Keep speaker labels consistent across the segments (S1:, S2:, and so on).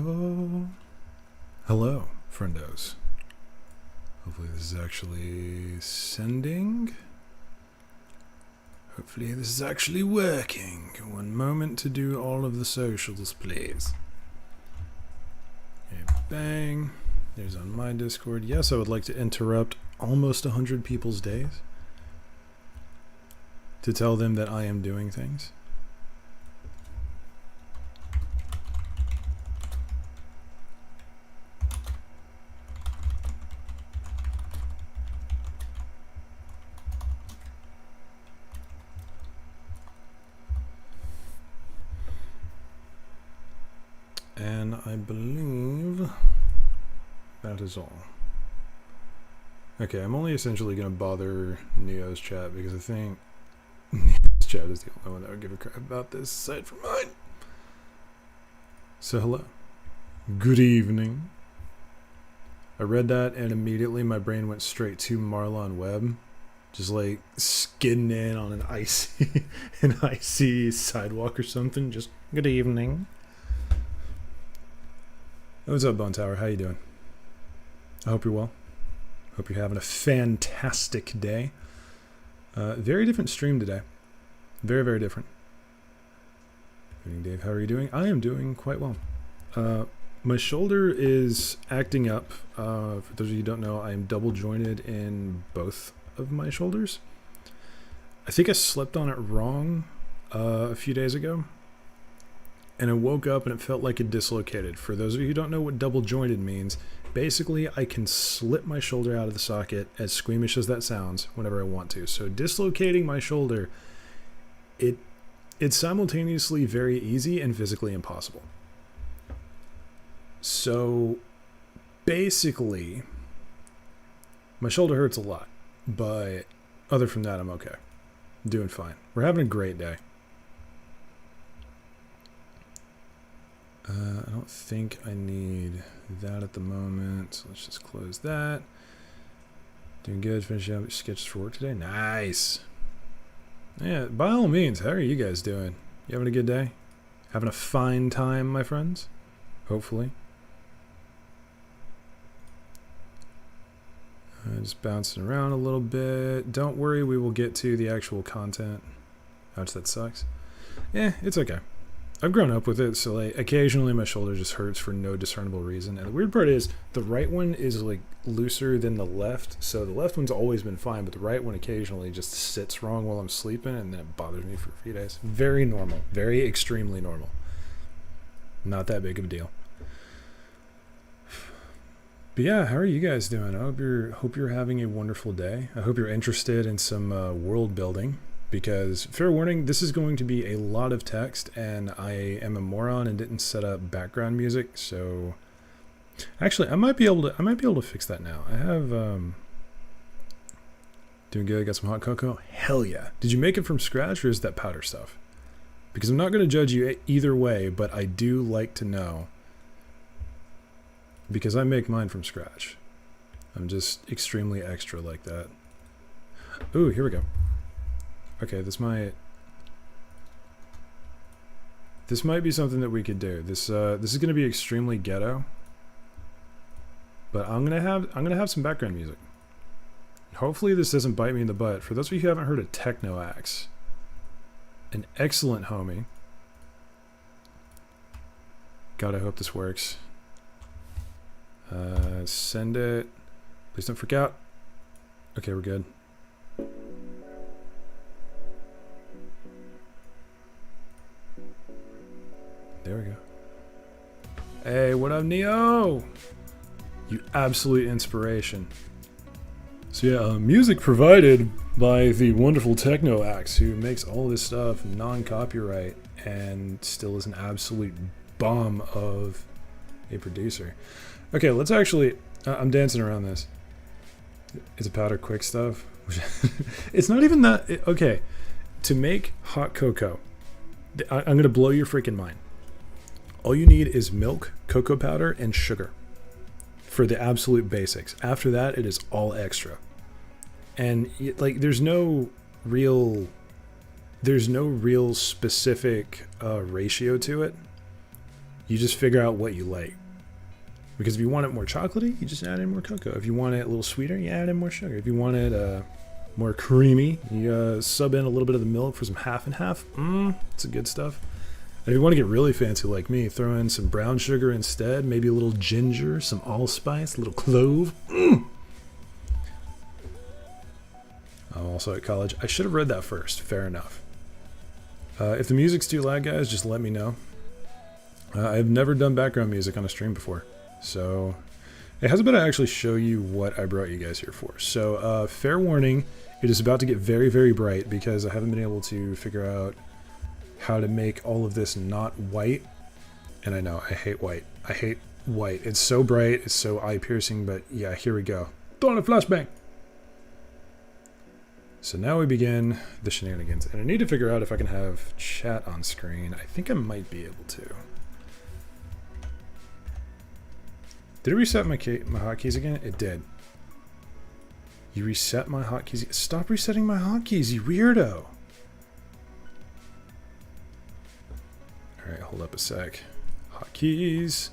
S1: go. Hello, friendos. Hopefully this is actually sending. Hopefully this is actually working. One moment to do all of the socials, please. Okay, bang. There's on my Discord. Yes, I would like to interrupt almost 100 people's days to tell them that I am doing things. And I believe that is all. Okay, I'm only essentially going to bother Neo's chat because I think Neo's chat is the only one that would give a crap about this aside from mine. So hello. Good evening. I read that and immediately my brain went straight to Marlon Webb. Just like skidding in on an icy sidewalk or something. Just good evening. What's up, Bone Tower? How you doing? I hope you're well. Hope you're having a fantastic day. Very different stream today. Very, very different. Good evening, Dave. How are you doing? I am doing quite well. My shoulder is acting up. For those of you who don't know, I am double jointed in both of my shoulders. I think I slept on it wrong a few days ago. And I woke up and it felt like it dislocated. For those of you who don't know what double jointed means, basically I can slip my shoulder out of the socket, as squeamish as that sounds, whenever I want to. So dislocating my shoulder, it's simultaneously very easy and physically impossible. So basically, my shoulder hurts a lot, but other from that, I'm okay. I'm doing fine. We're having a great day. I don't think I need that at the moment, so let's just close that. Doing good, finishing up sketches for work today. Nice. Yeah, by all means, how are you guys doing? You having a good day? Having a fine time, my friends? Hopefully. Just bouncing around a little bit. Don't worry, we will get to the actual content. Ouch, that sucks. Yeah, it's okay. I've grown up with it, so like occasionally my shoulder just hurts for no discernible reason. And the weird part is the right one is like looser than the left, so the left one's always been fine, but the right one occasionally just sits wrong while I'm sleeping, and then it bothers me for a few days. Very normal, very extremely normal. Not that big of a deal. But yeah, how are you guys doing? I hope you're having a wonderful day. I hope you're interested in some world building. Because, fair warning, this is going to be a lot of text, and I am a moron and didn't set up background music, so... Actually, I might be able to fix that now. I have, doing good, got some hot cocoa? Hell yeah. Did you make it from scratch, or is that powder stuff? Because I'm not going to judge you either way, but I do like to know. Because I make mine from scratch. I'm just extremely extra like that. Ooh, here we go. Okay, this might be something that we could do. This is going to be extremely ghetto, but I'm gonna have some background music. Hopefully, this doesn't bite me in the butt. For those of you who haven't heard of Techno Axe, an excellent homie. God, I hope this works. Send it. Please don't freak out. Okay, we're good. There we go. Hey, what up, Neo? You absolute inspiration. So yeah, music provided by the wonderful Techno Axe, who makes all this stuff non-copyright and still is an absolute bomb of a producer. Okay, let's actually... I'm dancing around this. It's a powder quick stuff. It's not even that... Okay, to make hot cocoa, I'm going to blow your freaking mind. All you need is milk, cocoa powder, and sugar for the absolute basics. After that, it is all extra. And like, there's no real specific ratio to it. You just figure out what you like. Because if you want it more chocolatey, you just add in more cocoa. If you want it a little sweeter, you add in more sugar. If you want it more creamy, you sub in a little bit of the milk for some half and half. It's good stuff. And if you want to get really fancy like me, throw in some brown sugar instead, maybe a little ginger, some allspice, a little clove. I'm also at college. I should have read that first. Fair enough. If the music's too loud, guys, just let me know. I've never done background music on a stream before. So, hey, how's about I actually show you what I brought you guys here for? So, fair warning, it is about to get very, very bright because I haven't been able to figure out how to make all of this not white. And I know, I hate white. I hate white. It's so bright, it's so eye-piercing, but yeah, here we go. Throw in a flashbang! So now we begin the shenanigans. And I need to figure out if I can have chat on screen. I think I might be able to. Did it reset my hotkeys again? It did. You reset my hotkeys? Stop resetting my hotkeys, you weirdo! Alright, hold up a sec. Hotkeys.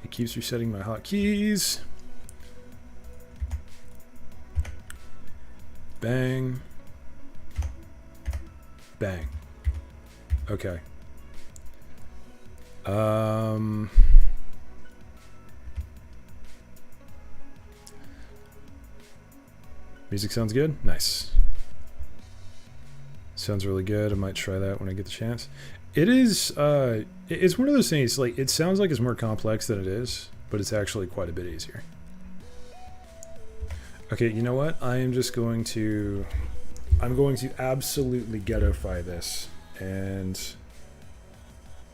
S1: It keeps resetting my hotkeys. Bang. Bang. Okay. Music sounds good? Nice. Sounds really good. I might try that when I get the chance. It is, it's one of those things, like, it sounds like it's more complex than it is, but it's actually quite a bit easier. Okay, you know what? I'm going to absolutely ghettoify this and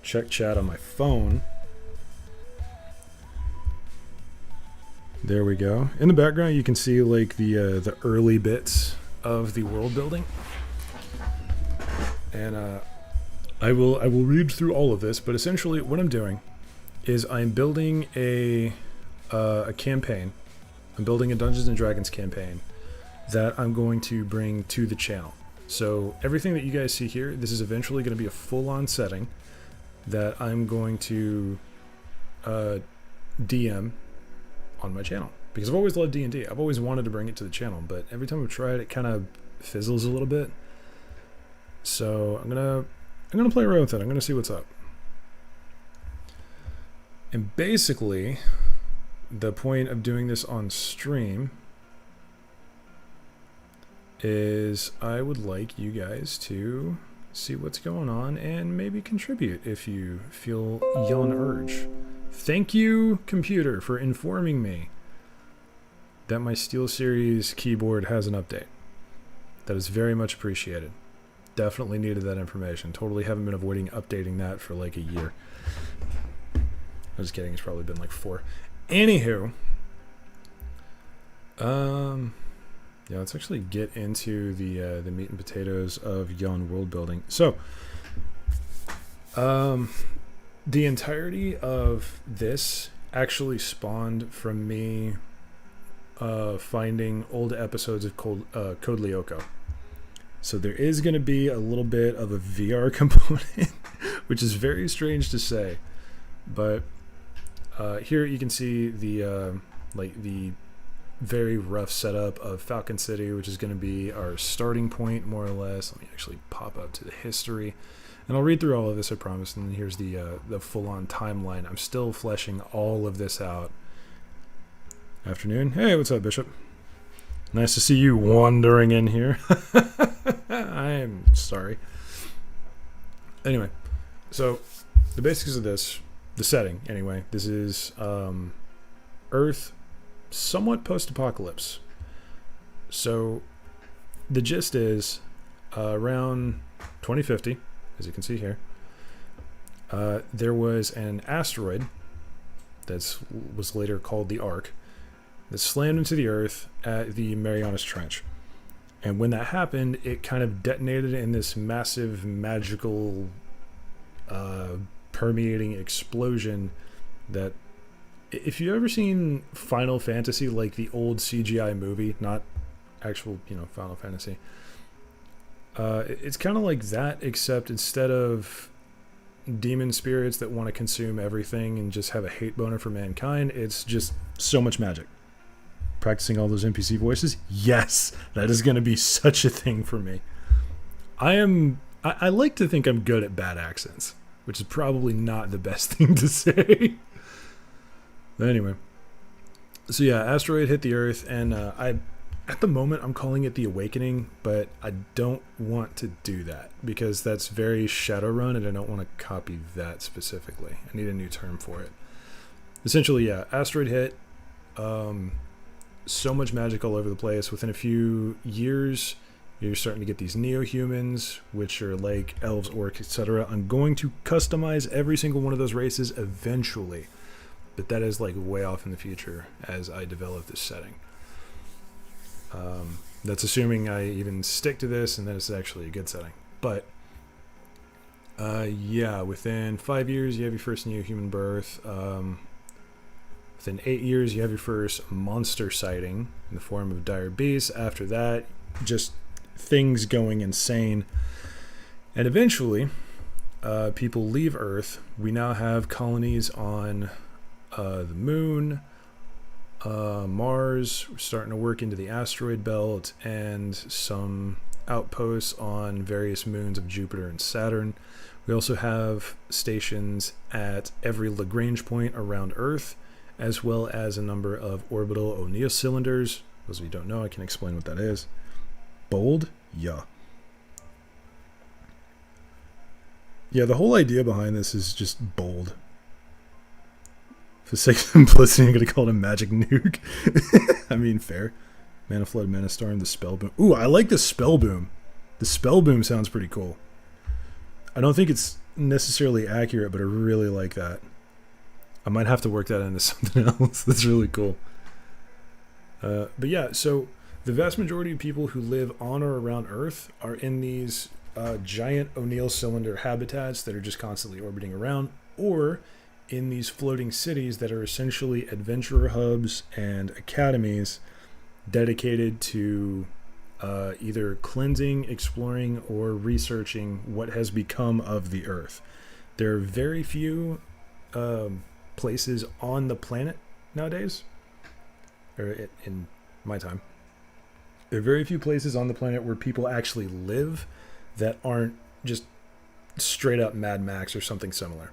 S1: check chat on my phone. There we go. In the background, you can see like the early bits of the world building, and I will read through all of this. But essentially, what I'm doing is I'm building a campaign. I'm building a Dungeons and Dragons campaign that I'm going to bring to the channel. So everything that you guys see here, this is eventually going to be a full-on setting that I'm going to DM on my channel, because I've always loved D&D. I've always wanted to bring it to the channel, but every time I've tried, it kind of fizzles a little bit. So I'm gonna play around with it. I'm gonna see what's up. And basically, the point of doing this on stream is I would like you guys to see what's going on and maybe contribute if you feel yon urge. Thank you, computer, for informing me that my SteelSeries keyboard has an update. That is very much appreciated. Definitely needed that information. Totally haven't been avoiding updating that for like a year. I'm just kidding, it's probably been like 4. Anywho, yeah, let's actually get into the meat and potatoes of yon world building. So, the entirety of this actually spawned from me finding old episodes of Code Lyoko. So there is going to be a little bit of a VR component, which is very strange to say. But here you can see the very rough setup of Falcon City, which is going to be our starting point, more or less. Let me actually pop up to the history. And I'll read through all of this, I promise. And here's the full-on timeline. I'm still fleshing all of this out. Afternoon. Hey, what's up, Bishop? Nice to see you wandering in here. I'm sorry. Anyway, so the basics of this, the setting, anyway. This is Earth, somewhat post-apocalypse. So the gist is around 2050, as you can see here, there was an asteroid that was later called the Ark that slammed into the Earth at the Marianas Trench. And when that happened, it kind of detonated in this massive, magical, permeating explosion that, if you've ever seen Final Fantasy, like the old CGI movie, not actual, Final Fantasy, it's kind of like that, except instead of demon spirits that want to consume everything and just have a hate boner for mankind. It's just so much magic. Practicing all those NPC voices, yes, that is going to be such a thing for me. I like to think I'm good at bad accents, which is probably not the best thing to say. But anyway, so yeah, asteroid hit the Earth, and at the moment I'm calling it the Awakening, but I don't want to do that because that's very Shadowrun, and I don't want to copy that specifically. I need a new term for it. Essentially, yeah, asteroid hit. So much magic all over the place. Within a few years, you're starting to get these neo-humans, which are like elves, orcs, etc. I'm going to customize every single one of those races eventually, but that is like way off in the future as I develop this setting. That's assuming I even stick to this and that it's actually a good setting. But yeah, within 5 years, you have your first neo-human birth. Within 8 years, you have your first monster sighting in the form of dire beasts. After that, just things going insane. And eventually, people leave Earth. We now have colonies on the moon, Mars. We're starting to work into the asteroid belt, and some outposts on various moons of Jupiter and Saturn. We also have stations at every Lagrange point around Earth, as well as a number of orbital O'Neill cylinders. Those of you who don't know, I can explain what that is. Bold? Yeah. Yeah, the whole idea behind this is just bold. For the sake of simplicity, I'm going to call it a magic nuke. I mean, fair. Mana Flood, Mana Storm, the Spell Boom. Ooh, I like the Spell Boom. The Spell Boom sounds pretty cool. I don't think it's necessarily accurate, but I really like that. I might have to work that into something else. That's really cool. But yeah, so the vast majority of people who live on or around Earth are in these giant O'Neill cylinder habitats that are just constantly orbiting around, or in these floating cities that are essentially adventurer hubs and academies dedicated to either cleansing, exploring, or researching what has become of the Earth. There are very few places on the planet nowadays, or in my time. There are very few places on the planet where people actually live that aren't just straight up Mad Max or something similar.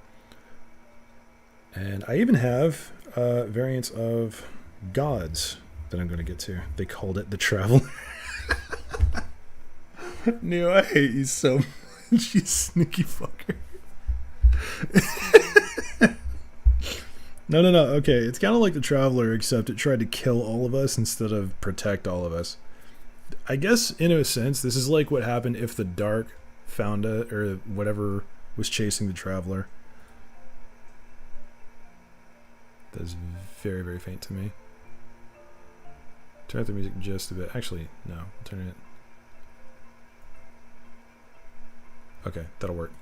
S1: And I even have variants of gods that I'm going to get to. They called it the Traveler. Neo, I hate you so much, you sneaky fucker. No. Okay, it's kind of like the Traveler, except it tried to kill all of us instead of protect all of us. I guess, in a sense, this is like what happened if the Dark found or whatever was chasing the Traveler. That is very, very faint to me. Turn up the music just a bit. Actually, no. I'll turn it. Okay, that'll work.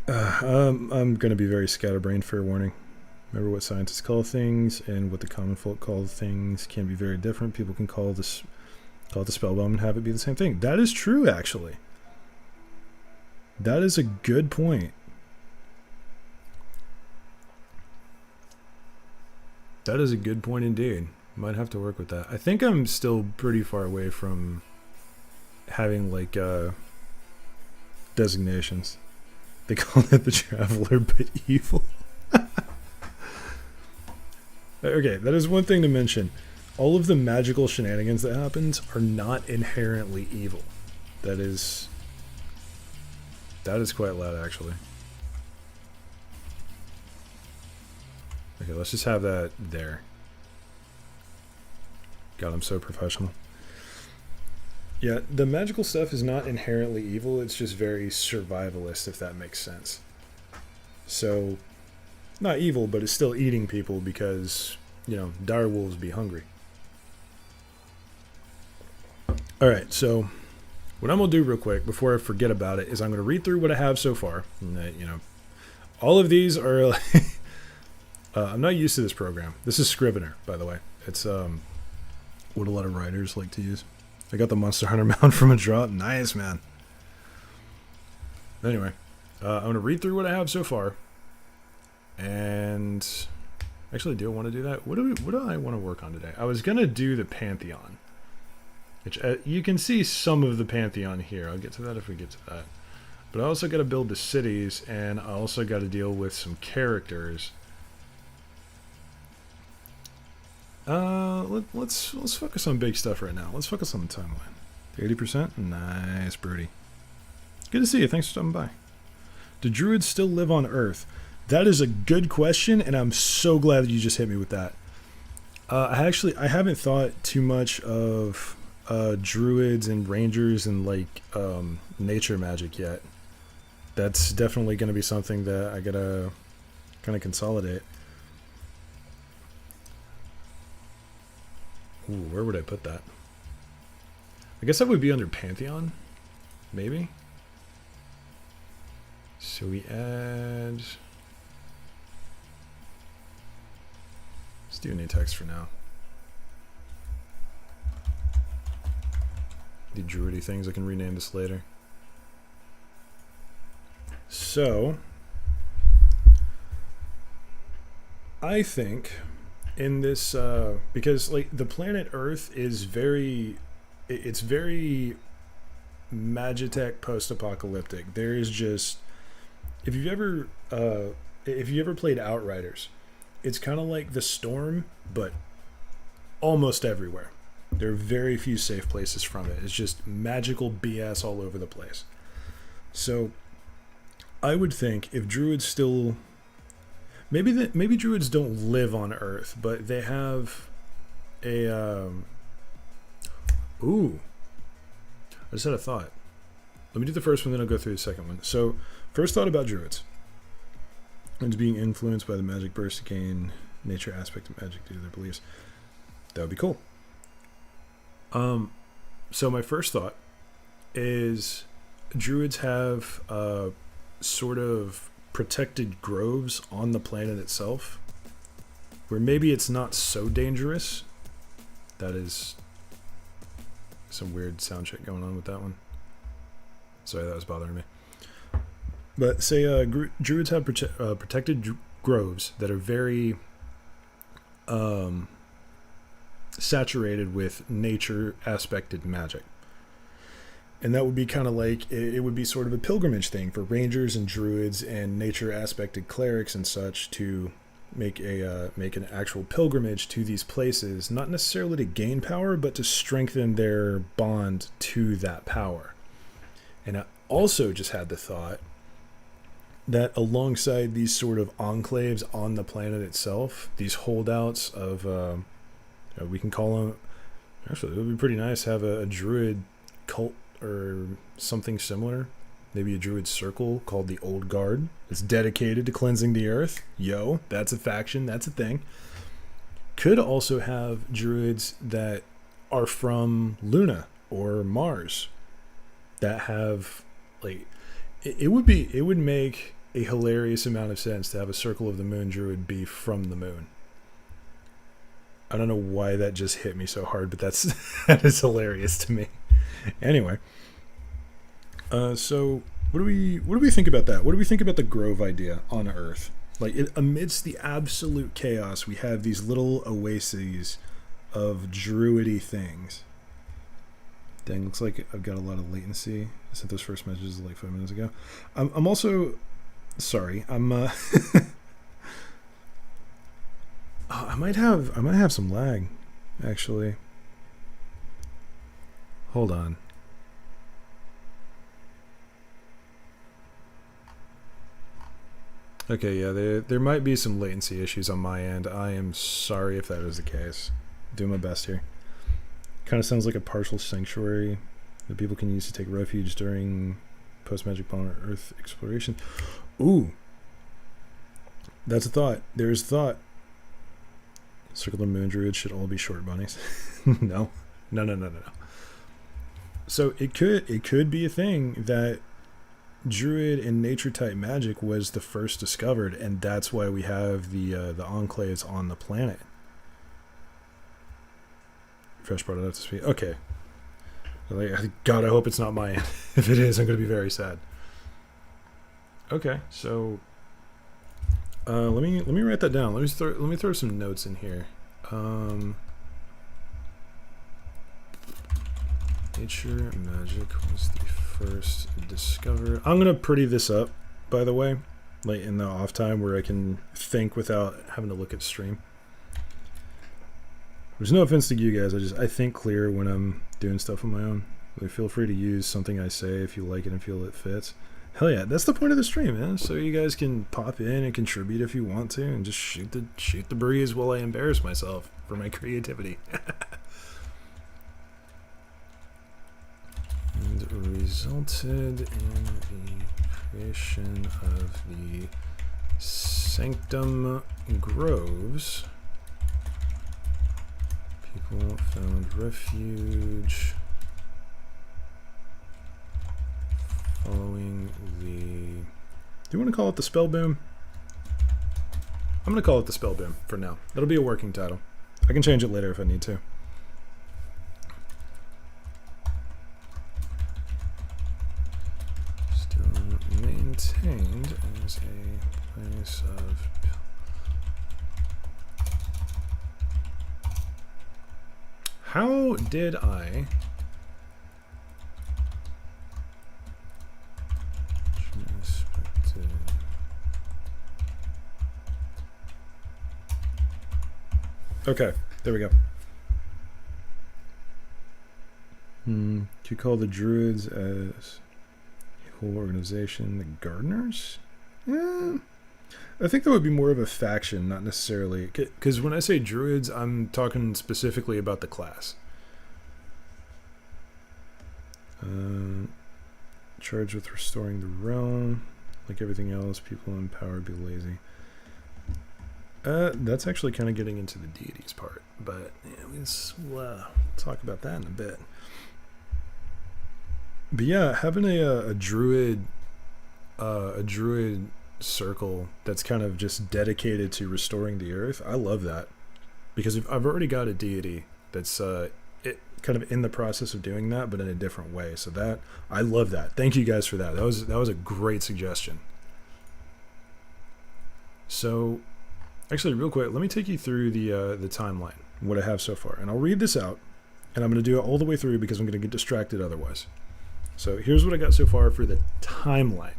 S1: I'm going to be very scatterbrained, fair warning. Remember what scientists call things and what the common folk call things can be very different. People can call it the spellbomb and have it be the same thing. That is true, actually. That is a good point. That is a good point indeed. Might have to work with that. I think I'm still pretty far away from having like designations. They call it the Traveler, but evil. Okay, that is one thing to mention. All of the magical shenanigans that happens are not inherently evil. That is quite loud, actually. Okay, let's just have that there. God, I'm so professional. Yeah, the magical stuff is not inherently evil. It's just very survivalist, if that makes sense. So, not evil, but it's still eating people because, you know, dire wolves be hungry. Alright, so what I'm going to do real quick before I forget about it is I'm going to read through what I have so far. And, you know, all of these are like... I'm not used to this program. This is Scrivener, by the way. It's what a lot of writers like to use. I got the Monster Hunter mount from a drop. Nice, man. Anyway, I'm going to read through what I have so far. And actually, do I want to do that? What do I want to work on today? I was going to do the Pantheon. Which you can see some of the Pantheon here. I'll get to that if we get to that. But I also got to build the cities, and I also got to deal with some characters. Let's focus on big stuff right now. Let's focus on the timeline. 80%? Nice, Brody. Good to see you. Thanks for stopping by. Do druids still live on Earth? That is a good question, and I'm so glad that you just hit me with that. I haven't thought too much of druids and rangers and like nature magic yet. That's definitely going to be something that I gotta kind of consolidate. Ooh, where would I put that? I guess that would be under Pantheon, maybe. So we add. Let's do any text for now. The druidy things, I can rename this later. So, I think in this, because like the planet Earth is it's very Magitech post-apocalyptic. There is just, if you've ever played Outriders, it's kind of like the Storm, but almost everywhere. There are very few safe places from it. It's just magical BS all over the place. So I would think if druids still, maybe druids don't live on Earth, but they have a ooh. I just had a thought. Let me do the first one, then I'll go through the second one. So first thought about druids. It's being influenced by the magic burst to gain nature aspect of magic due to their beliefs. That would be cool. So my first thought is druids have sort of protected groves on the planet itself, where maybe it's not so dangerous. That is some weird sound check going on with that one. Sorry, that was bothering me. But say druids have protected groves that are very saturated with nature aspected magic. And that would be kind of like, it would be sort of a pilgrimage thing for rangers and druids and nature aspected clerics and such to make an actual pilgrimage to these places, not necessarily to gain power, but to strengthen their bond to that power. And I also just had the thought that alongside these sort of enclaves on the planet itself, these holdouts of, we can call them, actually it would be pretty nice to have a druid cult or something similar. Maybe a druid circle called the Old Guard. It's dedicated to cleansing the earth. Yo, that's a faction, that's a thing. Could also have druids that are from Luna or Mars that have, like, it would make a hilarious amount of sense to have a Circle of the Moon druid be from the moon. I don't know why that just hit me so hard, but that is hilarious to me. Anyway, so what do we think about that? What do we think about the grove idea on Earth? Like, amidst the absolute chaos, we have these little oases of druidy things. Dang, looks like I've got a lot of latency. I sent those first messages like 5 minutes ago. I'm also sorry. Oh, I might have some lag, actually. Hold on. Okay, yeah, there might be some latency issues on my end. I am sorry if that is the case. Doing my best here. Kind of sounds like a partial sanctuary that people can use to take refuge during post-magic planet Earth exploration. Ooh. That's a thought. There's thought. Circle of the Moon druids should all be short bunnies. No. So it could be a thing that druid and nature type magic was the first discovered, and that's why we have the enclaves on the planet. Fresh brought it up to speed. Okay. God, I hope it's not my end. If it is, I'm going to be very sad. Okay, so let me write that down. Let me throw some notes in here. Nature magic was the first discovered. I'm gonna pretty this up, by the way, like in the off time where I can think without having to look at stream. There's no offense to you guys. I think clear when I'm doing stuff on my own. Like, feel free to use something I say if you like it and feel it fits. Hell yeah, that's the point of the stream, man. So you guys can pop in and contribute if you want to, and just shoot the breeze while I embarrass myself for my creativity. And resulted in the creation of the Sanctum Groves. People found refuge following the... Do you want to call it the Spell Boom? I'm going to call it the Spell Boom for now. That'll be a working title. I can change it later if I need to. Still maintained as a place of... How did I... Okay, there we go. Do you call the Druids as a whole organization the Gardeners? Yeah, I think that would be more of a faction, not necessarily... Because when I say Druids, I'm talking specifically about the class. Charged with restoring the realm. Like everything else, people in power be lazy. That's actually kind of getting into the deities part, but yeah, we'll talk about that in a bit. But yeah, having a druid circle that's kind of just dedicated to restoring the earth, I love that, because I've already got a deity that's kind of in the process of doing that, but in a different way. So that I love that. Thank you guys for that. That was a great suggestion. So. Actually, real quick, let me take you through the timeline, what I have so far. And I'll read this out, and I'm going to do it all the way through because I'm going to get distracted otherwise. So here's what I got so far for the timeline.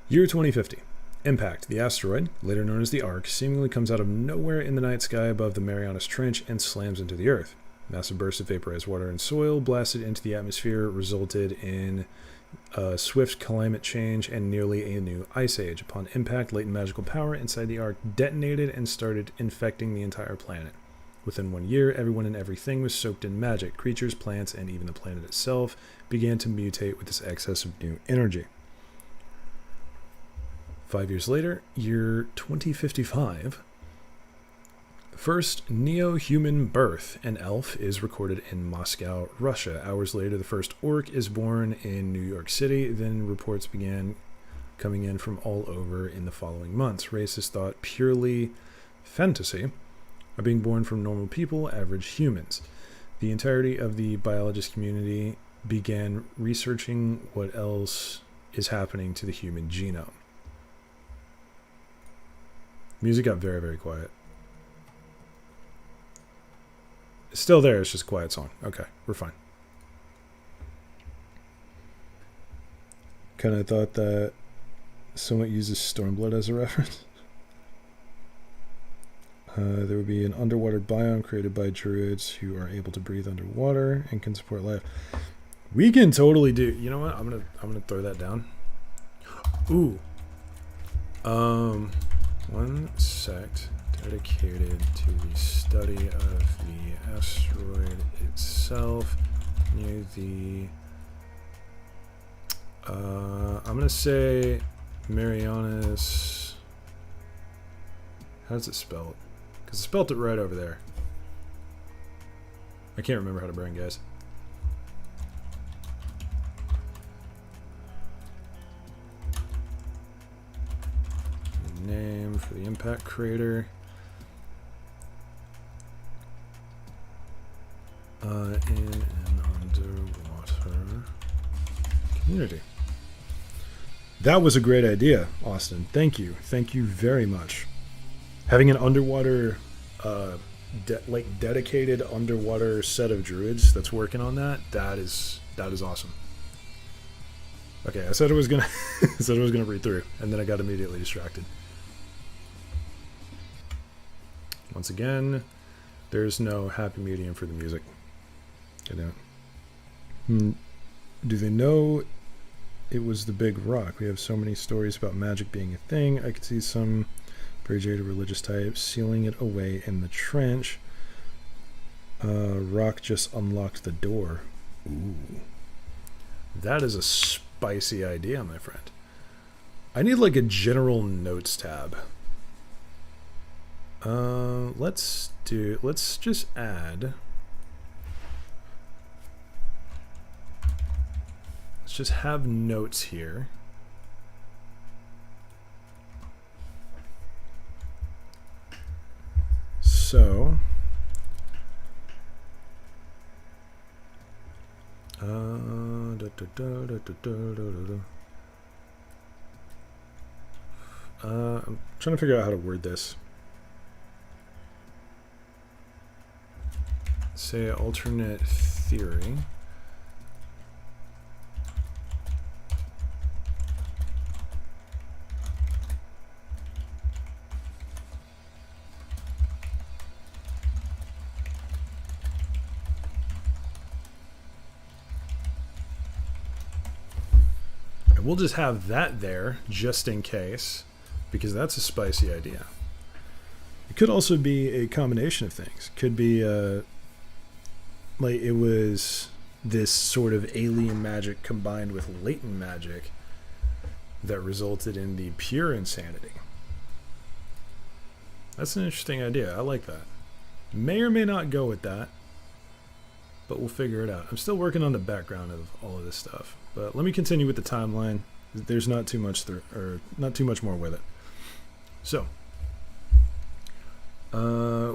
S1: Year 2050. Impact. The asteroid, later known as the Ark, seemingly comes out of nowhere in the night sky above the Marianas Trench and slams into the Earth. Massive bursts of vaporized water and soil blasted into the atmosphere resulted in... swift climate change and nearly a new ice age. Upon impact, latent magical power inside the Ark detonated and started infecting the entire planet. Within 1 year, everyone and everything was soaked in magic. Creatures, plants, and even the planet itself began to mutate with this excess of new energy. 5 years later, year 2055, first neo-human birth, an elf, is recorded in Moscow, Russia. Hours later, the first orc is born in New York City. Then reports began coming in from all over in the following months. Races thought purely fantasy are being born from normal people, average humans. The entirety of the biologist community began researching what else is happening to the human genome. Music got very, very quiet. It's still there, it's just a quiet song. Okay, we're fine. Kind of thought that someone uses Stormblood as a reference. There would be an underwater biome created by druids who are able to breathe underwater and can support life. We can totally do. You know what? I'm gonna throw that down. Ooh. One sect dedicated to the study of the asteroid itself near the I'm gonna say Marianas. How's it spelled? Because I spelled it right over there. I can't remember how to bring, guys. Name for the impact crater. In an underwater community. That was a great idea, Austin. Thank you. Thank you very much. Having an underwater, dedicated underwater set of druids that's working on that, that is awesome. Okay, I said I was gonna read through, and then I got immediately distracted. Once again, there's no happy medium for the music. You know. Do they know it was the big rock? We have so many stories about magic being a thing. I could see some very jaded religious type sealing it away in the trench. Rock just unlocked the door. Ooh. That is a spicy idea, my friend. I need like a general notes tab. Let's just add. Let's just have notes here. So, I'm trying to figure out how to word this. Say alternate theory. We'll just have that there just in case, because that's a spicy idea. It could also be a combination of things. Could be like it was this sort of alien magic combined with latent magic that resulted in the pure insanity. That's an interesting idea. I like that. May or may not go with that, but we'll figure it out. I'm still working on the background of all of this stuff. But let me continue with the timeline. There's not too much not too much more with it. So,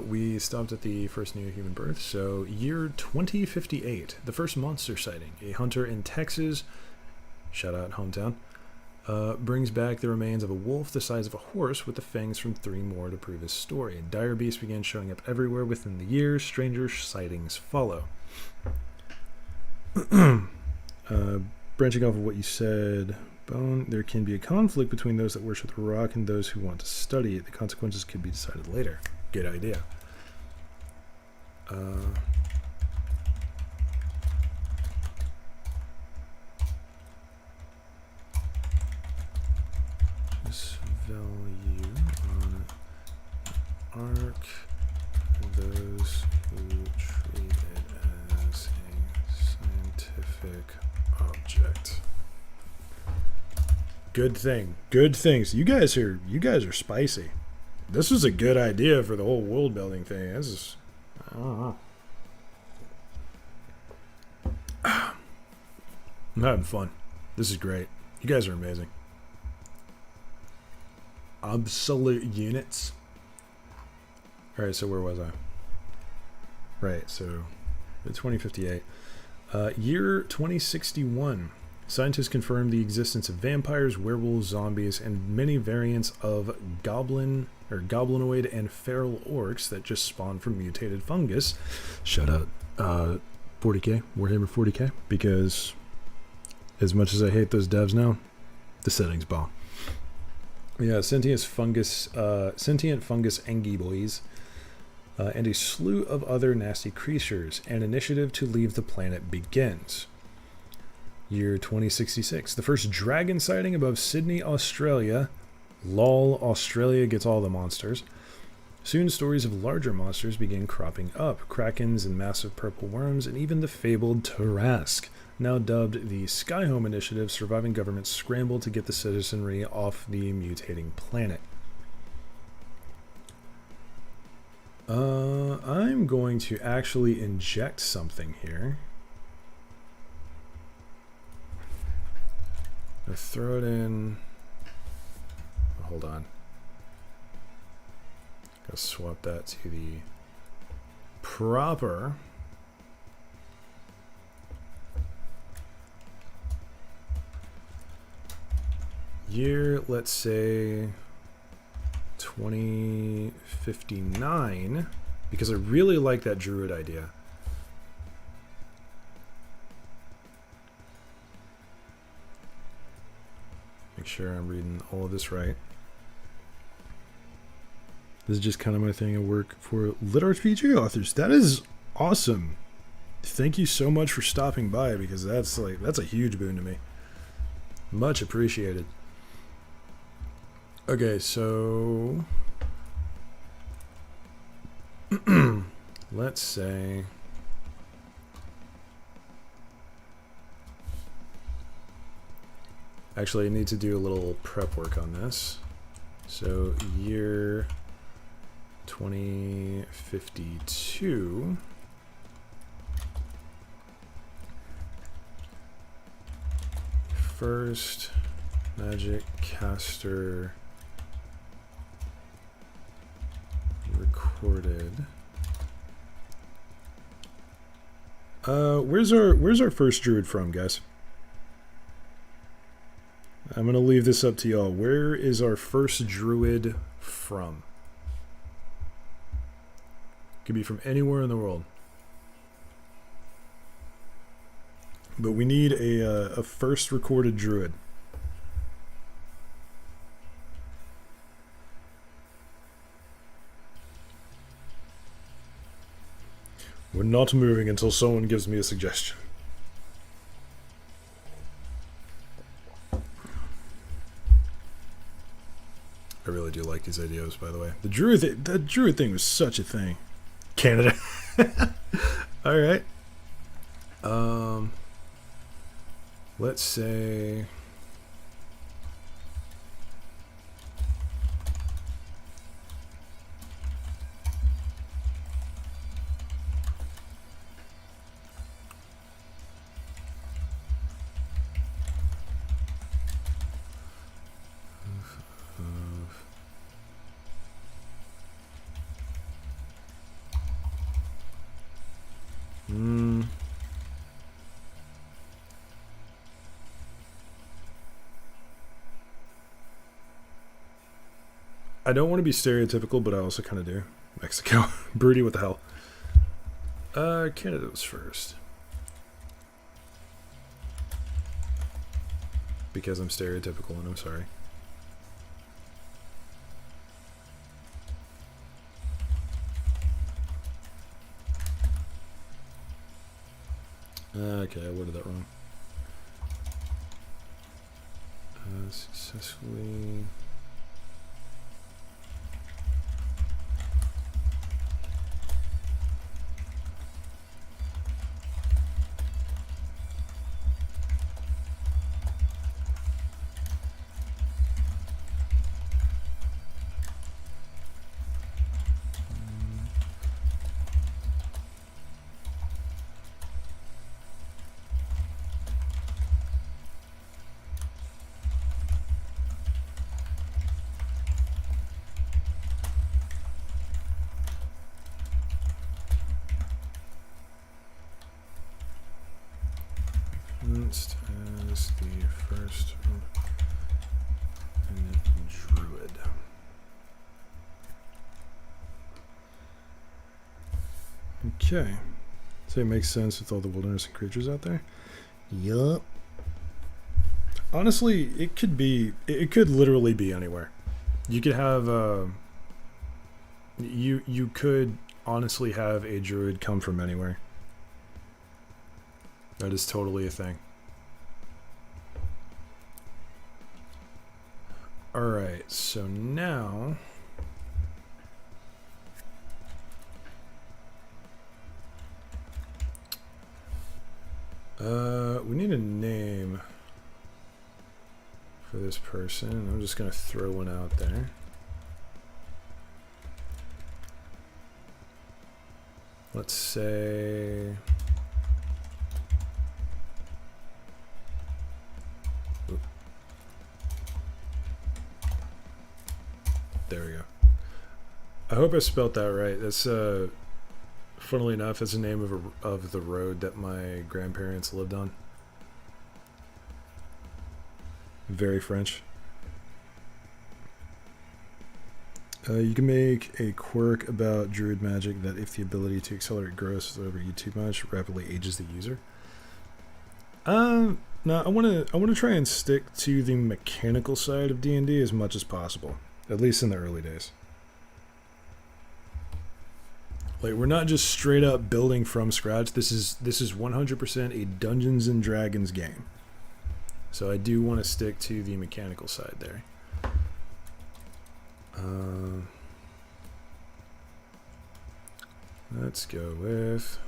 S1: we stopped at the first new human birth. So, year 2058, the first monster sighting. A hunter in Texas, shout out hometown, brings back the remains of a wolf the size of a horse with the fangs from 3 more to prove his story. Dire beasts began showing up everywhere within the year. Stranger sightings follow. Branching off of what you said, Bone, there can be a conflict between those that worship the rock and those who want to study it. The consequences could be decided later. Good idea. Just value on arc those who treat it as a scientific object. Good thing. Good things. You guys are spicy. This was a good idea for the whole world building thing. This is, I don't know. I'm having fun. This is great. You guys are amazing. Absolute units. Alright, so where was I? Right, so the 2058. Year 2061. Scientists confirmed the existence of vampires, werewolves, zombies, and many variants of goblinoid and feral orcs that just spawned from mutated fungus. Shout out 40k, Warhammer 40k, because as much as I hate those devs now, the setting's bomb. Yeah, sentient fungus Engi boys, and a slew of other nasty creatures. An initiative to leave the planet begins. Year 2066. The first dragon sighting above Sydney, Australia. Lol, Australia gets all the monsters. Soon stories of larger monsters begin cropping up. Krakens and massive purple worms, and even the fabled Tarask. Now dubbed the Skyhome Initiative, surviving governments scramble to get the citizenry off the mutating planet. I'm going to actually inject something here. I'll throw it in. Oh, hold on. Gotta swap that to the proper. year, let's say 2059, because I really like that Druid idea. Make sure I'm reading all of this right. This is just kind of my thing at work for lit RPG authors. That is awesome. Thank you so much for stopping by, because that's a huge boon to me. Much appreciated. Okay, so let's say actually I need to do a little prep work on this. So year 2052. First magic caster recorded. Where's our first druid from, guys? I'm gonna leave this up to y'all. Where is our first druid from? Could be from anywhere in the world. But we need a first recorded druid. We're not moving until someone gives me a suggestion. I really do like these ideas, by the way. The druid thing was such a thing. Canada. All right. Let's say I don't want to be stereotypical, but I also kind of do. Mexico. Broody, what the hell? Canada was first. Because I'm stereotypical and I'm sorry. Okay, I worded that wrong. Successfully... as the first druid. Okay. So it makes sense with all the wilderness and creatures out there. Yup. Honestly, it could literally be anywhere. You could have you could honestly have a druid come from anywhere. That is totally a thing. Alright, so now... we need a name for this person. I'm just going to throw one out there. Let's say... There we go. I hope I spelt that right. That's funnily enough, that's the name of the road that my grandparents lived on. Very French. You can make a quirk about Druid magic that if the ability to accelerate growth is overused too much, rapidly ages the user. No, I want to try and stick to the mechanical side of D&D as much as possible, at least in the early days. Like, we're not just straight up building from scratch. This is 100% a Dungeons and Dragons game. So I do want to stick to the mechanical side there. Let's go with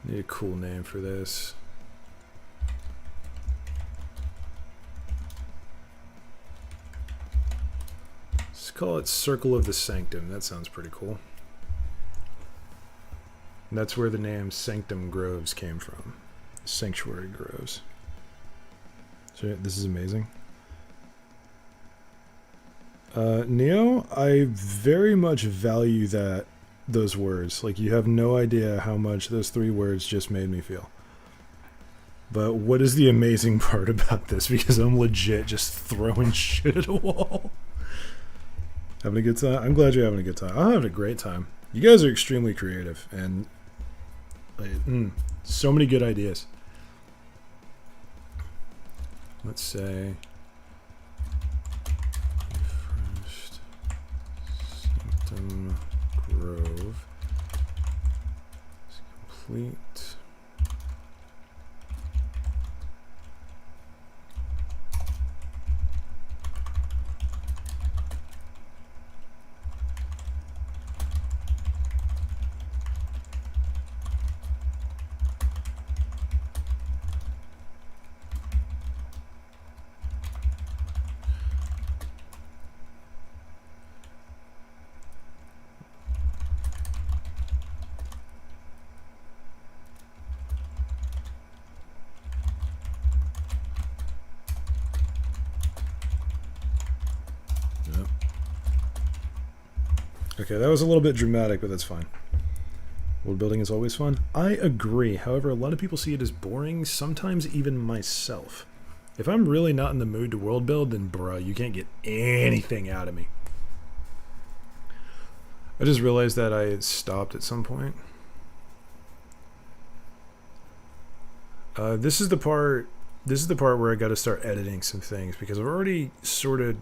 S1: need a cool name for this. Call it Circle of the Sanctum. That sounds pretty cool. And that's where the name Sanctum Groves came from. Sanctuary Groves. So this is amazing. Neo, I very much value those words. Like, you have no idea how much those 3 words just made me feel. But what is the amazing part about this? Because I'm legit just throwing shit at a wall. Having a good time? I'm glad you're having a good time. I'm having a great time. You guys are extremely creative and so many good ideas. Let's say first Sanctum Grove is complete. Okay, that was a little bit dramatic, but that's fine. World building is always fun. I agree. However, a lot of people see it as boring, sometimes even myself. If I'm really not in the mood to world build, then bruh, you can't get anything out of me. I just realized that I stopped at some point. This is the part where I got to start editing some things, because I've already sort of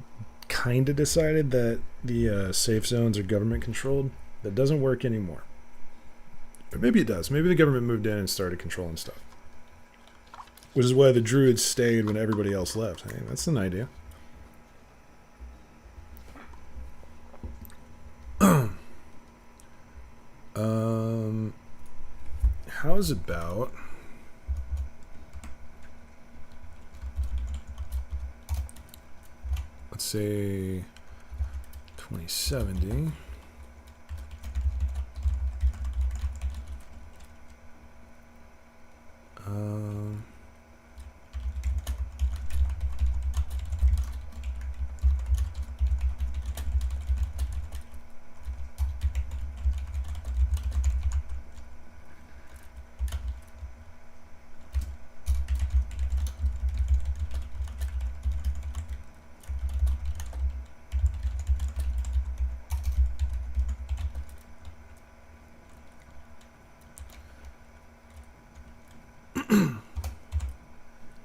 S1: kind of decided that the safe zones are government controlled. That doesn't work anymore. Or maybe it does. Maybe the government moved in and started controlling stuff. Which is why the Druids stayed when everybody else left. Hey, that's an idea. How's about... let's say 2070.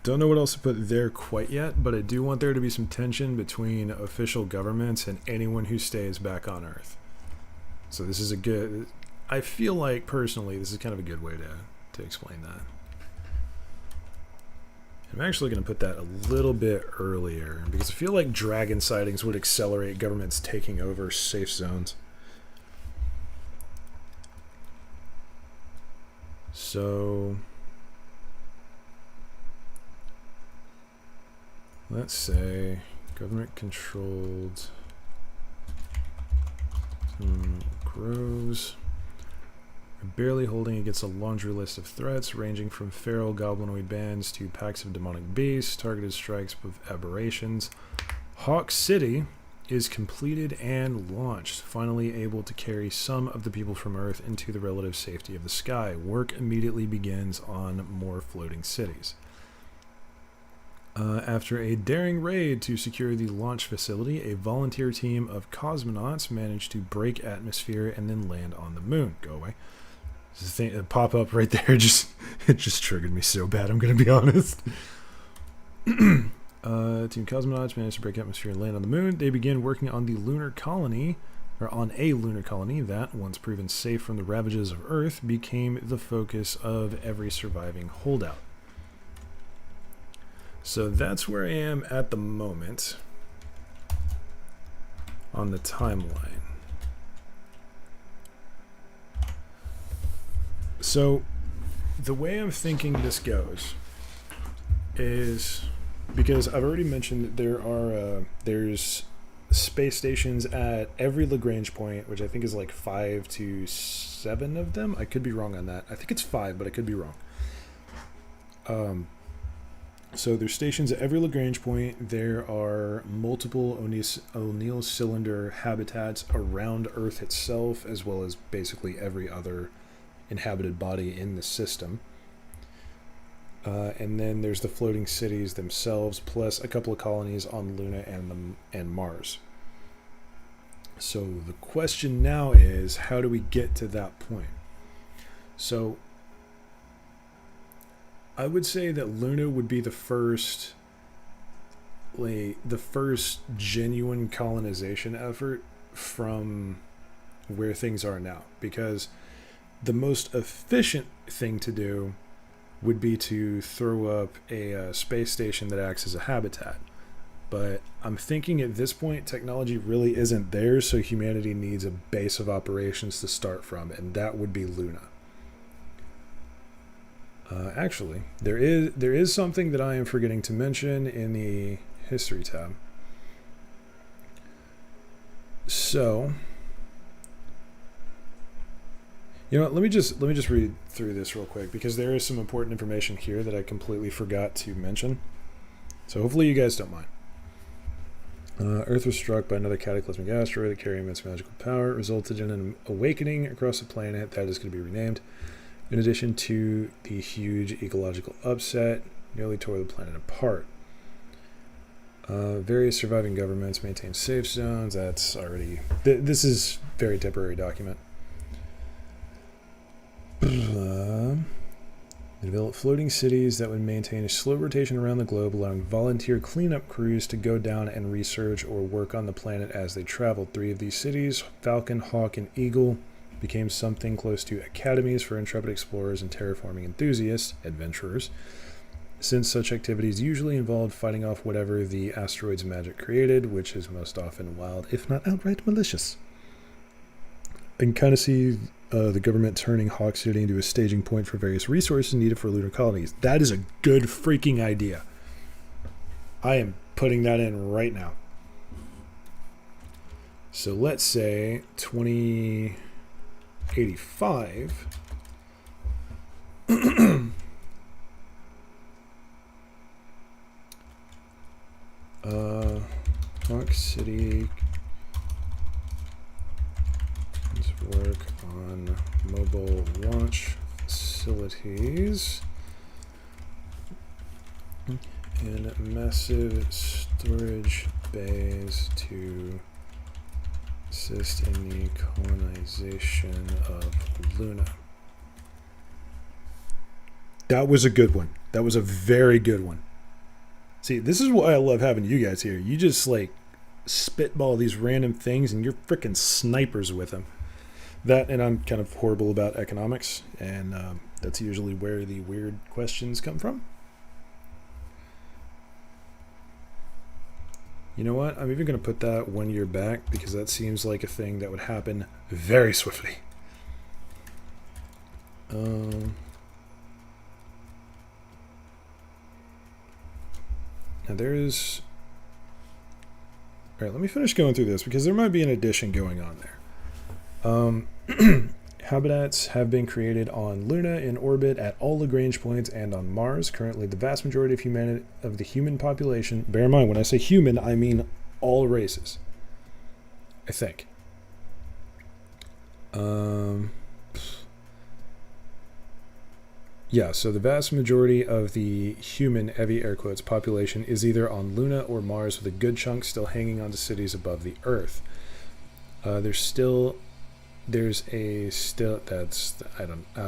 S1: Don't know what else to put there quite yet, but I do want there to be some tension between official governments and anyone who stays back on Earth. So this is a good... I feel like, personally, this is kind of a good way to explain that. I'm actually going to put that a little bit earlier, because I feel like dragon sightings would accelerate governments taking over safe zones. So... let's say government-controlled grows. barely holding against a laundry list of threats ranging from feral goblinoid bands to packs of demonic beasts, targeted strikes with aberrations. Hawk City is completed and launched, finally able to carry some of the people from Earth into the relative safety of the sky. Work immediately begins on more floating cities. After a daring raid to secure the launch facility, a volunteer team of cosmonauts managed to break atmosphere and then land on the moon. Go away. This thing pop up right there it just triggered me so bad, I'm going to be honest. Team cosmonauts managed to break atmosphere and land on the moon. They began working on the lunar colony, or on a lunar colony that, once proven safe from the ravages of Earth, became the focus of every surviving holdout. So that's where I am at the moment on the timeline. So the way I'm thinking this goes is, because I've already mentioned that there's space stations at every Lagrange point, which I think is like 5 to 7 of them. I could be wrong on that. I think it's 5, but I could be wrong. So there's stations at every Lagrange point. There are multiple O'Neill cylinder habitats around Earth itself, as well as basically every other inhabited body in the system. And then there's the floating cities themselves, plus a couple of colonies on Luna and Mars. So the question now is, how do we get to that point? So I would say that Luna would be the first genuine colonization effort from where things are now, because the most efficient thing to do would be to throw up a space station that acts as a habitat. But I'm thinking at this point, technology really isn't there, so humanity needs a base of operations to start from, and that would be Luna. Actually, there is something that I am forgetting to mention in the history tab. So, you know what, let me just read through this real quick, because there is some important information here that I completely forgot to mention. So hopefully you guys don't mind. Earth was struck by another cataclysmic asteroid that carried immense magical power. It resulted in an awakening across the planet that is going to be renamed. In addition to the huge ecological upset, nearly tore the planet apart. Various surviving governments maintain safe zones. That's already... this is very temporary document. They developed floating cities that would maintain a slow rotation around the globe, allowing volunteer cleanup crews to go down and research or work on the planet as they traveled. 3 of these cities, Falcon, Hawk, and Eagle, became something close to academies for intrepid explorers and terraforming enthusiasts, adventurers, since such activities usually involved fighting off whatever the asteroid's magic created, which is most often wild, if not outright malicious. I can kind of see the government turning Hawk City into a staging point for various resources needed for lunar colonies. That is a good freaking idea. I am putting that in right now. So let's say 2085. Hawk City work on mobile launch facilities and massive storage bays to assist in the colonization of Luna. That was a good one. That was a very good one. See, this is why I love having you guys here. You just like spitball these random things and you're freaking snipers with them. That, and I'm kind of horrible about economics, and that's usually where the weird questions come from. You know what? I'm even going to put that 1 year back, because that seems like a thing that would happen very swiftly. Now there's... Alright, let me finish going through this, because there might be an addition going on there. Habitats have been created on Luna in orbit at all Lagrange points and on Mars. Currently, the vast majority of the human population, bear in mind, when I say human, I mean all races, I think. Yeah, so the vast majority of the human, heavy air quotes, population is either on Luna or Mars, with a good chunk still hanging onto cities above the Earth. I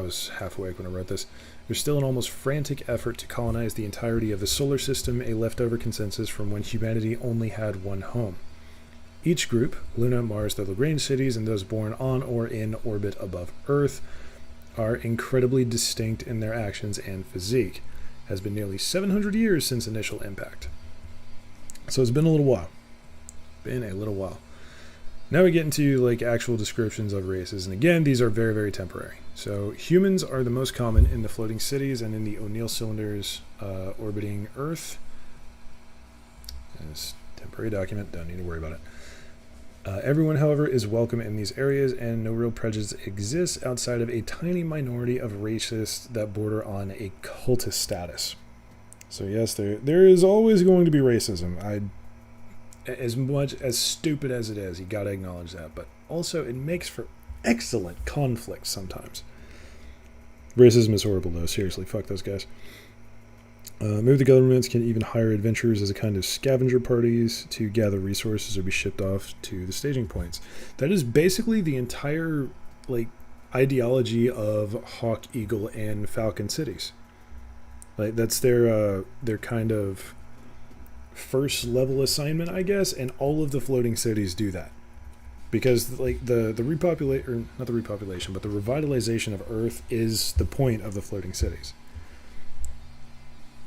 S1: was half awake when I wrote this. There's still an almost frantic effort to colonize the entirety of the solar system, a leftover consensus from when humanity only had one home. Each group, Luna, Mars, the Lagrange cities, and those born on or in orbit above Earth, are incredibly distinct in their actions and physique. It has been nearly 700 years since initial impact. So it's been a little while. Now we get into like actual descriptions of races, and again, these are very, very temporary. So humans are the most common in the floating cities and in the O'Neill cylinders orbiting Earth. It's a temporary document, don't need to worry about it. Everyone, however, is welcome in these areas, and no real prejudice exists outside of a tiny minority of racists that border on a cultist status. So yes, there is always going to be racism. As much as stupid as it is, you gotta acknowledge that. But also, it makes for excellent conflict sometimes. Racism is horrible, though. Seriously, fuck those guys. Maybe the governments can even hire adventurers as a kind of scavenger parties to gather resources or be shipped off to the staging points. That is basically the entire ideology of Hawk, Eagle, and Falcon cities. That's their kind of first level assignment, I guess, and all of the floating cities do that. Because the revitalization of Earth is the point of the floating cities.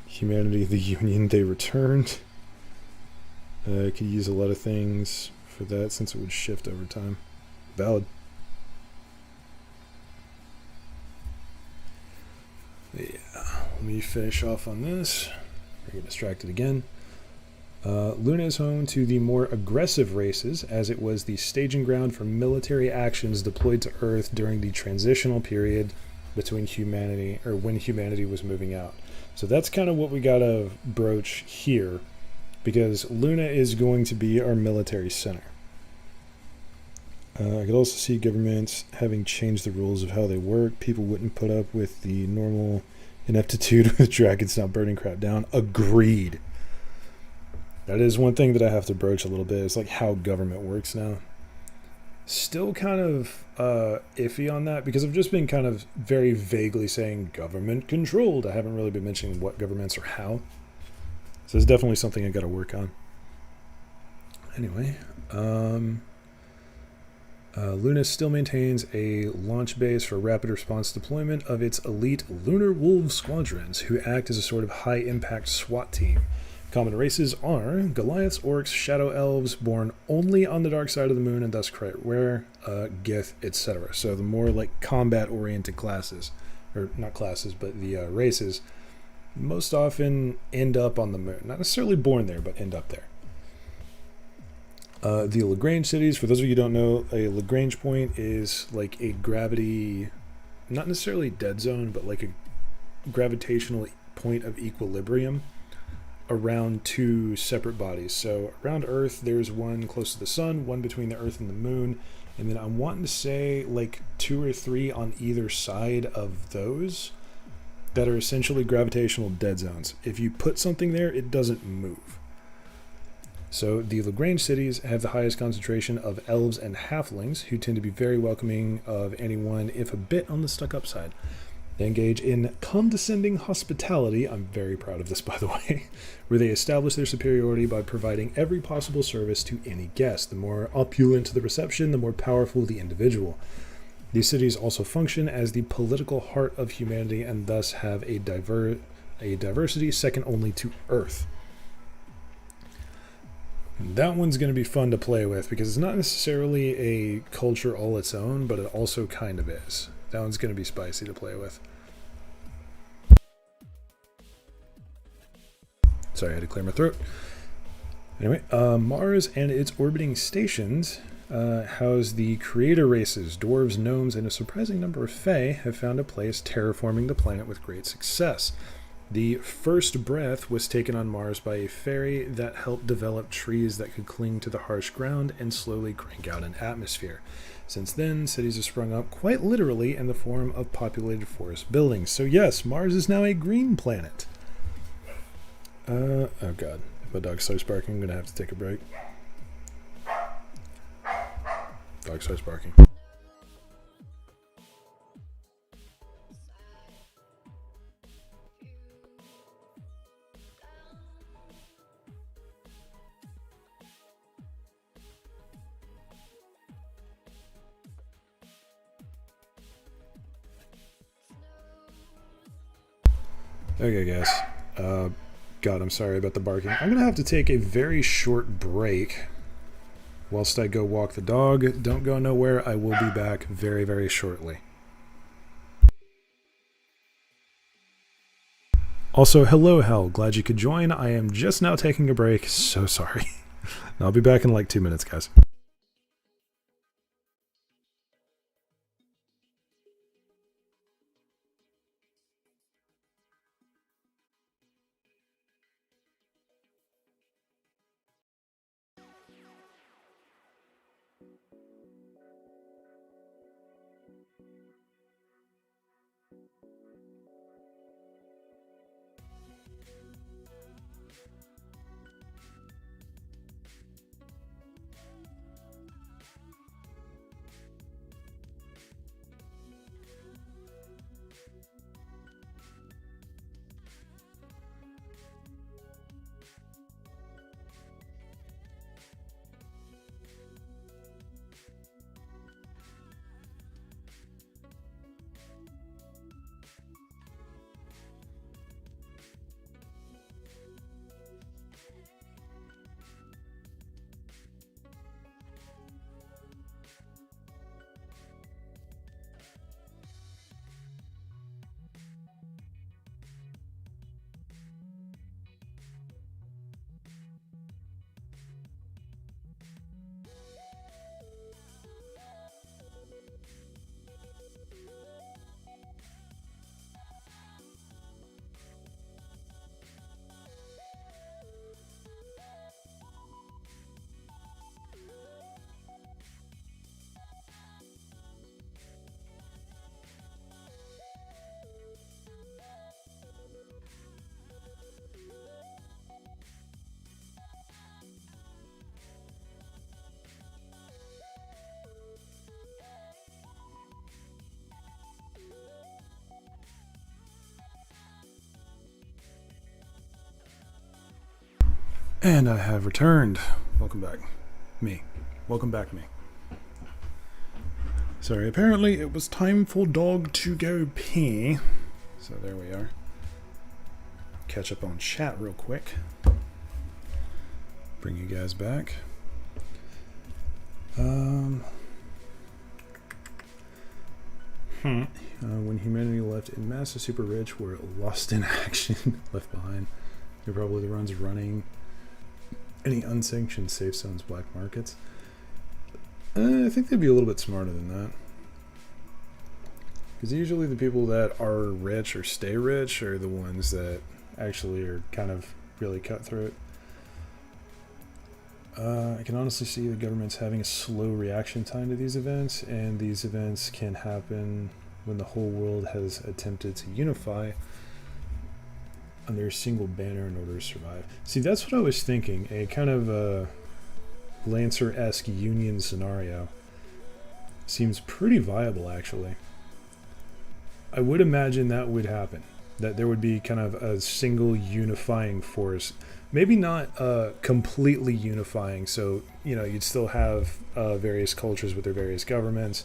S1: Humanity, the Union, they returned. Could use a lot of things for that since it would shift over time. Valid. Yeah, let me finish off on this. I get distracted again. Luna is home to the more aggressive races, as it was the staging ground for military actions deployed to Earth during the transitional period between humanity, or when humanity was moving out. So that's kind of what we gotta broach here, because Luna is going to be our military center. I could also see governments having changed the rules of how they work. People wouldn't put up with the normal ineptitude with dragons not burning crap down. Agreed. That is one thing that I have to broach a little bit. It's like how government works now. Still kind of iffy on that, because I've just been kind of very vaguely saying government controlled. I haven't really been mentioning what governments or how. So it's definitely something I got to work on. Anyway, Luna still maintains a launch base for rapid response deployment of its elite Lunar Wolf squadrons, who act as a sort of high-impact SWAT team. Common races are Goliaths, Orcs, Shadow Elves, born only on the dark side of the moon and thus quite rare, Gith, etc. So the more combat-oriented classes, or not classes, but the races, most often end up on the moon. Not necessarily born there, but end up there. The Lagrange cities, for those of you who don't know, a Lagrange point is like a gravity, not necessarily dead zone, but like a gravitational point of equilibrium around two separate bodies. So around Earth, there's one close to the sun, one between the Earth and the moon, and then I'm wanting to say like 2 or 3 on either side of those that are essentially gravitational dead zones. If you put something there, it doesn't move. So the Lagrange cities have the highest concentration of elves and halflings, who tend to be very welcoming of anyone, if a bit on the stuck-up side. They engage in condescending hospitality, I'm very proud of this by the way, where they establish their superiority by providing every possible service to any guest. The more opulent the reception, the more powerful the individual. These cities also function as the political heart of humanity and thus have a diversity second only to Earth. That one's going to be fun to play with because it's not necessarily a culture all its own, but it also kind of is. That one's going to be spicy to play with. Sorry, I had to clear my throat. Anyway, Mars and its orbiting stations house the creator races. Dwarves, gnomes, and a surprising number of fae have found a place terraforming the planet with great success. The first breath was taken on Mars by a fairy that helped develop trees that could cling to the harsh ground and slowly crank out an atmosphere. Since then, cities have sprung up quite literally in the form of populated forest buildings. So yes, Mars is now a green planet. Oh god. If my dog starts barking, I'm going to have to take a break. Dog starts barking. Okay, guys. God, I'm sorry about the barking. I'm going to have to take a very short break whilst I go walk the dog. Don't go nowhere. I will be back very, very shortly. Also, hello, Hell. Glad you could join. I am just now taking a break. So sorry. I'll be back in like 2 minutes, guys. And I have returned. Welcome back. Me. Welcome back, me. Sorry, apparently it was time for dog to go pee. So there we are. Catch up on chat real quick. Bring you guys back. When humanity left in massive super rich, were lost in action, left behind. They're probably the ones running any unsanctioned safe zones, black markets. I think they'd be a little bit smarter than that. Because usually the people that are rich or stay rich are the ones that actually are kind of really cutthroat. I can honestly see the government's having a slow reaction time to these events, and these events can happen when the whole world has attempted to unify under a single banner in order to survive. See, that's what I was thinking. A kind of Lancer-esque union scenario seems pretty viable, actually. I would imagine that would happen. That there would be kind of a single unifying force. Maybe not completely unifying, so, you know, you'd still have various cultures with their various governments,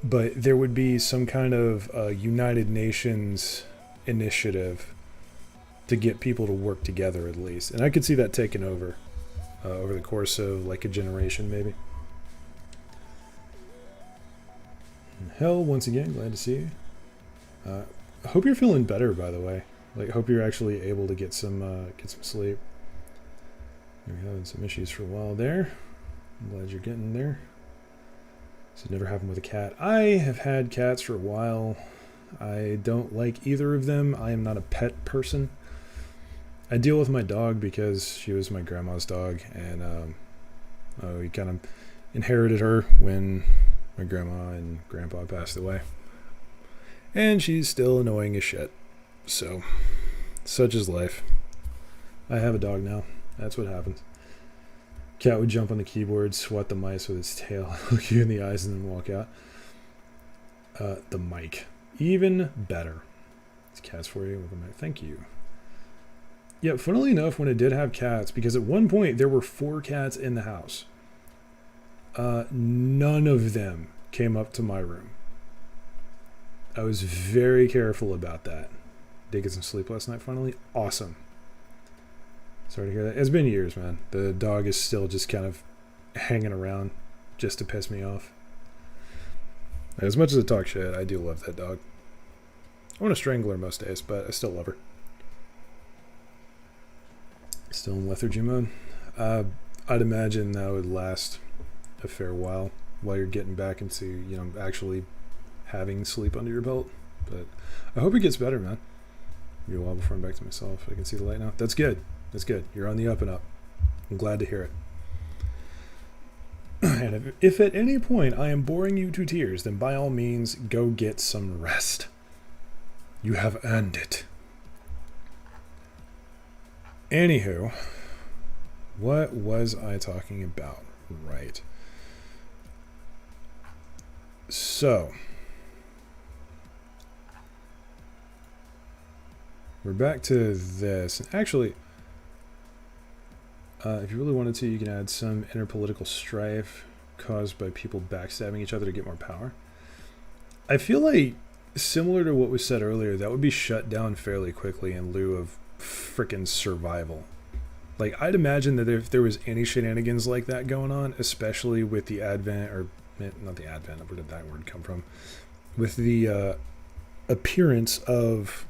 S1: but there would be some kind of United Nations initiative to get people to work together at least. And I could see that taking over the course of like a generation maybe. Hell, once again, glad to see you. I hope you're feeling better, by the way. Like, hope you're actually able to get some sleep. You're having some issues for a while there. I'm glad you're getting there. This has never happened with a cat. I have had cats for a while. I don't like either of them. I am not a pet person. I deal with my dog because she was my grandma's dog, and we kind of inherited her when my grandma and grandpa passed away. And she's still annoying as shit. So, such is life. I have a dog now. That's what happens. Cat would jump on the keyboard, swat the mice with its tail, look you in the eyes, and then walk out. The mic. Even better. It's cats for you with a mic. Thank you. Yeah, funnily enough, when I did have cats, because at one point there were 4 cats in the house, none of them came up to my room. I was very careful about that. Did get some sleep last night finally. Awesome. Sorry to hear that. It's been years, man. The dog is still just kind of hanging around just to piss me off. As much as I talk shit, I do love that dog. I want to strangle her most days, but I still love her. Still in lethargy mode. I'd imagine that would last a fair while you're getting back into, actually having sleep under your belt. But I hope it gets better, man. Be a while before I'm back to myself. I can see the light now. That's good. That's good. You're on the up and up. I'm glad to hear it. And if at any point I am boring you to tears, then by all means, go get some rest. You have earned it. Anywho, what was I talking about? Right. So, we're back to this. Actually, if you really wanted to, you can add some interpolitical strife caused by people backstabbing each other to get more power. I feel like, similar to what was said earlier, that would be shut down fairly quickly in lieu of frickin' survival. Like, I'd imagine that if there was any shenanigans like that going on, especially with the advent, or not the advent, where did that word come from? With the appearance of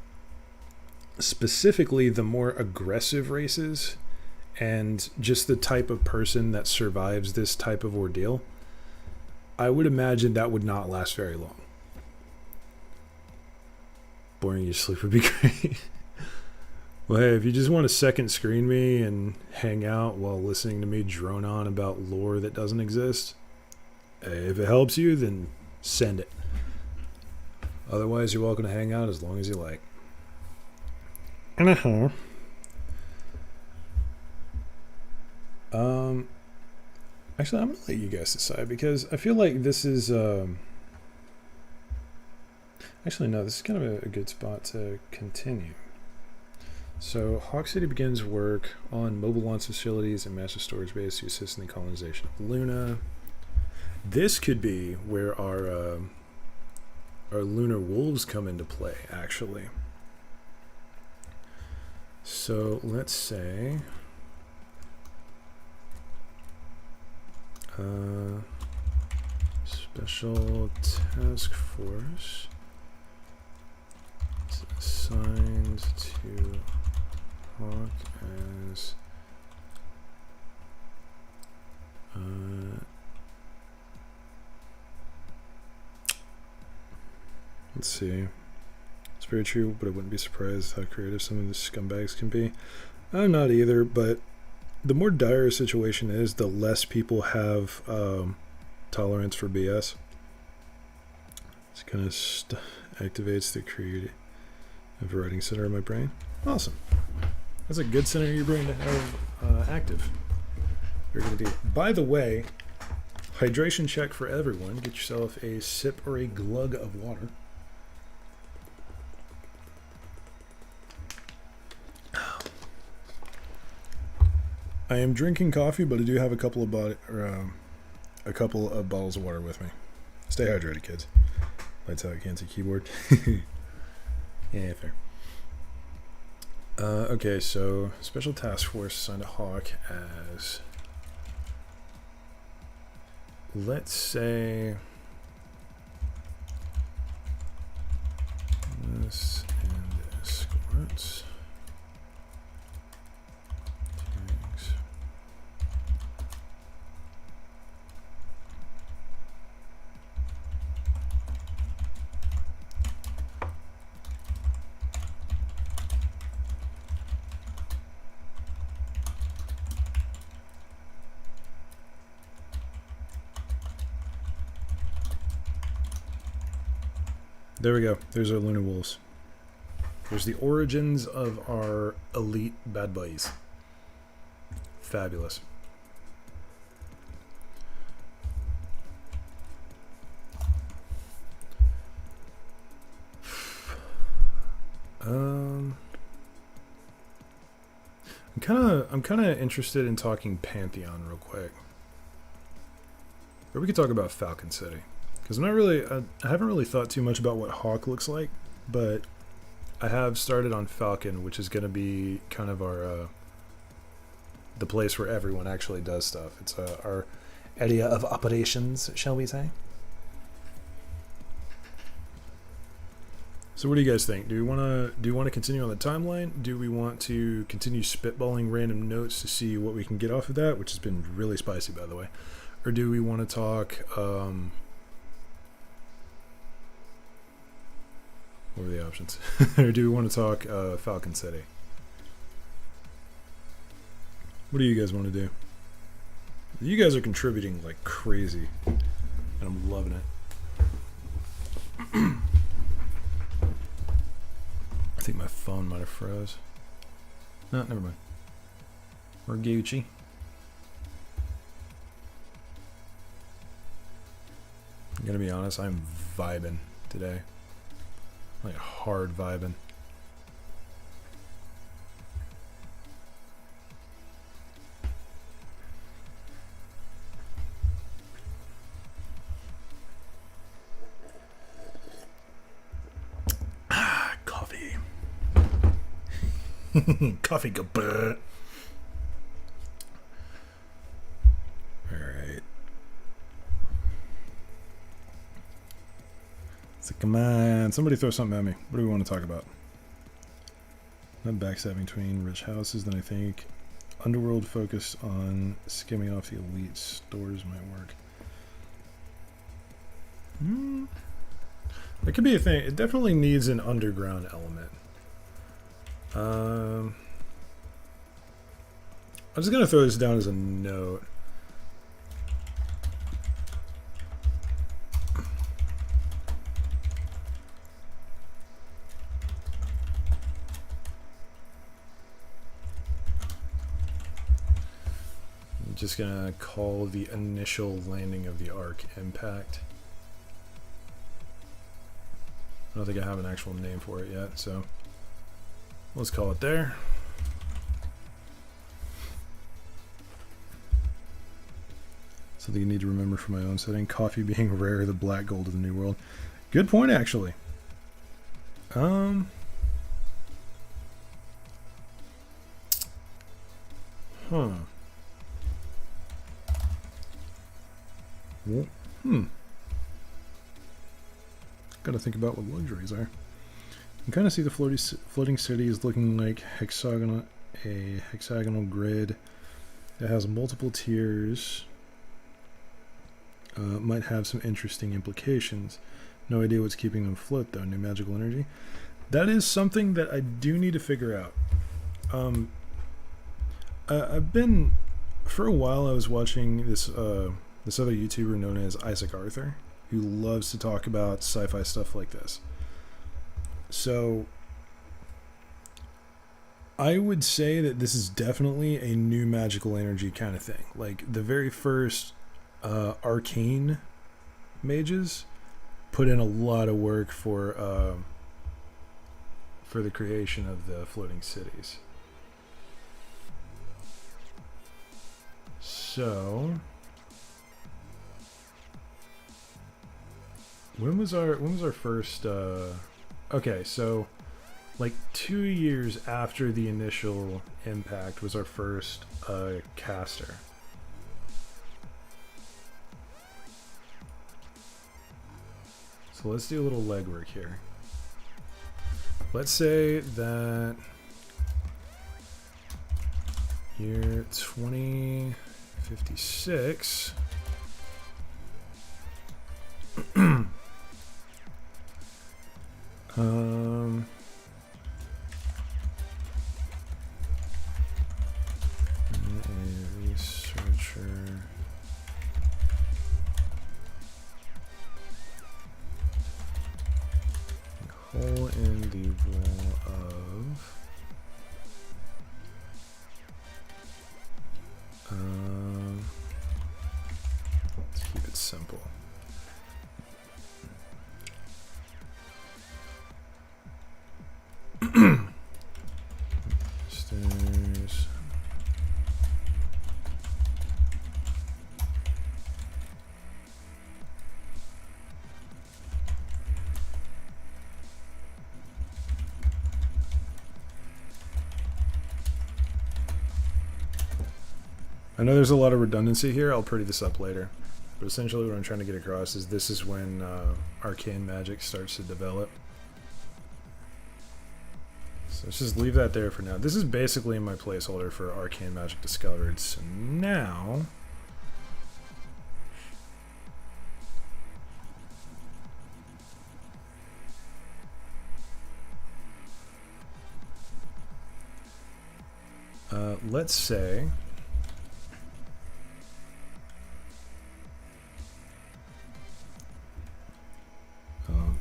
S1: specifically the more aggressive races and just the type of person that survives this type of ordeal, I would imagine that would not last very long. Boring you to sleep would be great. Well, hey, if you just want to second screen me and hang out while listening to me drone on about lore that doesn't exist, hey, if it helps you, then send it. Otherwise, you're welcome to hang out as long as you like. Anyhow. Actually, I'm going to let you guys decide because I feel like this is... Actually, no, this is kind of a good spot to continue. So, Hawk City begins work on mobile launch facilities and massive storage base to assist in the colonization of Luna. This could be where our lunar wolves come into play, actually. So, let's say... Special Task Force is assigned to Hawk as let's see. It's very true, but I wouldn't be surprised how creative some of the scumbags can be. I'm not either, but the more dire a situation is, the less people have tolerance for BS. It kind of activates the creative writing center of my brain. Awesome. That's a good center of your brain to have active. Very good idea. By the way, hydration check for everyone. Get yourself a sip or a glug of water. I am drinking coffee, but I do have a couple of bottles of water with me. Stay hydrated, kids. Lights out, can't see keyboard. Yeah, fair. Okay, so Special Task Force assigned to Hawk as, let's say, this and escorts. There we go. There's our Lunar Wolves. There's the origins of our elite bad boys. Fabulous. I'm kind of interested in talking Pantheon real quick. Or we could talk about Falcon City, because I haven't really thought too much about what Hawk looks like, but I have started on Falcon, which is going to be kind of our the place where everyone actually does stuff. It's our area of operations, shall we say? So what do you guys think? Do we want to continue on the timeline? Do we want to continue spitballing random notes to see what we can get off of that, which has been really spicy, by the way? Or do we want to talk what are the options? Or do we want to talk Falcon City? What do you guys want to do? You guys are contributing like crazy, and I'm loving it. I think my phone might have froze. No, never mind. We're Gucci. I'm gonna be honest, I'm vibing today. Like hard vibing. Coffee. Coffee go brr. Alright. So come on, somebody throw something at me. What do we want to talk about? Not backstabbing between rich houses, then I think Underworld focused on skimming off the elite stores might work. It could be a thing. It definitely needs an underground element. I'm just gonna throw this down as a note. I'm just gonna call the initial landing of the arc impact. I don't think I have an actual name for it yet, so let's call it there. Something you need to remember for my own setting. Coffee being rare, the black gold of the New World. Good point, actually. Well, Gotta think about what luxuries are. You kind of see the floating city is looking like a hexagonal grid that has multiple tiers. Might have some interesting implications. No idea what's keeping them afloat though. New magical energy. That is something that I do need to figure out. I've been, for a while I was watching this this other YouTuber known as Isaac Arthur, who loves to talk about sci-fi stuff like this. So I would say that this is definitely a new magical energy kind of thing. Like the very first arcane mages put in a lot of work for the creation of the floating cities. So when was our first okay, so like 2 years after the initial impact was our first caster. So let's do a little legwork here. Let's say that year 2056 a researcher hole in the wall of... let's keep it simple. Stairs. I know there's a lot of redundancy here. I'll pretty this up later. But essentially what I'm trying to get across is this is when arcane magic starts to develop. So let's just leave that there for now. This is basically my placeholder for arcane magic discovered. So now... let's say...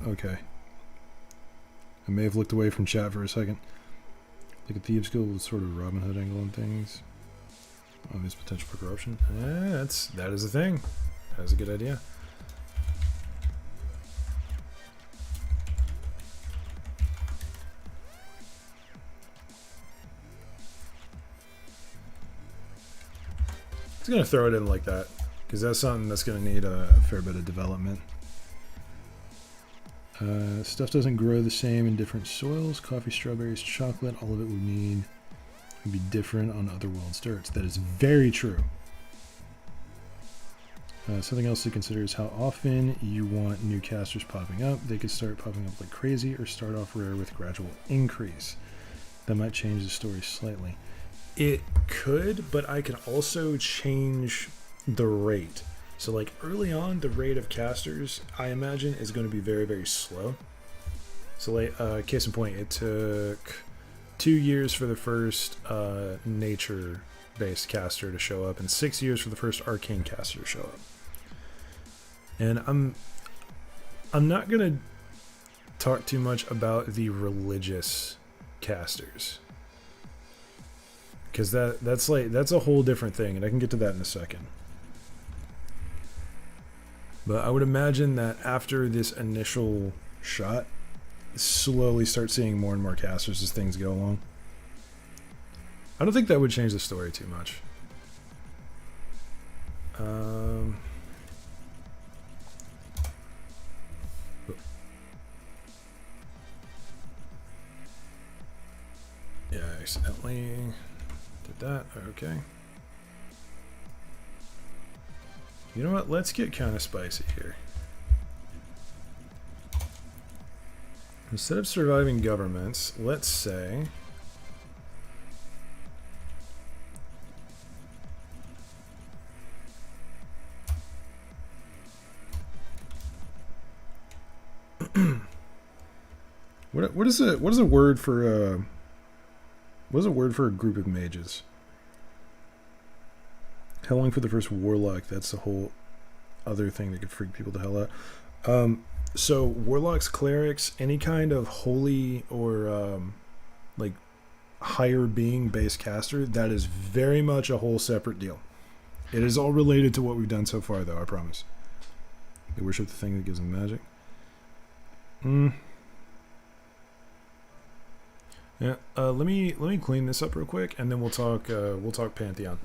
S1: okay. I may have looked away from chat for a second. Like a thieves guild with sort of Robin Hood angle on things. Obvious potential for corruption. Yeah, that is a thing. That is a good idea. Just gonna throw it in like that because that's something that's gonna need a fair bit of development. Stuff doesn't grow the same in different soils. Coffee, strawberries, chocolate, all of it would be different on other world dirts. That is very true. Something else to consider is how often you want new casters popping up. They could start popping up like crazy or start off rare with gradual increase. That might change the story slightly. It could, but I can also change the rate. So like early on, the rate of casters, I imagine, is going to be very, very slow. So like, case in point, it took 2 years for the first nature-based caster to show up and 6 years for the first arcane caster to show up. And I'm not going to talk too much about the religious casters. Because that's a whole different thing, and I can get to that in a second. But I would imagine that after this initial shot, slowly start seeing more and more casters as things go along. I don't think that would change the story too much. Yeah, I accidentally did that. Okay. You know what? Let's get kind of spicy here. Instead of surviving governments, let's say... what is a word for a group of mages? How long for the first warlock? That's a whole other thing that could freak people the hell out. So warlocks, clerics, any kind of holy or like higher being based caster, that is very much a whole separate deal. It is all related to what we've done so far, though. I promise. They worship the thing that gives them magic. Yeah. Let me clean this up real quick, and then we'll talk Pantheon.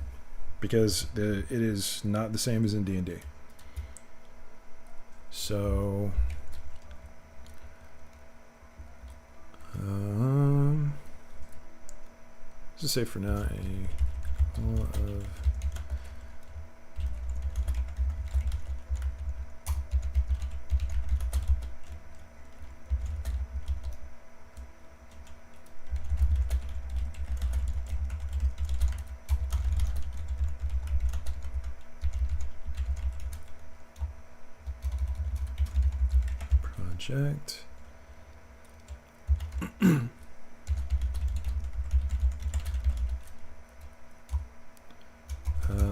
S1: Because it is not the same as in D&D. So, let's just say for now a wall of project.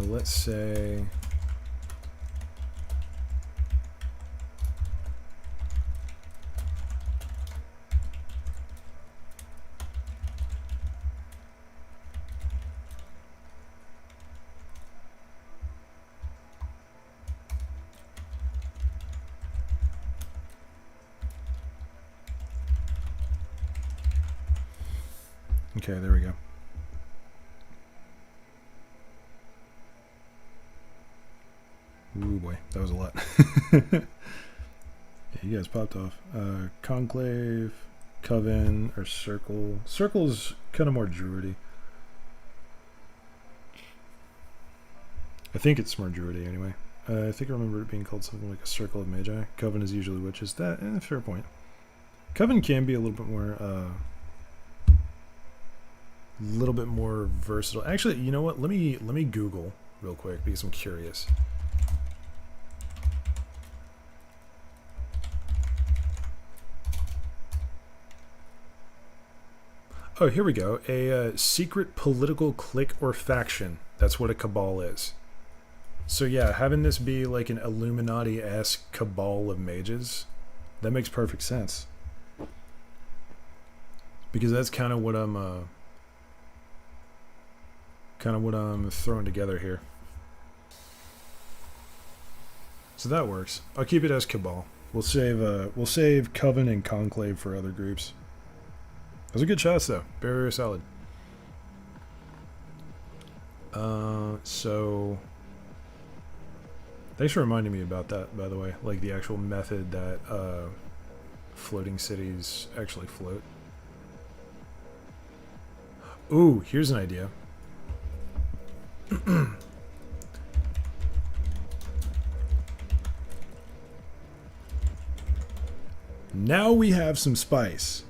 S1: Let's say Okay, there we go. Ooh boy, that was a lot. Yeah, you guys popped off. Conclave, Coven, or Circle. Circle's kind of more druidy. I think it's more druidy anyway. I think I remember it being called something like a Circle of Magi. Coven is usually witches. That, fair point. Coven can be a little bit more versatile. Actually, you know what? Let me Google real quick because I'm curious. Oh, here we go. A secret political clique or faction. That's what a cabal is. So yeah, having this be like an Illuminati-esque cabal of mages, that makes perfect sense. Because that's kind of what I'm throwing together here. So that works. I'll keep it as cabal. We'll save Coven and Conclave for other groups. Those are good shots, though. Very, very solid. So thanks for reminding me about that, by the way. Like the actual method that floating cities actually float. Ooh, here's an idea. Now we have some spice.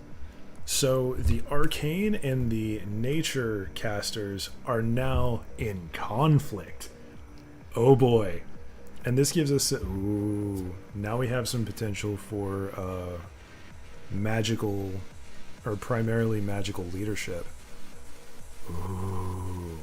S1: So the arcane and the nature casters are now in conflict. Oh boy. And this gives us... Ooh. Now we have some potential for magical, or primarily magical leadership. Ooh.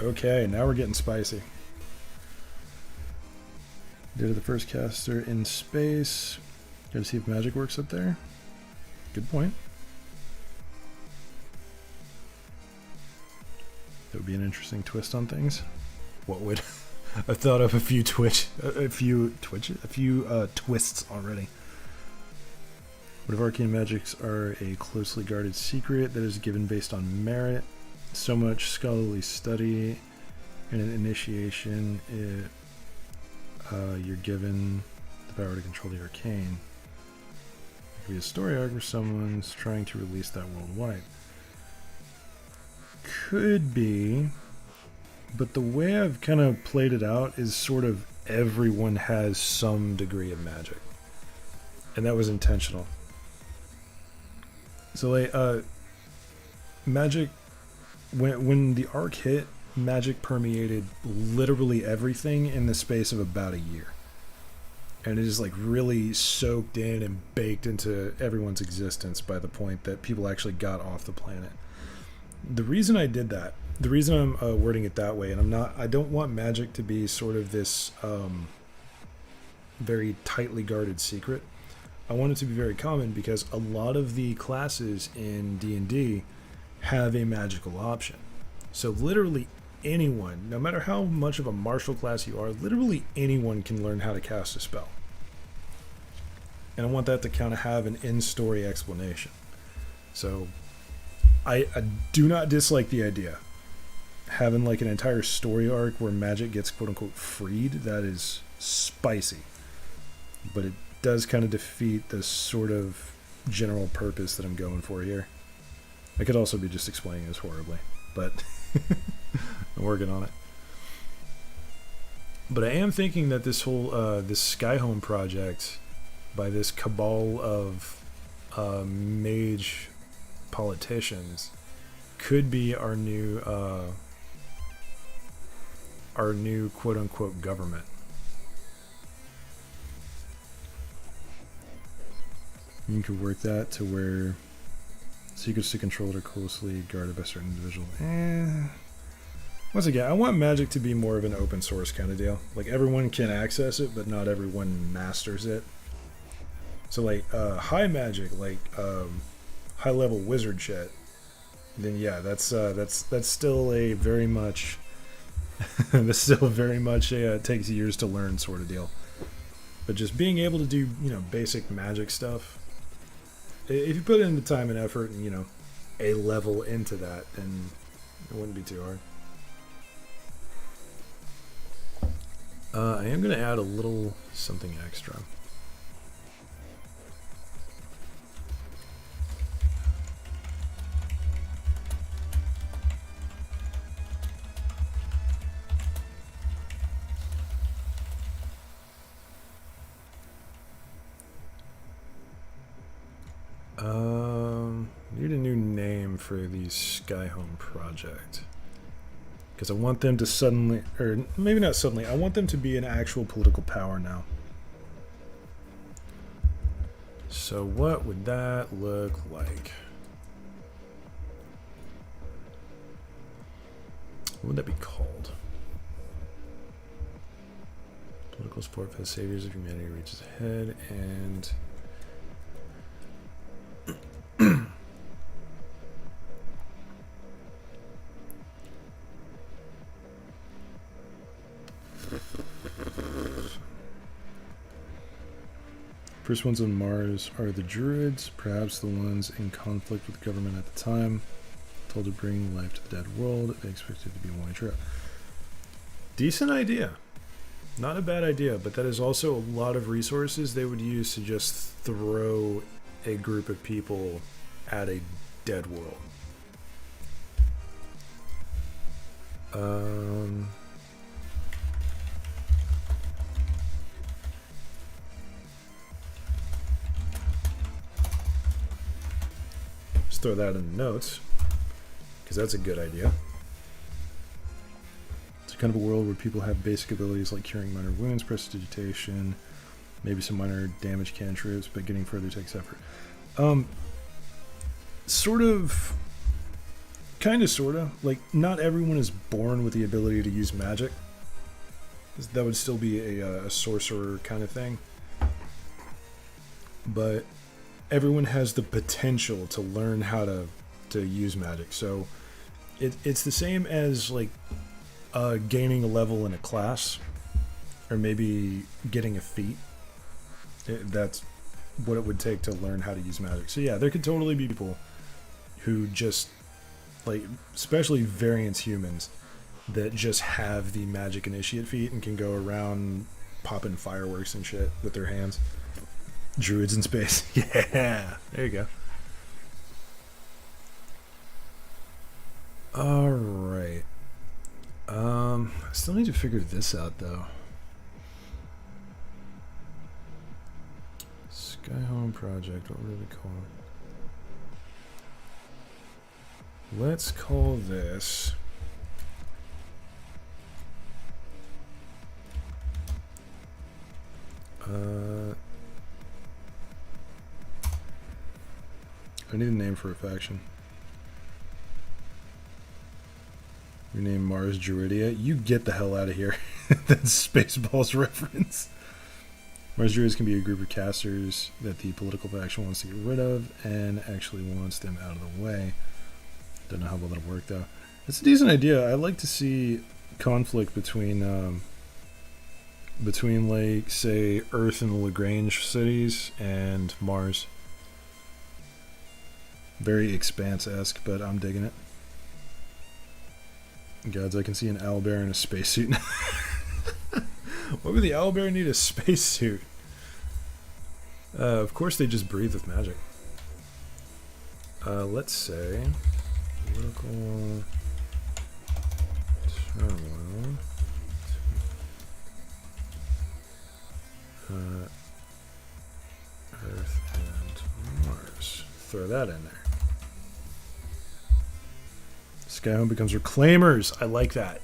S1: Okay, now we're getting spicy. Did the first caster in space. Gotta see if magic works up there. Good point. That would be an interesting twist on things. What would... I thought of a few twists already. What if arcane magics are a closely guarded secret that is given based on merit? So much scholarly study and an initiation, you're given the power to control the arcane. It could be a story arc where someone's trying to release that worldwide. Could be, but the way I've kind of played it out is sort of everyone has some degree of magic. And that was intentional. So like, magic... When the arc hit, magic permeated literally everything in the space of about a year. And it is like really soaked in and baked into everyone's existence by the point that people actually got off the planet. The reason I did that, the reason I'm wording it that way, and I don't want magic to be sort of this very tightly guarded secret. I want it to be very common because a lot of the classes in D&D have a magical option. So literally anyone, no matter how much of a martial class you are, literally anyone can learn how to cast a spell. And I want that to kind of have an in-story explanation. So I do not dislike the idea. Having like an entire story arc where magic gets quote-unquote freed, that is spicy. But it does kind of defeat the sort of general purpose that I'm going for here. I could also be just explaining this horribly, but I'm working on it. But I am thinking that this whole this Skyhome project by this cabal of mage politicians could be our new quote-unquote government. You could work that to where secrets to control are closely guarded by certain individuals. Once again, I want magic to be more of an open source kind of deal. Like, everyone can access it, but not everyone masters it. So, like, high magic, like, high level wizard shit, then yeah, that's still a very much that's still very much a takes years to learn sort of deal. But just being able to do, you know, basic magic stuff, if you put in the time and effort and, you know, a level into that, then it wouldn't be too hard. I am going to add a little something extra. Need a new name for the Skyhome project. Because I want them to suddenly, or maybe not suddenly, I want them to be an actual political power now. So what would that look like? What would that be called? Political support for the saviors of humanity reaches ahead, and first ones on Mars are the Druids, perhaps the ones in conflict with the government at the time, told to bring life to the dead world. They expected to be one true. Decent idea. Not a bad idea, but that is also a lot of resources they would use to just throw a group of people at a dead world. Just throw that in the notes, because that's a good idea. It's kind of a world where people have basic abilities like curing minor wounds, prestidigitation, maybe some minor damage cantrips, but getting further takes effort. Sort of, kind of, sort of. Like, not everyone is born with the ability to use magic. That would still be a sorcerer kind of thing. But everyone has the potential to learn how to use magic. So it's the same as, like, gaining a level in a class, or maybe getting a feat. That's what it would take to learn how to use magic. So yeah, there could totally be people who just, like, especially variance humans, that just have the magic initiate feat and can go around popping fireworks and shit with their hands. Druids in space. Yeah, there you go. Alright. I still need to figure this out, though. Skyhome project, what would we call it? Let's call this I need a name for a faction. Rename Mars Druidia. You get the hell out of here. That's Spaceballs reference. Mars Druids can be a group of casters that the political faction wants to get rid of and actually wants them out of the way. Don't know how well that'll work, though. It's a decent idea. I like to see conflict between, like, say, Earth and the Lagrange cities and Mars. Very Expanse-esque, but I'm digging it. Gods, I can see an owlbear in a spacesuit. Why would the owlbear need a spacesuit? Of course they just breathe with magic. Let's say political turmoil. Earth and Mars. Throw that in there. Skyhome becomes Reclaimers. I like that.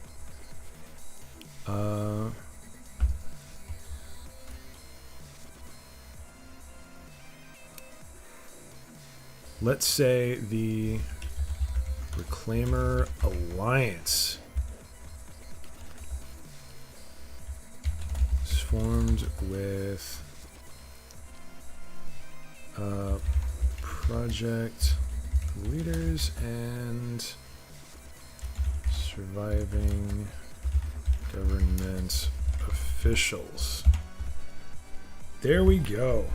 S1: Let's say the Reclaimer Alliance formed with project leaders and surviving government officials. There we go.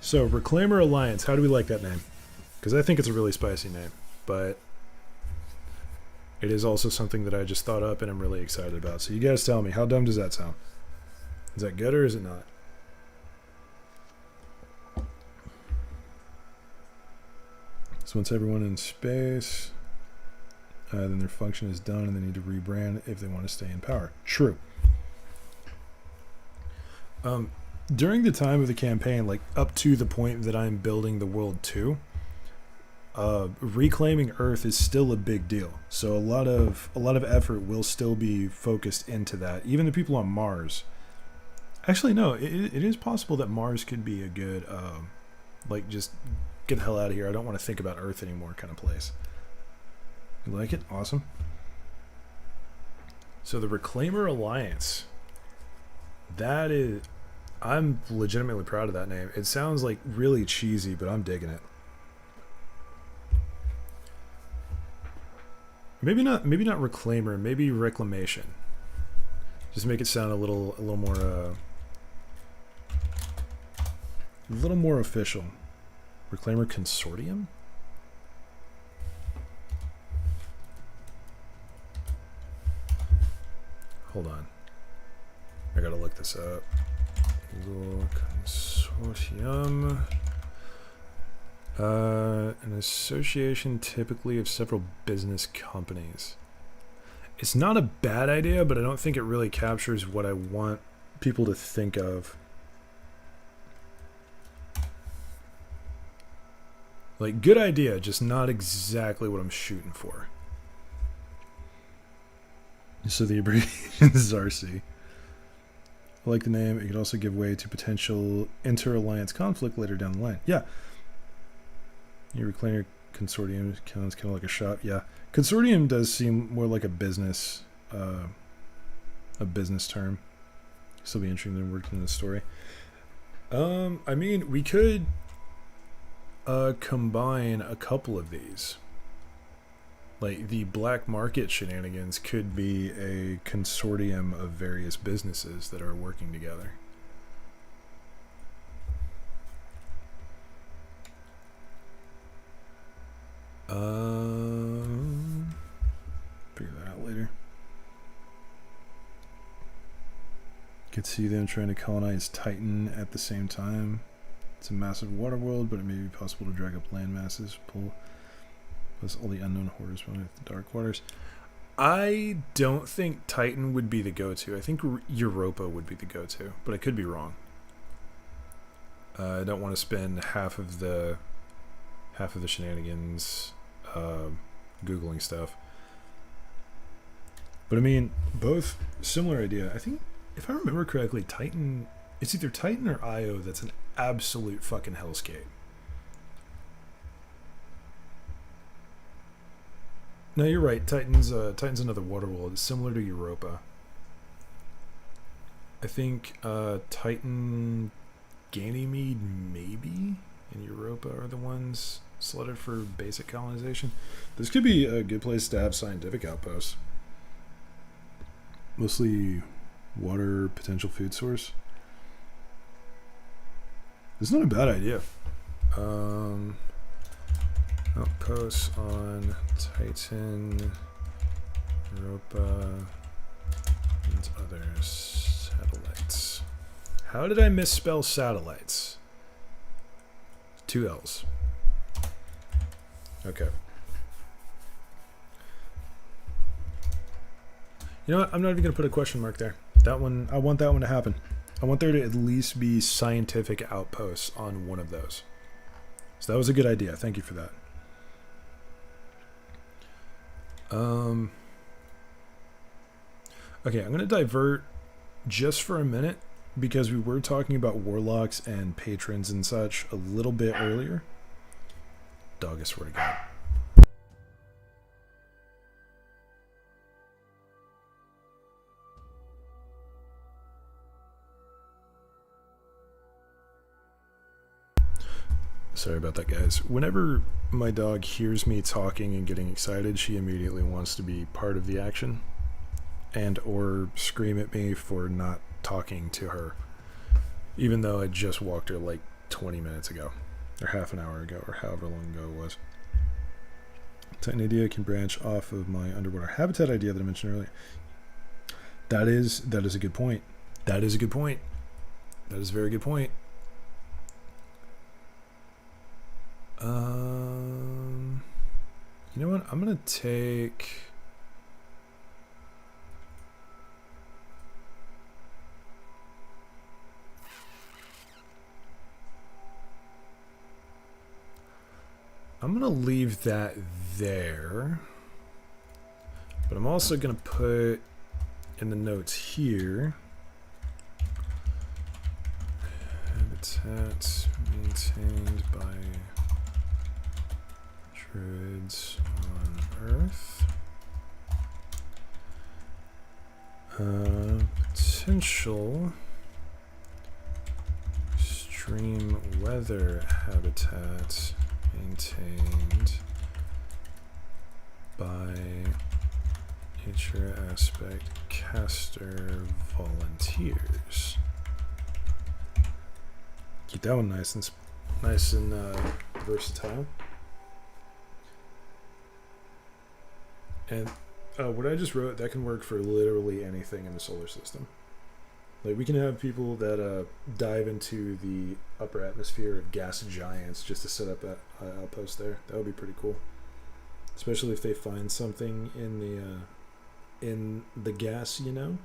S1: So, Reclaimer Alliance. How do we like that name? Because I think it's a really spicy name, but it is also something that I just thought up and I'm really excited about. So you guys tell me, how dumb does that sound? Is that good or is it not? So once everyone in space, then their function is done and they need to rebrand if they want to stay in power. True. During the time of the campaign, like up to the point that I'm building the world 2, reclaiming Earth is still a big deal. So a lot of effort will still be focused into that. Even the people on Mars. Actually, no, it is possible that Mars could be a good, like, just get the hell out of here. I don't want to think about Earth anymore kind of place. You like it? Awesome. So the Reclaimer Alliance. That is... I'm legitimately proud of that name. It sounds like really cheesy, but I'm digging it. Maybe not Reclaimer, maybe Reclamation. Just make it sound a little more official. Reclaimer Consortium? Hold on. I gotta look this up. Consortium. An association typically of several business companies. It's not a bad idea, but I don't think it really captures what I want people to think of. Like, good idea, just not exactly what I'm shooting for. So the abbreviation is RC. I like the name. It could also give way to potential inter-alliance conflict later down the line. Yeah. Your Reclaimer Consortium sounds kind of like a shop. Yeah. Consortium does seem more like a business term. Still be interesting to work in the story. I mean, we could combine a couple of these. Like, the black market shenanigans could be a consortium of various businesses that are working together. Figure that out later. Could see them trying to colonize Titan at the same time. It's a massive water world, but it may be possible to drag up land masses, pull plus all the unknown horrors beneath the dark waters. I don't think Titan would be the go-to. I think Europa would be the go-to, but I could be wrong. I don't want to spend half of the shenanigans Googling stuff. But I mean, both similar idea. I think, if I remember correctly, Titan, it's either Titan or Io that's an absolute fucking hellscape. No, you're right. Titan's another water world. It's similar to Europa. I think Titan, Ganymede, maybe, and Europa are the ones slotted for basic colonization. This could be a good place to have scientific outposts. Mostly water, potential food source. It's not a bad idea. Outposts on Titan, Europa, and other satellites. How did I misspell satellites? 2 L's. Okay. You know what? I'm not even going to put a question mark there. That one, I want that one to happen. I want there to at least be scientific outposts on one of those. So that was a good idea. Thank you for that. Okay, I'm going to divert just for a minute because we were talking about warlocks and patrons and such a little bit earlier. Dog, I swear to God. Sorry about that, guys. Whenever my dog hears me talking and getting excited, she immediately wants to be part of the action and or scream at me for not talking to her, even though I just walked her like 20 minutes ago, or half an hour ago, or however long ago it was. Titan idea can branch off of my underwater habitat idea that I mentioned earlier. That is a good point. That is a good point. That is a very good point. You know what? I'm gonna take. I'm gonna leave that there, but I'm also gonna put in the notes here. Habitat maintained by Druids on Earth. Potential extreme weather habitat maintained by nature aspect caster volunteers. Keep that one nice and versatile. And what I just wrote, that can work for literally anything in the solar system. Like, we can have people that dive into the upper atmosphere of gas giants just to set up that outpost there. That would be pretty cool, especially if they find something in the gas. You know,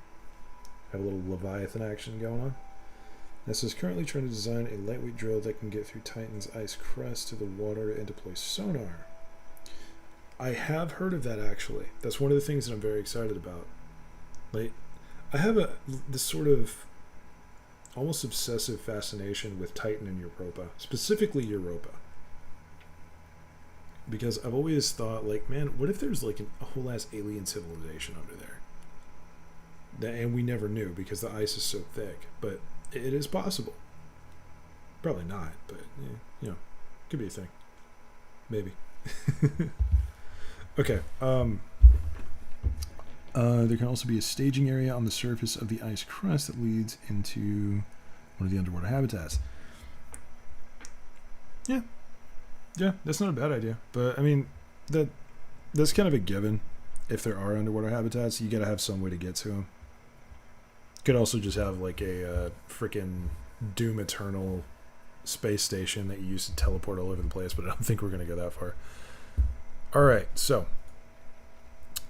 S1: have a little Leviathan action going on. NASA is currently trying to design a lightweight drill that can get through Titan's ice crust to the water and deploy sonar. I have heard of that, actually. That's one of the things that I'm very excited about. Like, I have this sort of almost obsessive fascination with Titan and Europa, specifically Europa. Because I've always thought, like, man, what if there's like a whole ass alien civilization under there? And we never knew because the ice is so thick. But it is possible. Probably not, but yeah, you know, could be a thing. Maybe. Okay. There can also be a staging area on the surface of the ice crust that leads into one of the underwater habitats. Yeah, that's not a bad idea. But I mean, that's kind of a given. If there are underwater habitats, you gotta have some way to get to them. Could also just have like a freaking Doom Eternal space station that you use to teleport all over the place, but I don't think we're gonna go that far. All right, so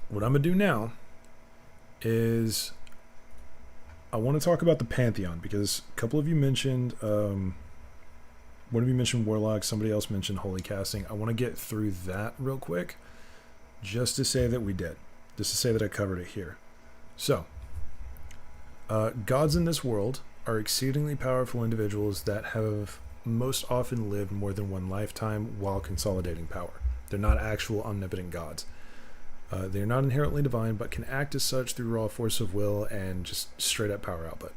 S1: what I'm gonna do now is I want to talk about the Pantheon, because a couple of you mentioned, one of you mentioned Warlock, somebody else mentioned Holy Casting. I want to get through that real quick, just to say that we did, just to say that I covered it here. So, gods in this world are exceedingly powerful individuals that have most often lived more than one lifetime while consolidating power. They're not actual omnipotent gods. They're not inherently divine, but can act as such through raw force of will and just straight up power output.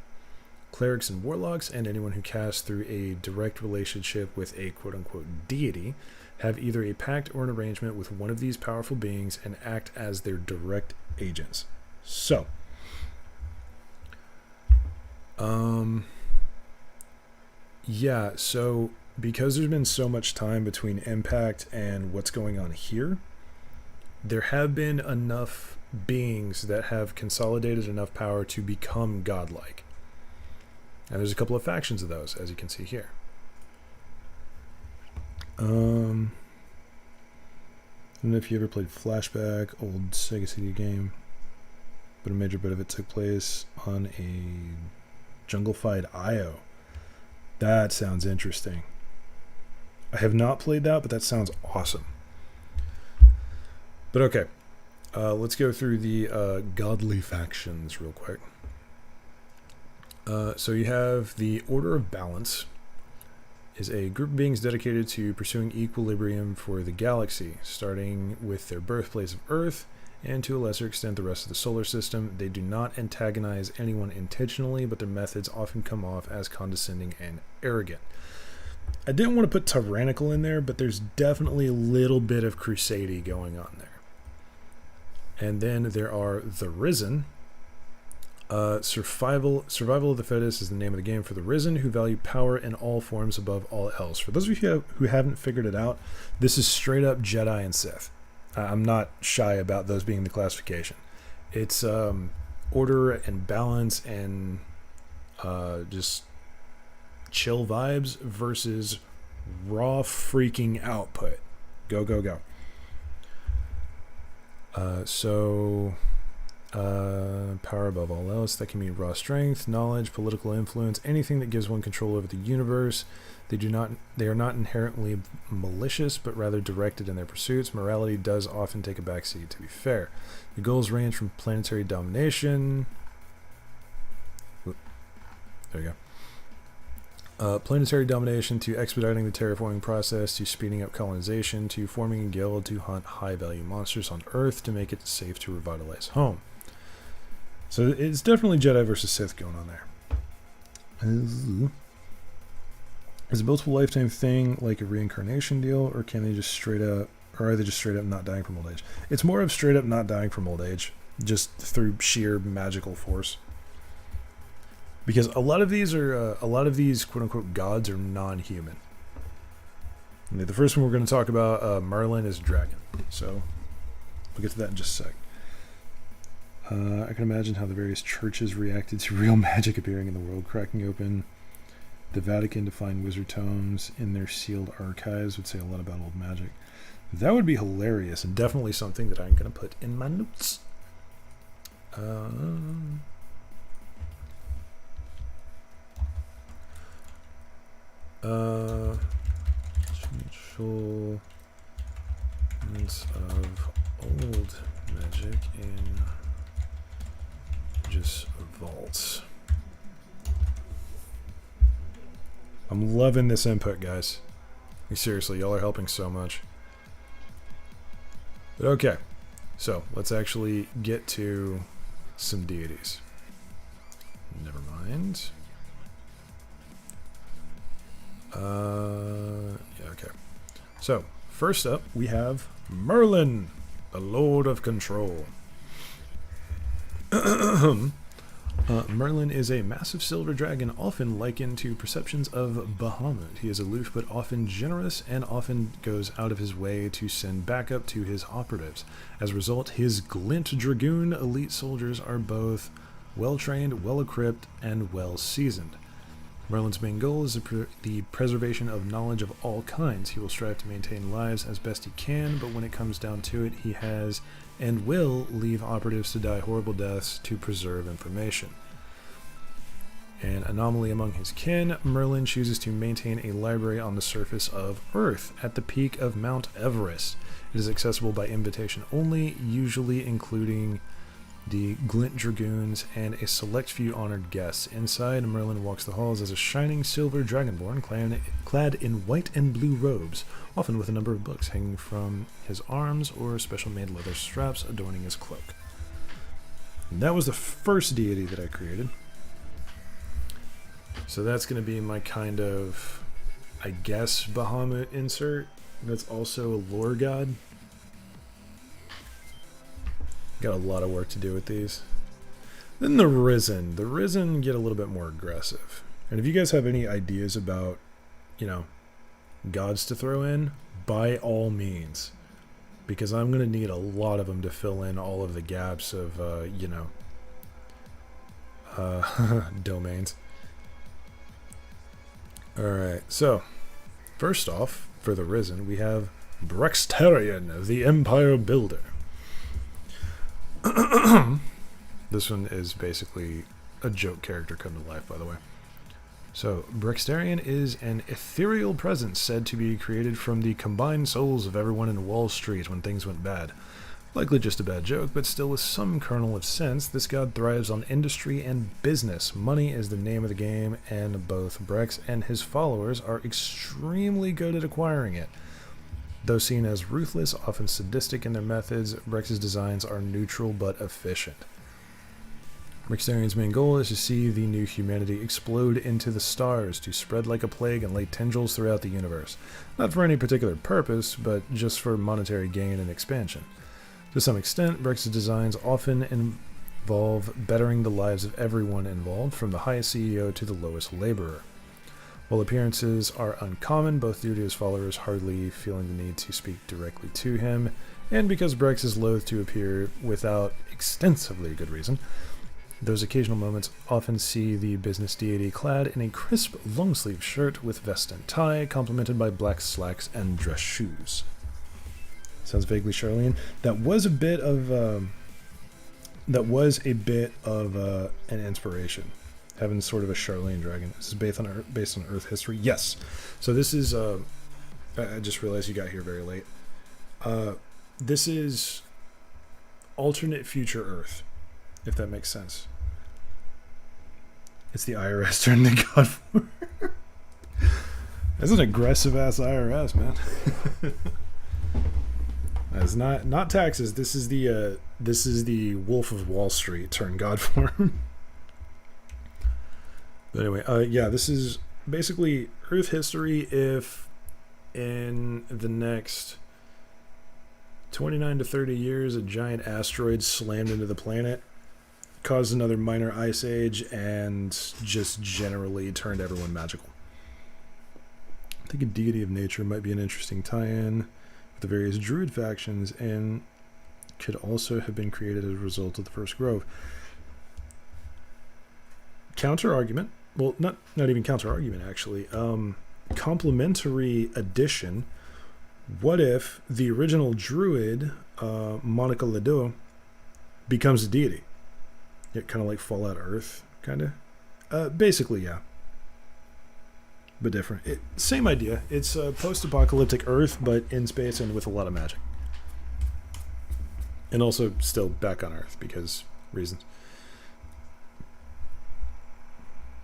S1: Clerics and warlocks, and anyone who casts through a direct relationship with a quote-unquote deity, have either a pact or an arrangement with one of these powerful beings and act as their direct agents. So, yeah, so because there's been so much time between Impact and what's going on here, there have been enough beings that have consolidated enough power to become godlike. And there's a couple of factions of those, as you can see here. I don't know if you ever played Flashback, old Sega CD game, but a major bit of it took place on a Jungle-fied IO. That sounds interesting. I have not played that, but that sounds awesome. But okay, let's go through the godly factions real quick. So you have the Order of Balance, is a group of beings dedicated to pursuing equilibrium for the galaxy, starting with their birthplace of Earth, and to a lesser extent the rest of the solar system. They do not antagonize anyone intentionally, but their methods often come off as condescending and arrogant. I didn't want to put tyrannical in there, but there's definitely a little bit of crusade going on there. And then there are the Risen. Survival of the Fittest is the name of the game for the Risen, who value power in all forms above all else. For those of you who haven't figured it out, this is straight up Jedi and Sith. I'm not shy about those being the classification. It's order and balance and just chill vibes versus raw freaking output. Go, go, go. Power above all else. That can mean raw strength, knowledge, political influence, anything that gives one control over the universe. They are not inherently malicious, but rather directed in their pursuits. Morality does often take a backseat, to be fair. The goals range from planetary domination. There you go. Planetary domination to expediting the terraforming process, to speeding up colonization, to forming a guild to hunt high-value monsters on Earth to make it safe to revitalize home. So it's definitely Jedi versus Sith going on there. Is a multiple lifetime thing like a reincarnation deal, or can they just straight up, or are they just straight up not dying from old age? It's more of straight up not dying from old age, just through sheer magical force. Because a lot of these quote unquote gods are non-human. The first one we're going to talk about, Merlin, is a dragon. So we'll get to that in just a sec. I can imagine how the various churches reacted to real magic appearing in the world cracking open. The Vatican to find wizard tomes in their sealed archives would say a lot about old magic. That would be hilarious and definitely something that I'm going to put in my notes. Potential of old magic in just vaults. I'm loving this input, guys. Seriously, y'all are helping so much. But okay, so let's actually get to some deities. Never mind. Yeah, okay. So, first up, we have Merlin, the Lord of Control. Merlin is a massive silver dragon, often likened to perceptions of Bahamut. He is aloof but often generous, and often goes out of his way to send backup to his operatives. As a result, his Glint Dragoon elite soldiers are both well-trained, well-equipped, and well-seasoned. Merlin's main goal is the preservation of knowledge of all kinds. He will strive to maintain lives as best he can, but when it comes down to it, he has and will leave operatives to die horrible deaths to preserve information. An anomaly among his kin, Merlin chooses to maintain a library on the surface of Earth at the peak of Mount Everest. It is accessible by invitation only, usually including the Glint Dragoons and a select few honored guests. Inside, Merlin walks the halls as a shining silver dragonborn clad in white and blue robes, often with a number of books hanging from his arms or special-made leather straps adorning his cloak. And that was the first deity that I created. So that's going to be my kind of, I guess, Bahamut insert. That's also a lore god. Got a lot of work to do with these. Then the Risen. The Risen get a little bit more aggressive. And if you guys have any ideas about, gods to throw in, by all means. Because I'm going to need a lot of them to fill in all of the gaps of, domains. Alright, so, first off, for the Risen, we have Brextarian, the Empire Builder. This one is basically a joke character come to life, by the way. So, Brextarian is an ethereal presence said to be created from the combined souls of everyone in Wall Street when things went bad. Likely just a bad joke, but still with some kernel of sense, this god thrives on industry and business. Money is the name of the game, and both Brex and his followers are extremely good at acquiring it. Though seen as ruthless, often sadistic in their methods, Brex's designs are neutral but efficient. Mixtarian's main goal is to see the new humanity explode into the stars, to spread like a plague and lay tendrils throughout the universe. Not for any particular purpose, but just for monetary gain and expansion. To some extent, Brex's designs often involve bettering the lives of everyone involved, from the highest CEO to the lowest laborer. While appearances are uncommon, both due to his followers hardly feeling the need to speak directly to him, and because Brex is loath to appear without extensively good reason, those occasional moments often see the business deity clad in a crisp long-sleeve shirt with vest and tie, complemented by black slacks and dress shoes. Sounds vaguely Charlene. That was a bit of an inspiration. Having sort of a Charlene dragon. This is based on Earth history. Yes. So this is. I just realized you got here very late. This is alternate future Earth, if that makes sense. It's the IRS turned to God form. That's an aggressive ass IRS, man. It's not taxes. This is the Wolf of Wall Street turned God form. But anyway, yeah, this is basically Earth history if in the next 29 to 30 years a giant asteroid slammed into the planet, caused another minor ice age, and just generally turned everyone magical. I think a deity of nature might be an interesting tie-in with the various Druid factions, and could also have been created as a result of the First Grove. Counter-argument. Well, not even counter-argument, actually. Complementary addition. What if the original Druid, Monica Ledoux, becomes a deity? Yeah, kind of like Fallout Earth, kind of. Basically, yeah. But different. Same idea. It's a post-apocalyptic Earth, but in space and with a lot of magic. And also still back on Earth, because reasons.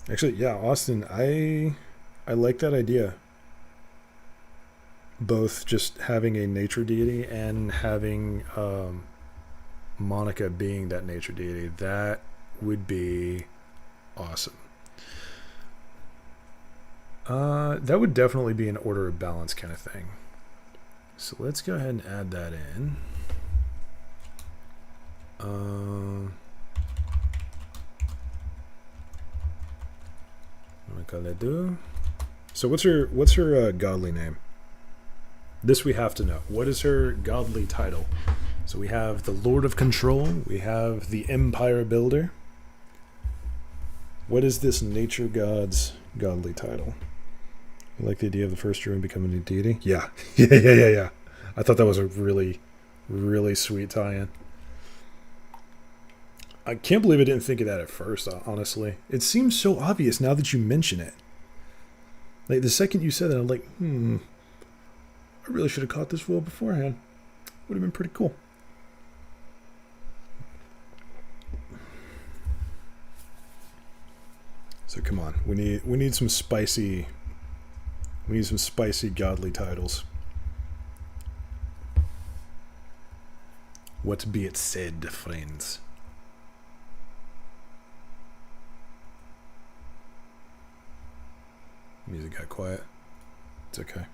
S1: Actually, yeah, Austin, I like that idea. Both just having a nature deity and having Monica being that nature deity. That would be awesome. That would definitely be an order of balance kind of thing. So let's go ahead and add that in. So what's her godly name? This we have to know. What is her godly title? So we have the Lord of Control. We have the Empire Builder. What is this nature god's godly title? I like the idea of the first Druid becoming a deity. Yeah. Yeah. I thought that was a really, really sweet tie-in. I can't believe I didn't think of that at first, honestly. It seems so obvious now that you mention it. Like, the second you said that, I'm like, I really should have caught this fool beforehand. Would have been pretty cool. So come on, we need some spicy godly titles. What be it said, friends? Music got quiet. It's okay.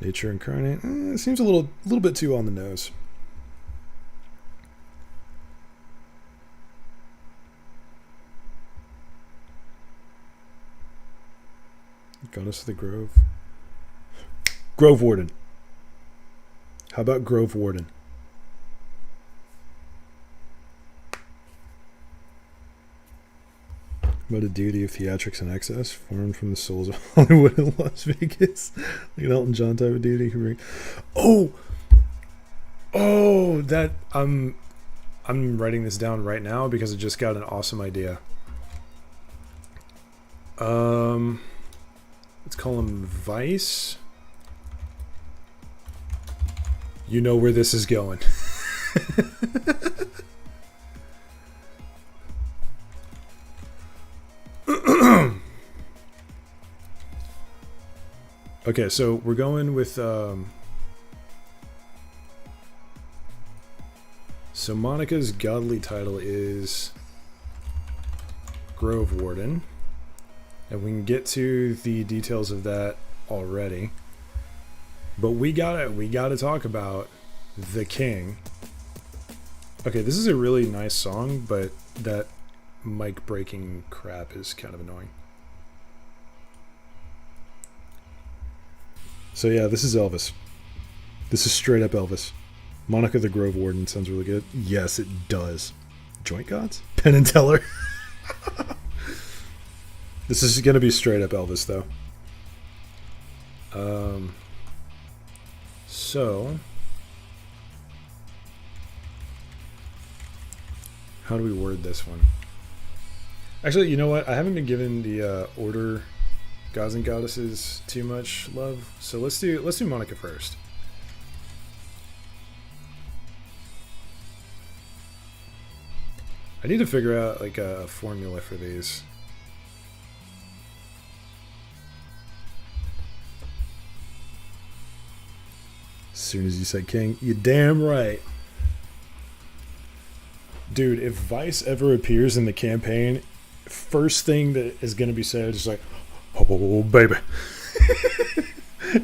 S1: Nature incarnate. It seems a little bit too on the nose. Goddess of the Grove. Grove Warden. How about Grove Warden? About a deity of theatrics and excess, formed from the souls of Hollywood and Las Vegas. Like an Elton John type of deity. Oh, that I'm writing this down right now because I just got an awesome idea. Let's call him Vice. You know where this is going. Okay, so we're going with So Monica's godly title is Grove Warden, and we can get to the details of that already. But we gotta talk about the king. Okay, this is a really nice song, but that mic breaking crap is kind of annoying. So yeah, this is Elvis. This is straight up Elvis. Monica the Grove Warden sounds really good. Yes, it does. Joint Gods? Penn and Teller. This is gonna be straight up Elvis though. So how do we word this one? Actually, you know what? I haven't been given the order gods and goddesses too much love, so let's do Monica first. I need to figure out like a formula for these. As soon as you said king, you damn right. Dude, if Vice ever appears in the campaign, first thing that is going to be said is like, oh, baby.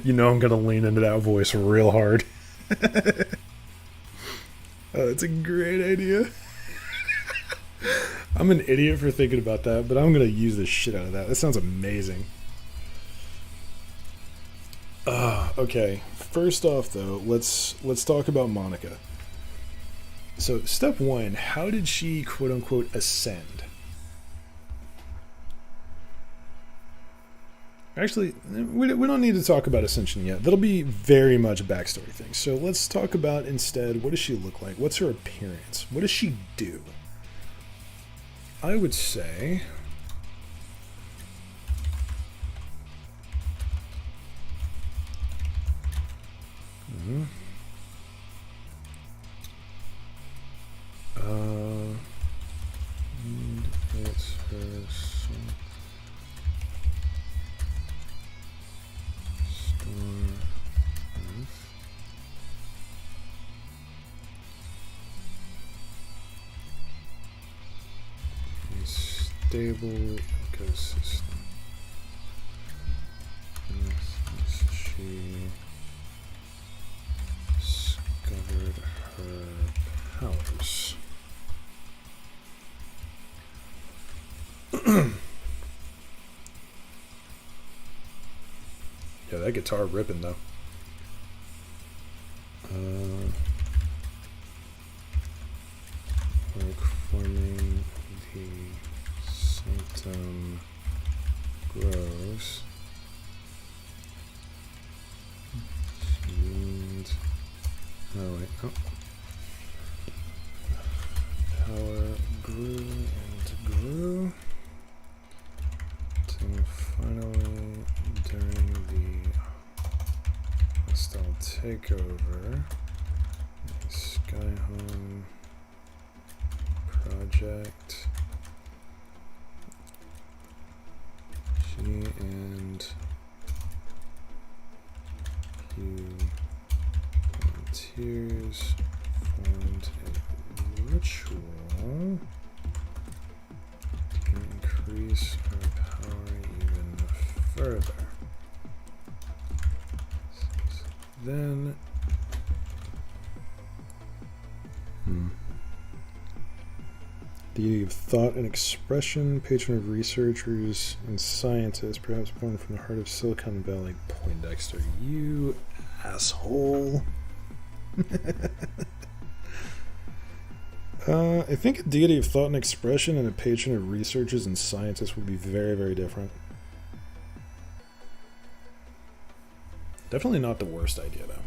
S1: You know I'm going to lean into that voice real hard. Oh, that's a great idea. I'm an idiot for thinking about that, but I'm going to use the shit out of that. That sounds amazing. Okay. First off, though, let's talk about Monica. So, step one, how did she, quote-unquote, ascend? Actually, we don't need to talk about ascension yet. That'll be very much a backstory thing. So, let's talk about, instead, what does she look like? What's her appearance? What does she do? I would say... and it's her a stable ecosystem. She discovered her powers. Yeah, that guitar ripping though. Like forming the sanctum grows. And oh wait, oh. Power grew and grew. Until finally, during the hostile takeover, the Skyhome project, she and Hugh volunteers formed a ritual to increase her power even further. Then deity of thought and expression, patron of researchers and scientists, perhaps born from the heart of Silicon Valley, Poindexter. You asshole. I think a deity of thought and expression and a patron of researchers and scientists would be very, very different. Definitely not the worst idea, though.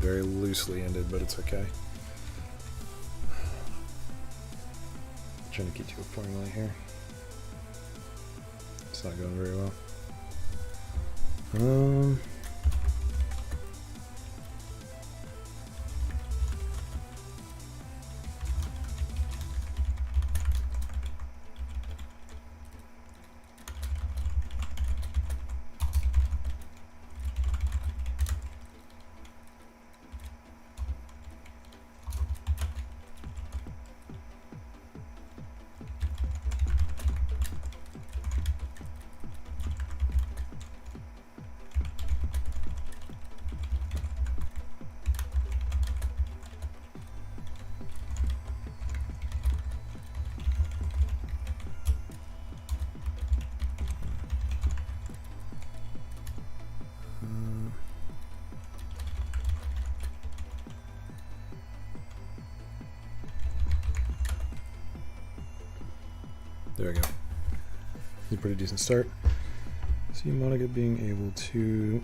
S1: very loosely ended, but it's okay. I'm trying to get to a formula here. It's not going very well. There we go. A pretty decent start. See Monica being able to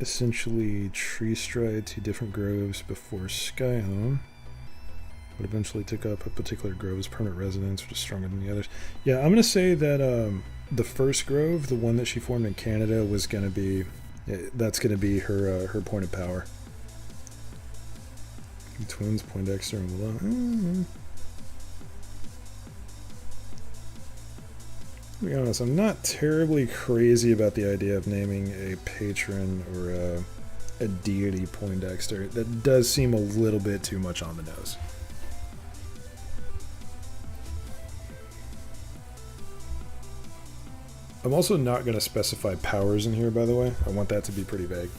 S1: essentially tree stride to different groves before Skyhome, but eventually took up a particular grove's permanent residence, which is stronger than the others. Yeah, I'm going to say that the first grove, the one that she formed in Canada, was going to be, that's going to be her her point of power. Twins, Poindexter, and Willow. To be honest, I'm not terribly crazy about the idea of naming a patron or a deity Poindexter. That does seem a little bit too much on the nose. I'm also not going to specify powers in here, by the way. I want that to be pretty vague.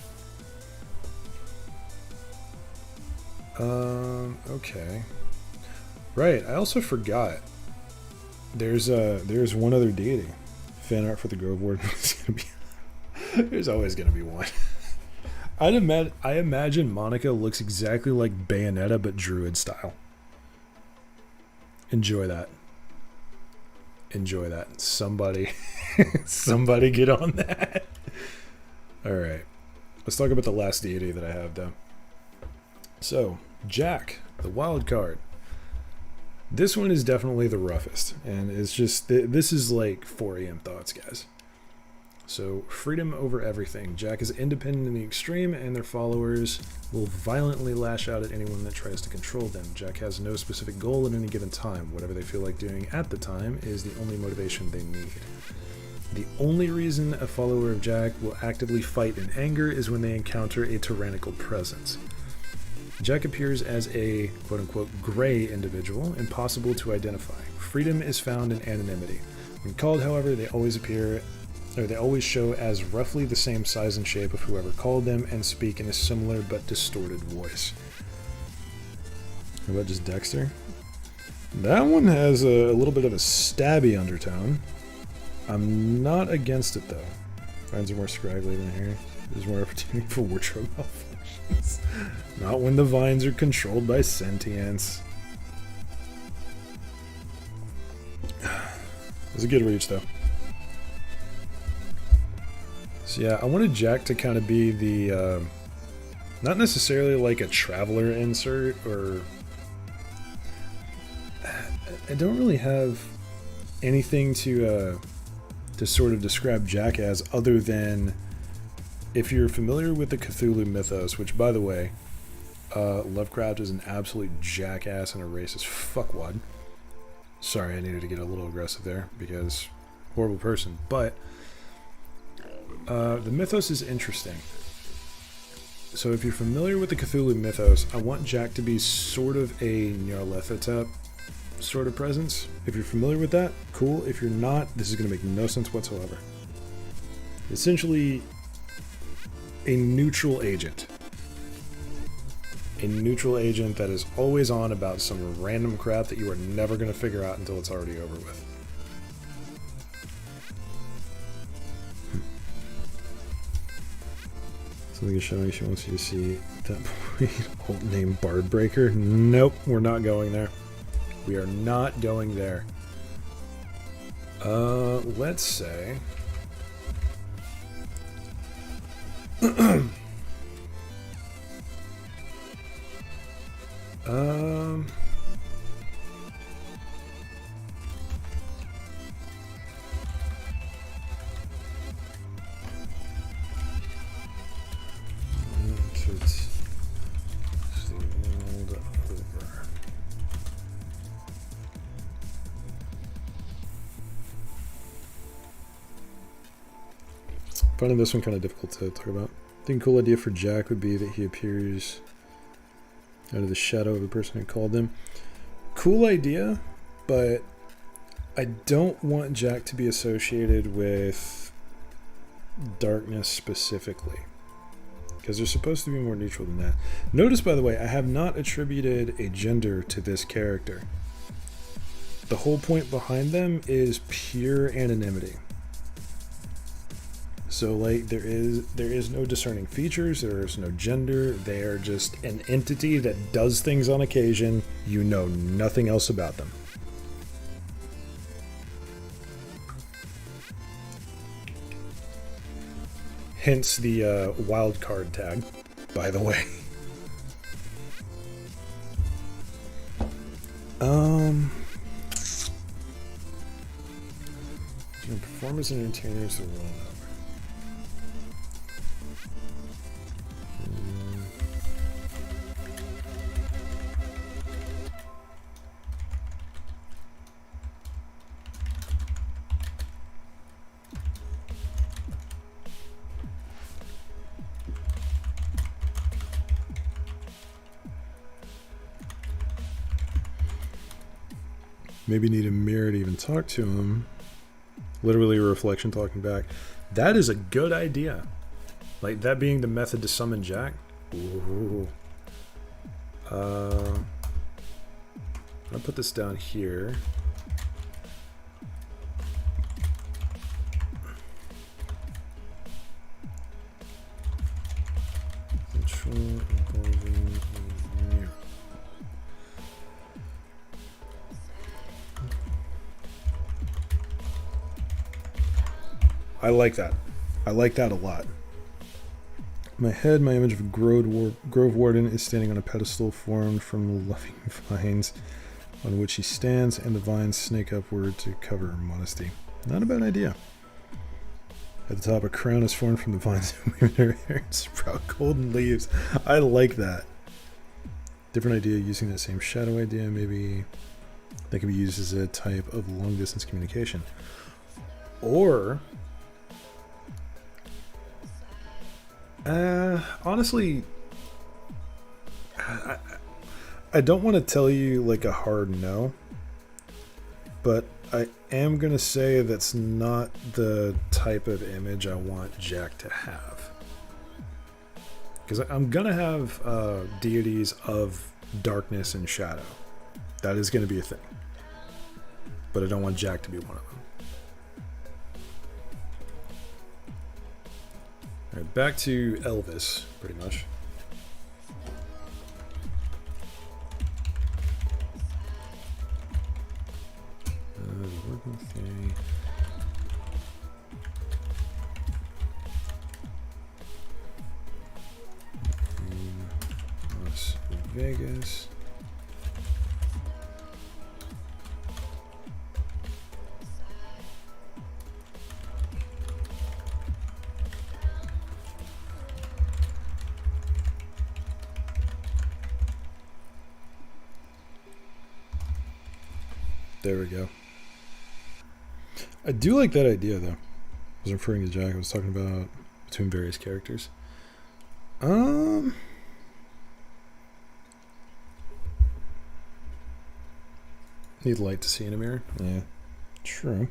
S1: Okay. Right, I also forgot. There's one other deity. Fan art for the Grove Ward. There's always gonna be one. I imagine Monica looks exactly like Bayonetta, but Druid style. Enjoy that. Enjoy that. Somebody get on that. Alright. Let's talk about the last deity that I have, though. So, Jack, the wild card. This one is definitely the roughest, and it's just, this is like 4 AM thoughts, guys. So, freedom over everything. Jack is independent in the extreme, and their followers will violently lash out at anyone that tries to control them. Jack has no specific goal at any given time. Whatever they feel like doing at the time is the only motivation they need. The only reason a follower of Jack will actively fight in anger is when they encounter a tyrannical presence. Jack appears as a quote-unquote gray individual, impossible to identify. Freedom is found in anonymity. When called, however, they always show as roughly the same size and shape of whoever called them and speak in a similar but distorted voice. How about just Dexter? That one has a little bit of a stabby undertone. I'm not against it, though. Vines are more scraggly than here. There's more opportunity for wardrobe malfunctions. Not when the vines are controlled by sentience. It was a good reach, though. So yeah, I wanted Jack to kind of be the, not necessarily like a traveler insert, or... I don't really have anything to sort of describe Jack as, other than, if you're familiar with the Cthulhu mythos, which, by the way, Lovecraft is an absolute jackass and a racist fuckwad. Sorry, I needed to get a little aggressive there, because horrible person. But the mythos is interesting. So if you're familiar with the Cthulhu mythos, I want Jack to be sort of a Nyarlathotep sort of presence. If you're familiar with that, cool. If you're not, this is going to make no sense whatsoever. Essentially, a neutral agent. A neutral agent that is always on about some random crap that you are never going to figure out until it's already over with. Something is showing she wants you to see that old name Bardbreaker. Nope, we're not going there. We are not going there. Let's say... Um... Finding this one kind of difficult to talk about. I think a cool idea for Jack would be that he appears out of the shadow of the person who called him. Cool idea, but I don't want Jack to be associated with darkness specifically, because they're supposed to be more neutral than that. Notice, by the way, I have not attributed a gender to this character. The whole point behind them is pure anonymity. So, like, there is no discerning features, there is no gender, they are just an entity that does things on occasion. You know nothing else about them. Hence the wild card tag, by the way. Performers and entertainers the world over. Maybe need a mirror to even talk to him. Literally a reflection talking back. That is a good idea. Like, that being the method to summon Jack. Ooh. I'll put this down here. Control involving mirror. I like that. I like that a lot. In my head, my image of a Grove Warden is standing on a pedestal formed from the loving vines on which he stands, and the vines snake upward to cover her modesty. Not a bad idea. At the top, a crown is formed from the vines weaving her hair and sprout golden leaves. I like that. Different idea using that same shadow idea. Maybe that can be used as a type of long-distance communication. Or... honestly, I don't want to tell you like a hard no, but I am going to say that's not the type of image I want Jack to have. Because I'm going to have deities of darkness and shadow. That is going to be a thing. But I don't want Jack to be one of them. Alright, back to Elvis, pretty much. Working theory. Las Vegas. There we go. I do like that idea, though. I was referring to Jack. I was talking about between various characters. Need light to see in a mirror? Yeah, true.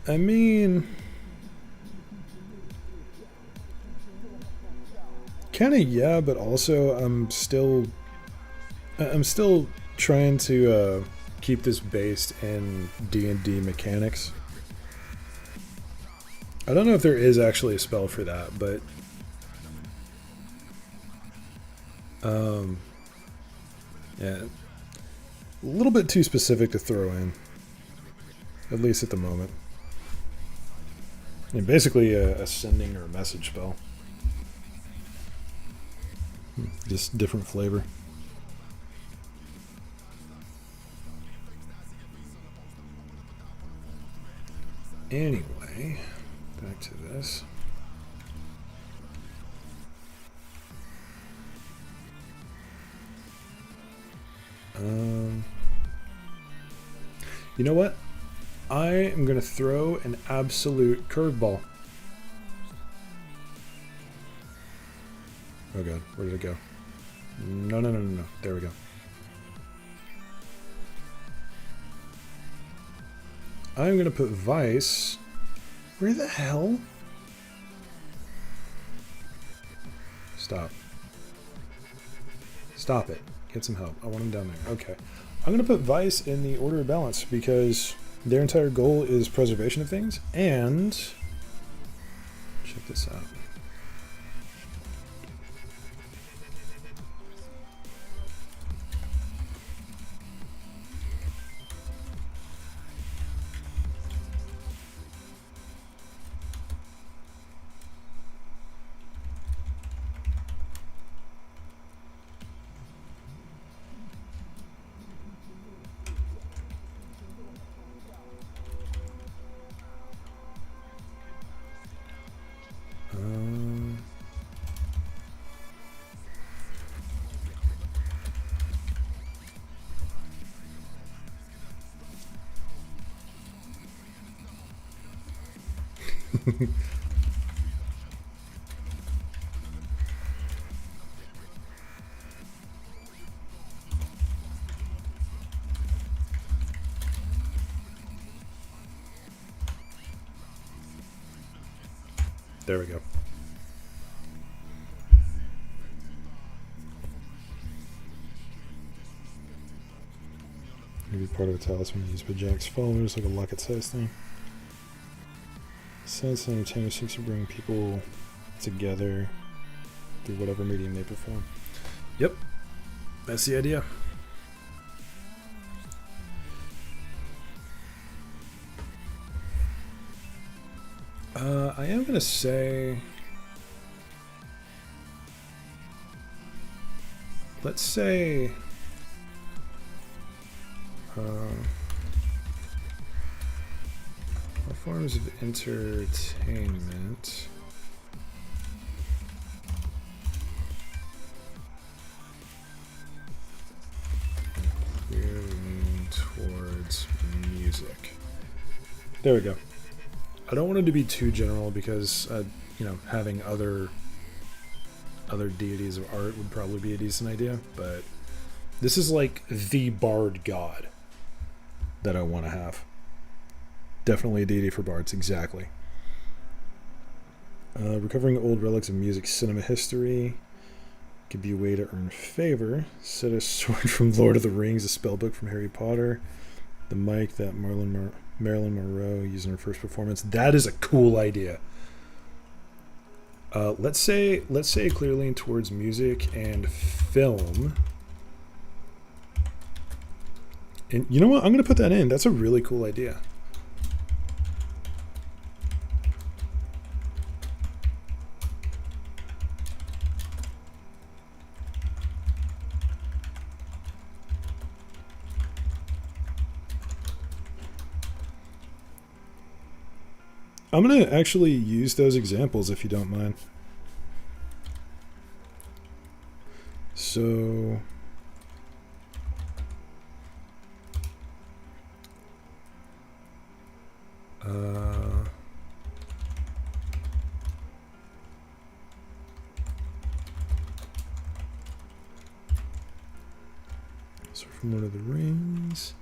S1: I mean... kind of, yeah, but also I'm still trying to keep this based in D&D mechanics. I don't know if there is actually a spell for that, but yeah, a little bit too specific to throw in. At least at the moment. And basically a sending or a message spell. Just different flavor. Anyway, back to this. You know what? I am going to throw an absolute curveball. Oh god, where did it go? No. There we go. I'm going to put Vice. Where the hell? Stop. Stop it. Get some help. I want him down there. Okay. I'm going to put Vice in the order of balance because their entire goal is preservation of things. And check this out. There we go. Maybe part of a talisman used by Jack's followers, like a locket-sized thing. Sense and entertainment seeks to bring people together through whatever medium they perform. Yep, that's the idea. I am going to say, let's say, what forms of entertainment clearly lean towards music? There we go. I don't want it to be too general because, you know, having other deities of art would probably be a decent idea, but this is like the bard god that I want to have. Definitely a deity for bards, exactly. Recovering old relics of music cinema history could be a way to earn favor. Set a sword from Lord of the Rings, a spellbook from Harry Potter, the mic that Marilyn Monroe used in her first performance. That is a cool idea. Let's say clearly lean towards music and film. And you know what? I'm going to put that in. That's a really cool idea. I'm going to actually use those examples if you don't mind. So from Lord of the Rings,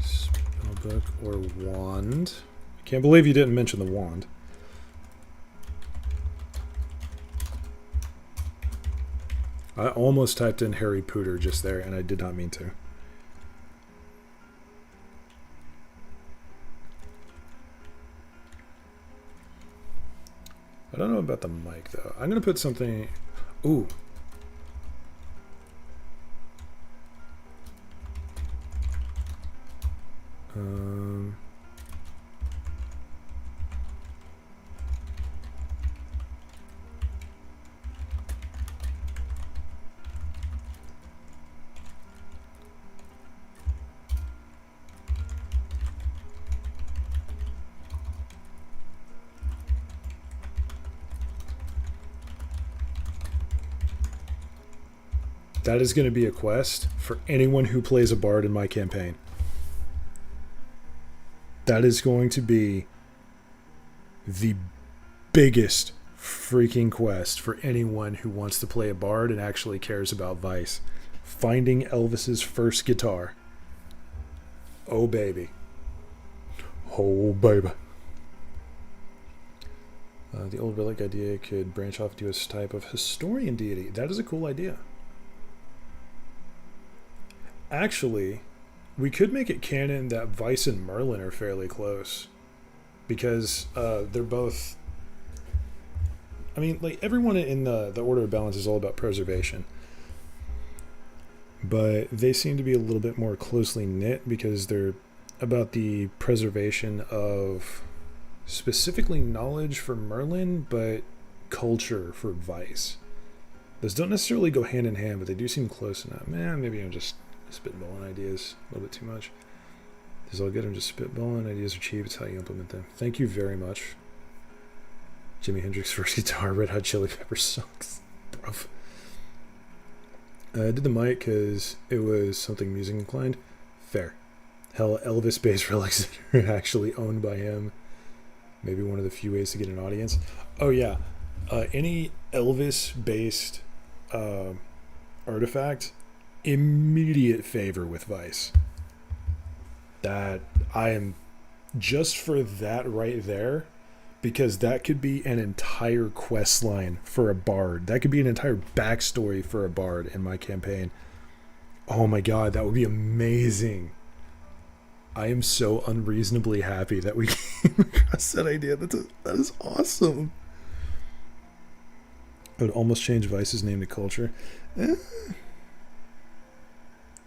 S1: spellbook or wand. Can't believe you didn't mention the wand. I almost typed in Harry Potter just there, and I did not mean to. I don't know about the mic, though. I'm going to put something... Ooh. That is going to be a quest for anyone who plays a bard in my campaign. That is going to be the biggest freaking quest for anyone who wants to play a bard and actually cares about Vice. Finding Elvis's first guitar. Oh, baby. Oh, baby. The old relic idea could branch off into a type of historian deity. That is a cool idea. Actually, we could make it canon that Vice and Merlin are fairly close. Because they're both... I mean, like, everyone in the Order of Balance is all about preservation. But they seem to be a little bit more closely knit because they're about the preservation of specifically knowledge for Merlin, but culture for Vice. Those don't necessarily go hand in hand, but they do seem close enough. Man, maybe I'm just spitballing ideas a little bit too much. This is all good. I'm just spitballing. Ideas are cheap. It's how you implement them. Thank you very much. Jimi Hendrix's first guitar, Red Hot Chili Peppers sucks. Bro. I did the mic because it was something music inclined. Fair. Hell, Elvis-based relics that are actually owned by him. Maybe one of the few ways to get an audience. Oh, yeah. Any Elvis-based artifact, immediate favor with Vice. That I am just for that right there, because that could be an entire quest line for a bard. That could be an entire backstory for a bard in my campaign. Oh my god, that would be amazing. I am so unreasonably happy that we came across that idea. That is awesome. I would almost change Vice's name to Culture. Yeah,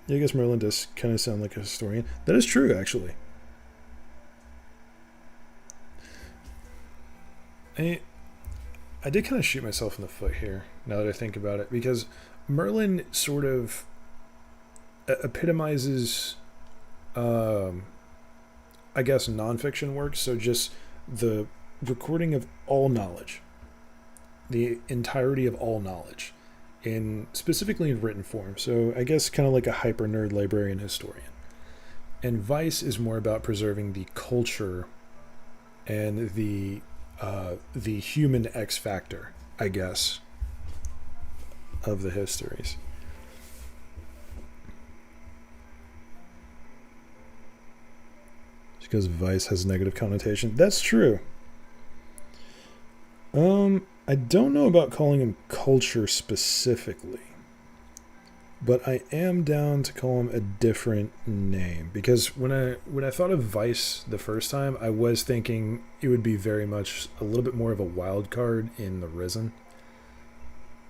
S1: I guess Merlin does kind of sound like a historian. That is true, actually. I did kind of shoot myself in the foot here, now that I think about it, because Merlin sort of epitomizes, I guess, nonfiction work. So just the recording of all knowledge, the entirety of all knowledge, specifically in written form. So I guess kind of like a hyper nerd librarian historian. And Vice is more about preserving the culture and the human X factor, I guess, of the histories. Just because Vice has a negative connotation. That's true. I don't know about calling him Culture specifically, but I am down to call him a different name, because when I thought of Vice the first time, I was thinking it would be very much a little bit more of a wild card in the Risen,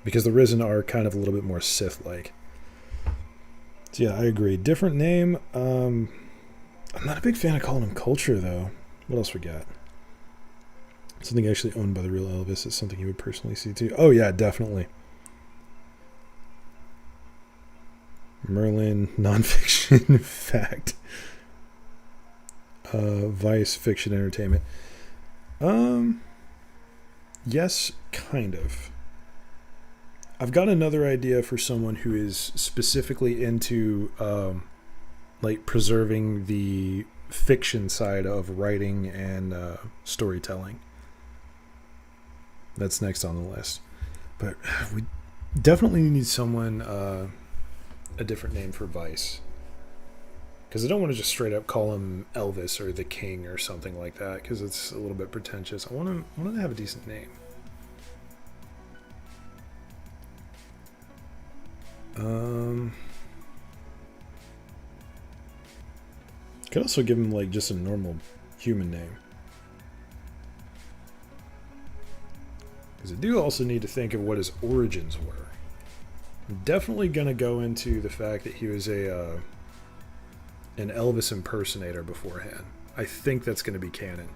S1: because the Risen are kind of a little bit more Sith-like. So yeah, I agree. Different name. I'm not a big fan of calling him Culture, though. What else we got? Something actually owned by the real Elvis is something you would personally see too. Oh yeah, definitely. Merlin, nonfiction, fact. Vice, fiction, entertainment. Yes, kind of. I've got another idea for someone who is specifically into like preserving the fiction side of writing and storytelling. That's next on the list. But we definitely need someone, a different name for Vice. Because I don't want to just straight up call him Elvis or the King or something like that, because it's a little bit pretentious. I want him to have a decent name. Could also give him like just a normal human name. Because I do also need to think of what his origins were. I'm definitely going to go into the fact that he was an Elvis impersonator beforehand. I think that's going to be canon.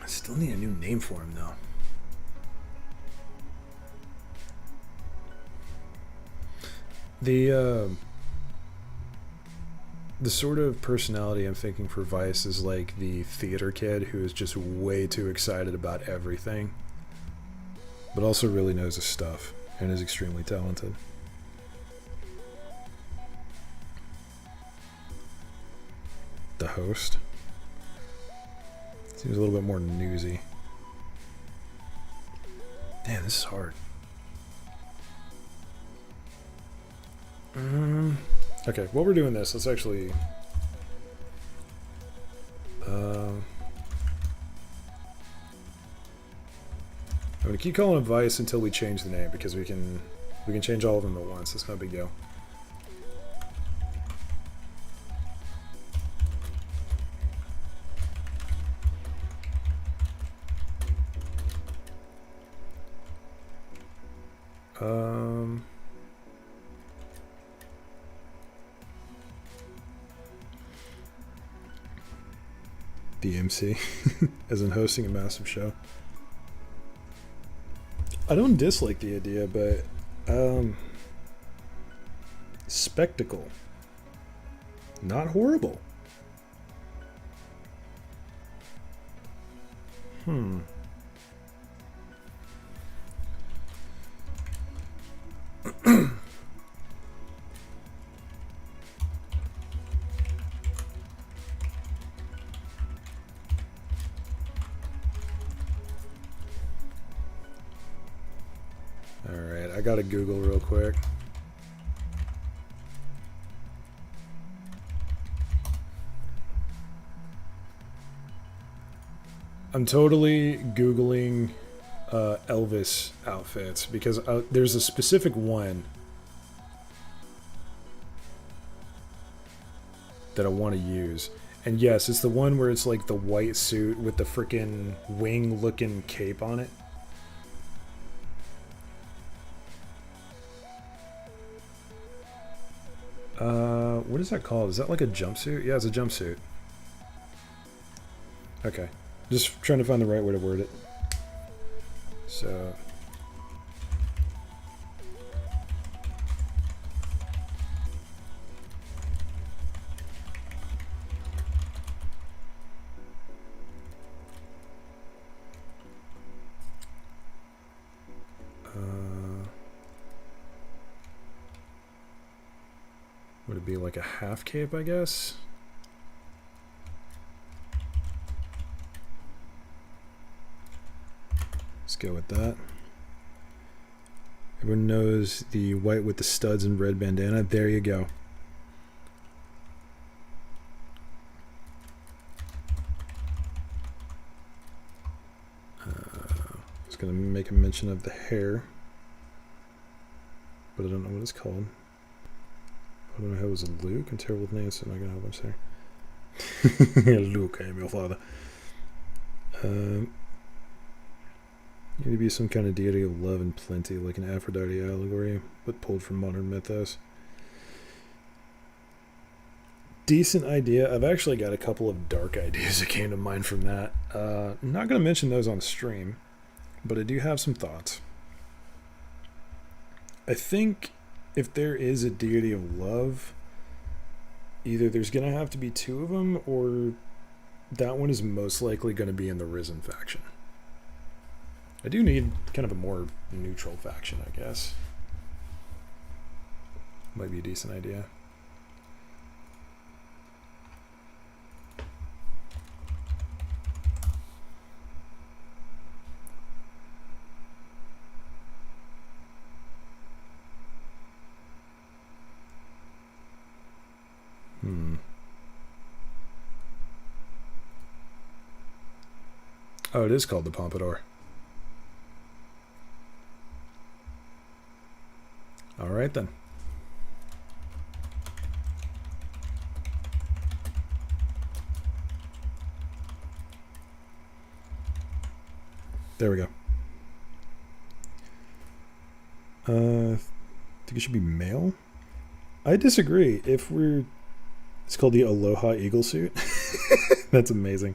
S1: I still need a new name for him, though. The sort of personality I'm thinking for Vice is like the theater kid who is just way too excited about everything. but also really knows his stuff and is extremely talented. The host seems a little bit more newsy. Damn, this is hard. Okay, while we're doing this, let's actually I'm gonna keep calling him Vice until we change the name, because we can change all of them at once. It's no big deal. The MC, as in hosting a massive show. I don't dislike the idea, but spectacle, not horrible. Alright, I gotta Google real quick. I'm totally Googling Elvis outfits, because there's a specific one that I want to use. And yes, it's the one where it's like the white suit with the frickin' wing looking cape on it. What is that called? Is that like a jumpsuit? Yeah, it's a jumpsuit. Okay. Just trying to find the right way to word it. So... would it be like a half cape, I guess? Let's go with that. Everyone knows the white with the studs and red bandana. There you go. I was going to make a mention of the hair, but I don't know what it's called. I don't know how it was a Luke. I'm terrible with names, so I'm not going to help much there. Luke, I am your father. You need to be some kind of deity of love and plenty, like an Aphrodite allegory, but pulled from modern mythos. Decent idea. I've actually got a couple of dark ideas that came to mind from that. I'm not going to mention those on stream, but I do have some thoughts. I think if there is a deity of love, either there's going to have to be two of them, or that one is most likely going to be in the Risen faction. I do need kind of a more neutral faction, I guess. Might be a decent idea. Oh, it is called the Pompadour. All right, then. There we go. I think it should be male. I disagree. It's called the Aloha Eagle suit. That's amazing.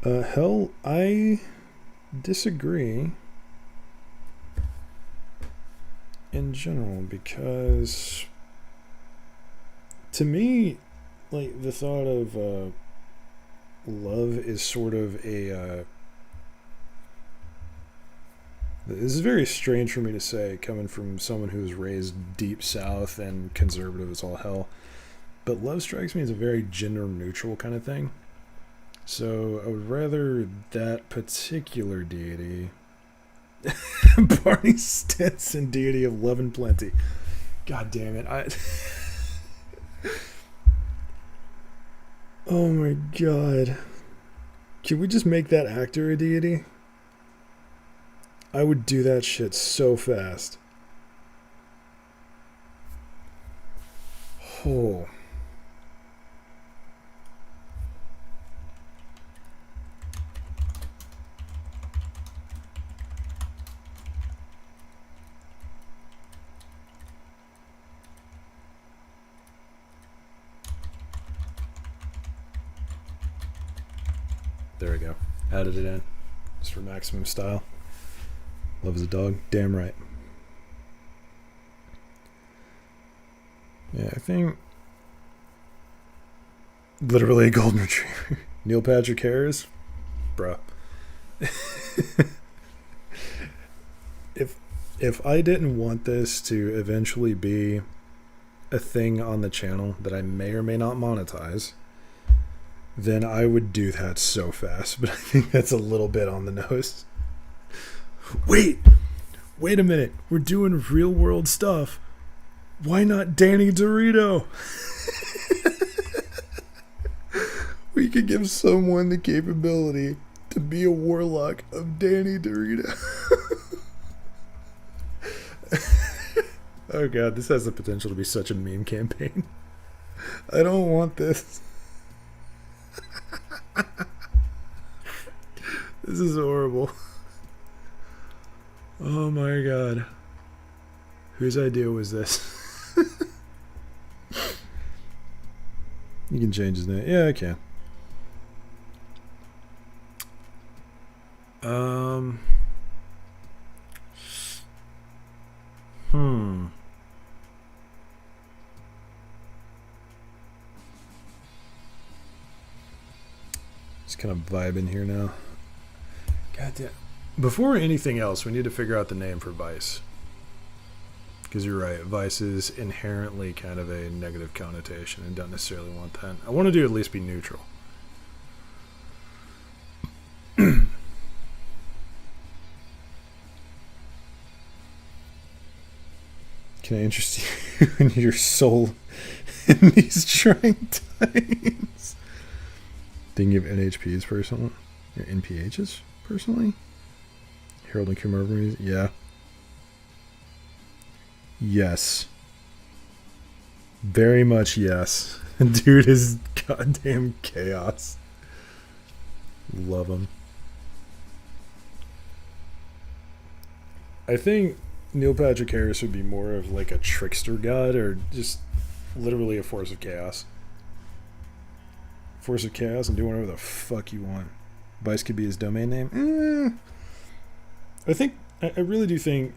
S1: Hell, I disagree in general, because to me, like, the thought of love is sort of a This is very strange for me to say, coming from someone who was raised deep south and conservative as all hell. But love strikes me as a very gender neutral kind of thing. So I would rather that particular deity. Barney Stinson, deity of love and plenty. God damn it. Oh my god. Can we just make that actor a deity? I would do that shit so fast. Oh. There we go. Added it in. Just for maximum style. Love is a dog. Damn right. Yeah, I think... Literally a golden retriever. Neil Patrick Harris? Bruh. If I didn't want this to eventually be a thing on the channel that I may or may not monetize, then I would do that so fast. But I think that's a little bit on the nose. Wait a minute. We're doing real world stuff. Why not Danny Dorito? We could give someone the capability to be a warlock of Danny Dorito. Oh god, this has the potential to be such a meme campaign. I don't want this. This is horrible. Oh my god. Whose idea was this? You can change his name. Yeah, I can. Just kind of vibing here now. God damn. Before anything else, we need to figure out the name for Vice. Because you're right, Vice is inherently kind of a negative connotation and don't necessarily want that. I want to do at least be neutral. Can I interest you in your soul in these trying times? Thinking of NHPs personally? Or NPHs personally? Harold and Kumar movies? Yeah. Yes. Very much yes. Dude is goddamn chaos. Love him. I think Neil Patrick Harris would be more of like a trickster god or just literally a force of chaos. Force of chaos and do whatever the fuck you want. Vice could be his domain name. I really do think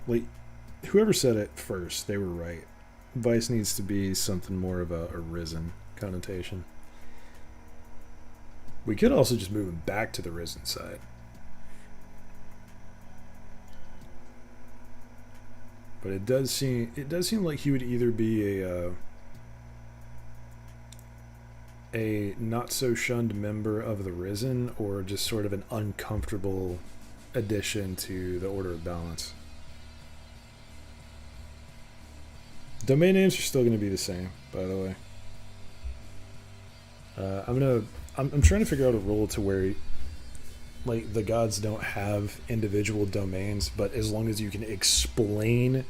S1: like whoever said it first, they were right. Vice needs to be something more of a risen connotation. We could also just move him back to the risen side. But it does seem like he would either be a not so shunned member of the Risen or just sort of an uncomfortable addition to the Order of Balance. Domain names are still going to be the same, by the way. I'm trying to figure out a rule to where like the gods don't have individual domains, but as long as you can explain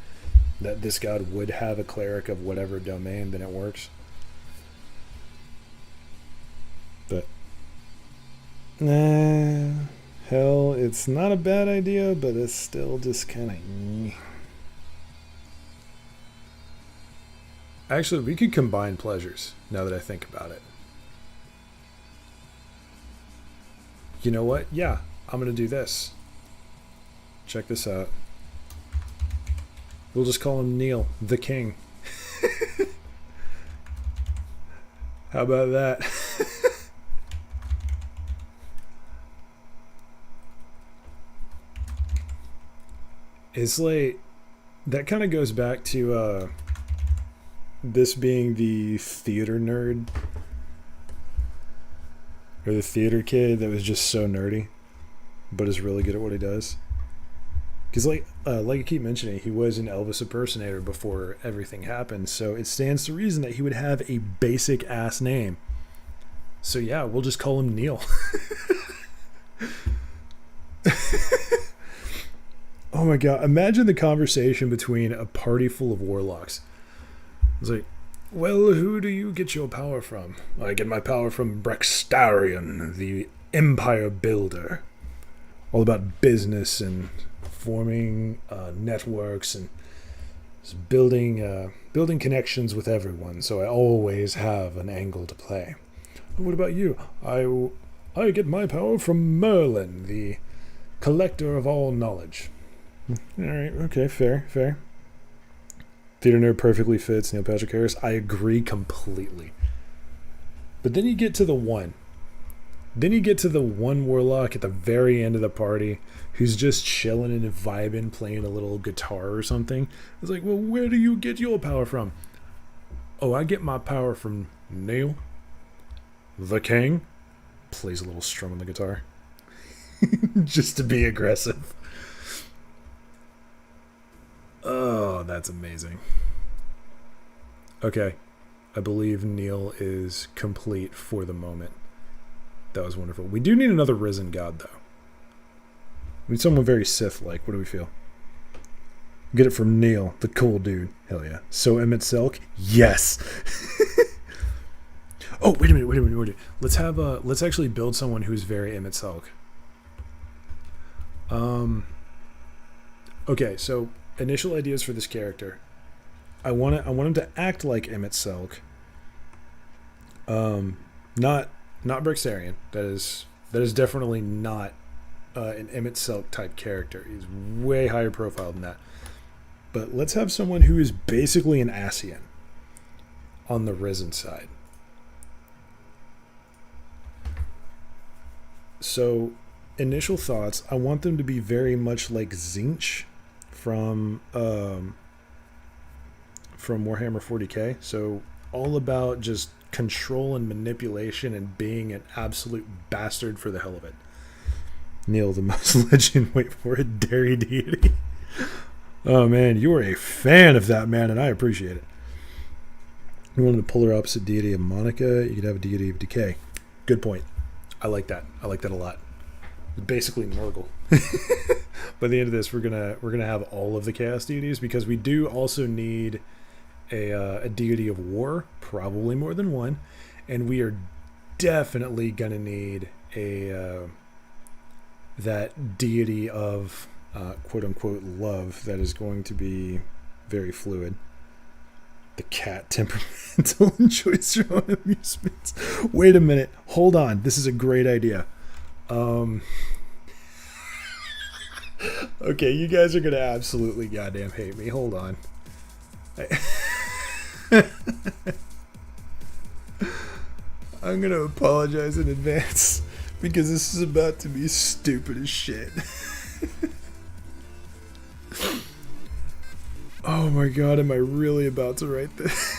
S1: that this god would have a cleric of whatever domain, then it works. But hell, it's not a bad idea, but it's still just kind of. Actually, we could combine pleasures now that I think about it. You know what? Yeah, I'm going to do this. Check this out. We'll just call him Neil, the King. How about that? It's like that kind of goes back to this being the theater nerd or the theater kid that was just so nerdy, but is really good at what he does. Because like I keep mentioning, he was an Elvis impersonator before everything happened, so it stands to reason that he would have a basic ass name. So yeah, we'll just call him Neil. Oh my god, imagine the conversation between a party full of warlocks. It's like, well, who do you get your power from? I get my power from Brextarian, the empire builder. All about business and forming networks and just building connections with everyone, so I always have an angle to play. What about you? I get my power from Merlin, the collector of all knowledge. Alright, okay, fair. Theater nerd perfectly fits Neil Patrick Harris. I agree completely. But then you get to the one. Then you get to the one warlock at the very end of the party who's just chilling and vibing, playing a little guitar or something. It's like, well, where do you get your power from? Oh, I get my power from Neil, the king. Plays a little strum on the guitar. Just to be aggressive. Oh, that's amazing. Okay. I believe Neil is complete for the moment. That was wonderful. We do need another risen god, though. We need someone very Sith-like. What do we feel? Get it from Neil, the cool dude. Hell yeah. So Emmett Selk? Yes! Oh, wait a minute. Let's actually build someone who's very Emmett Selk. Okay, so initial ideas for this character. I want him to act like Emmett Selk. Not Brexarian. That is definitely not an Emmett Selk type character. He's way higher profile than that. But let's have someone who is basically an Asian on the risen side. So, initial thoughts, I want them to be very much like Tzeentch from Warhammer 40k. So, all about just control and manipulation and being an absolute bastard for the hell of it. Neil, the most legend, wait for it, dairy deity. Oh man, you are a fan of that man, and I appreciate it. You wanted the polar opposite deity of Monica, you could have a deity of decay. Good point. I like that. I like that a lot. Basically Nurgle. By the end of this, we're gonna have all of the chaos deities, because we do also need a deity of war, probably more than one, and we are definitely gonna need that deity of quote unquote love that is going to be very fluid. The cat, temperamental, enjoys your own amusements. Wait a minute, hold on, this is a great idea. Okay, you guys are gonna absolutely goddamn hate me. Hold on. I'm gonna apologize in advance because this is about to be stupid as shit. Oh my god, am I really about to write this?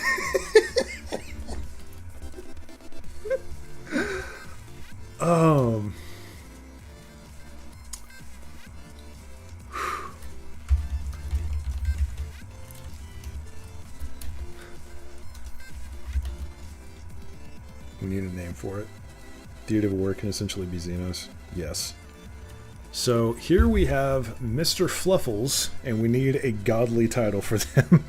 S1: We need a name for it. Deity of war can essentially be Xenos. Yes. So here we have Mr. Fluffles, and we need a godly title for them.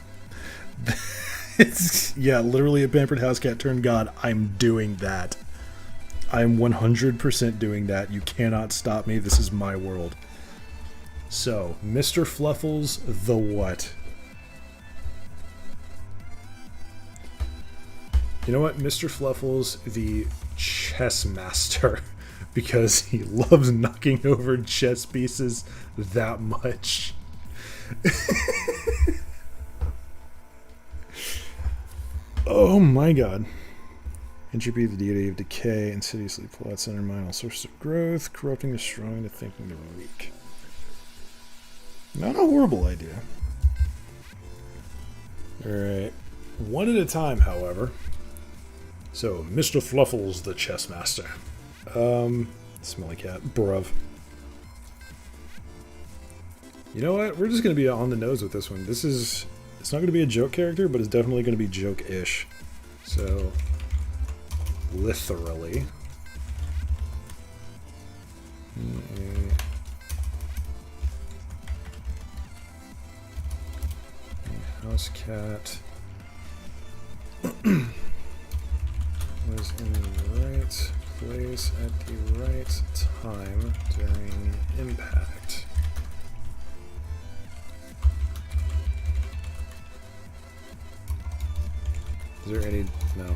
S1: It's, yeah, literally a pampered house cat turned god. I'm doing that. I'm 100% doing that. You cannot stop me. This is my world. So, Mr. Fluffles, the what? You know what? Mr. Fluffles, the chess master. Because he loves knocking over chess pieces that much. Oh my god. Entropy, the deity of decay, insidiously plots undermine all sources of growth, corrupting the strong and the thinking the weak. Not a horrible idea. Alright. One at a time, however. So, Mr. Fluffles, the chess master. Smelly cat. Bruv. You know what? We're just going to be on the nose with this one. It's not going to be a joke character, but it's definitely going to be joke-ish. So, literally. House cat was in the right place at the right time during impact. Is there any... No.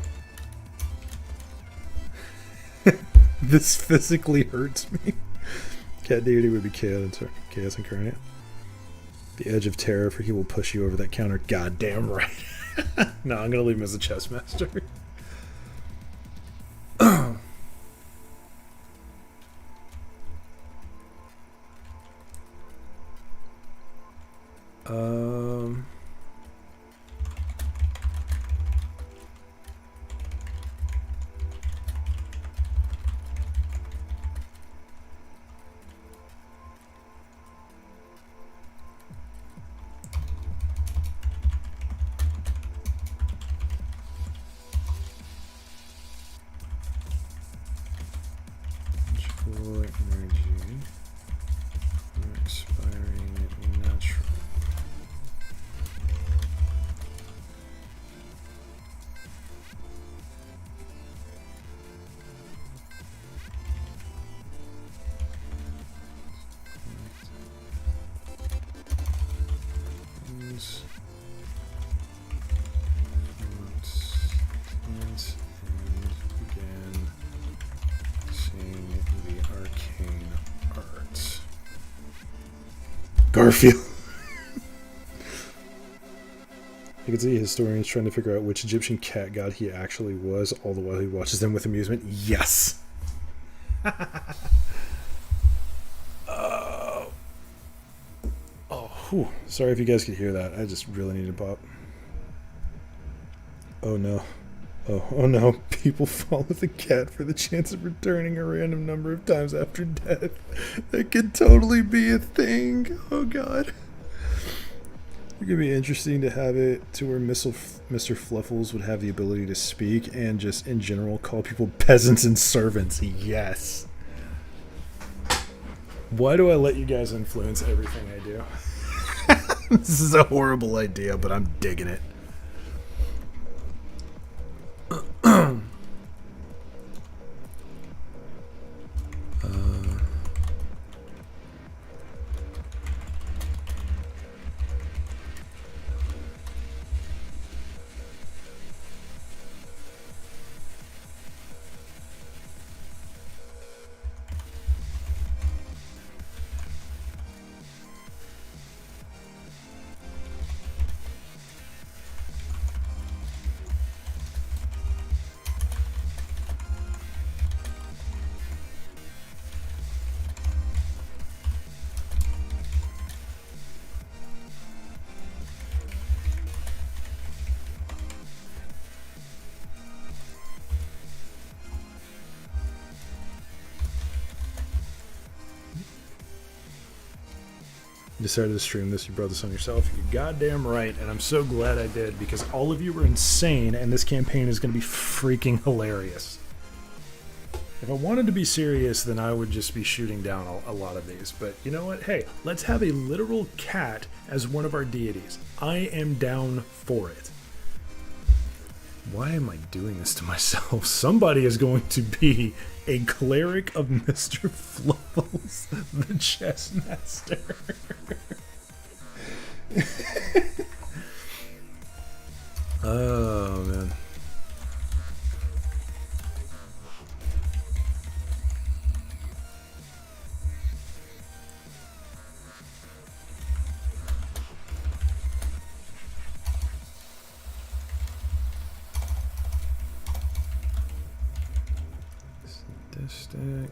S1: This physically hurts me. Cat deity would be Chaos Incarnate. The edge of terror, for he will push you over that counter. Goddamn right. No, I'm gonna leave him as a chess master. Energy. Expiring natural. Garfield. You can see historians trying to figure out which Egyptian cat god he actually was, all the while he watches them with amusement. Yes! Whew. Sorry if you guys could hear that. I just really need to pop. Oh no. Oh no. People follow the cat for the chance of returning a random number of times after death. That could totally be a thing. Oh god. It could be interesting to have it to where Mr. Fluffles would have the ability to speak and just in general call people peasants and servants. Yes. Why do I let you guys influence everything I do? This is a horrible idea, but I'm digging it. You decided to stream this, you brought this on yourself. You're goddamn right, and I'm so glad I did, because all of you were insane, and this campaign is going to be freaking hilarious. If I wanted to be serious, then I would just be shooting down a lot of these. But you know what? Hey, let's have a literal cat as one of our deities. I am down for it. Why am I doing this to myself? Somebody is going to be a cleric of Mr. Fluffles, the chess master. Oh, man. Sadistic.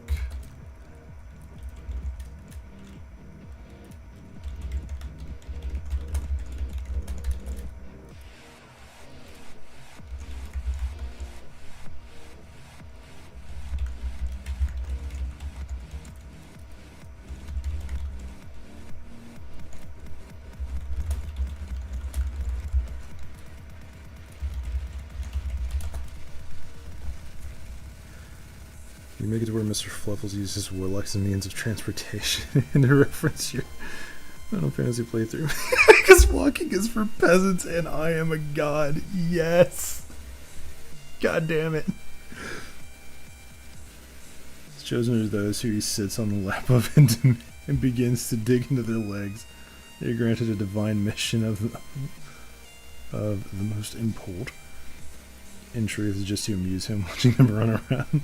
S1: You make it to where Mr. Fluffles uses Warlocks as means of transportation in a reference your Final Fantasy playthrough. Because walking is for peasants and I am a god. Yes. God damn it. It's chosen are those who he sits on the lap of and begins to dig into their legs. They are granted a divine mission of the most import. In truth, is just to amuse him, watching them run around.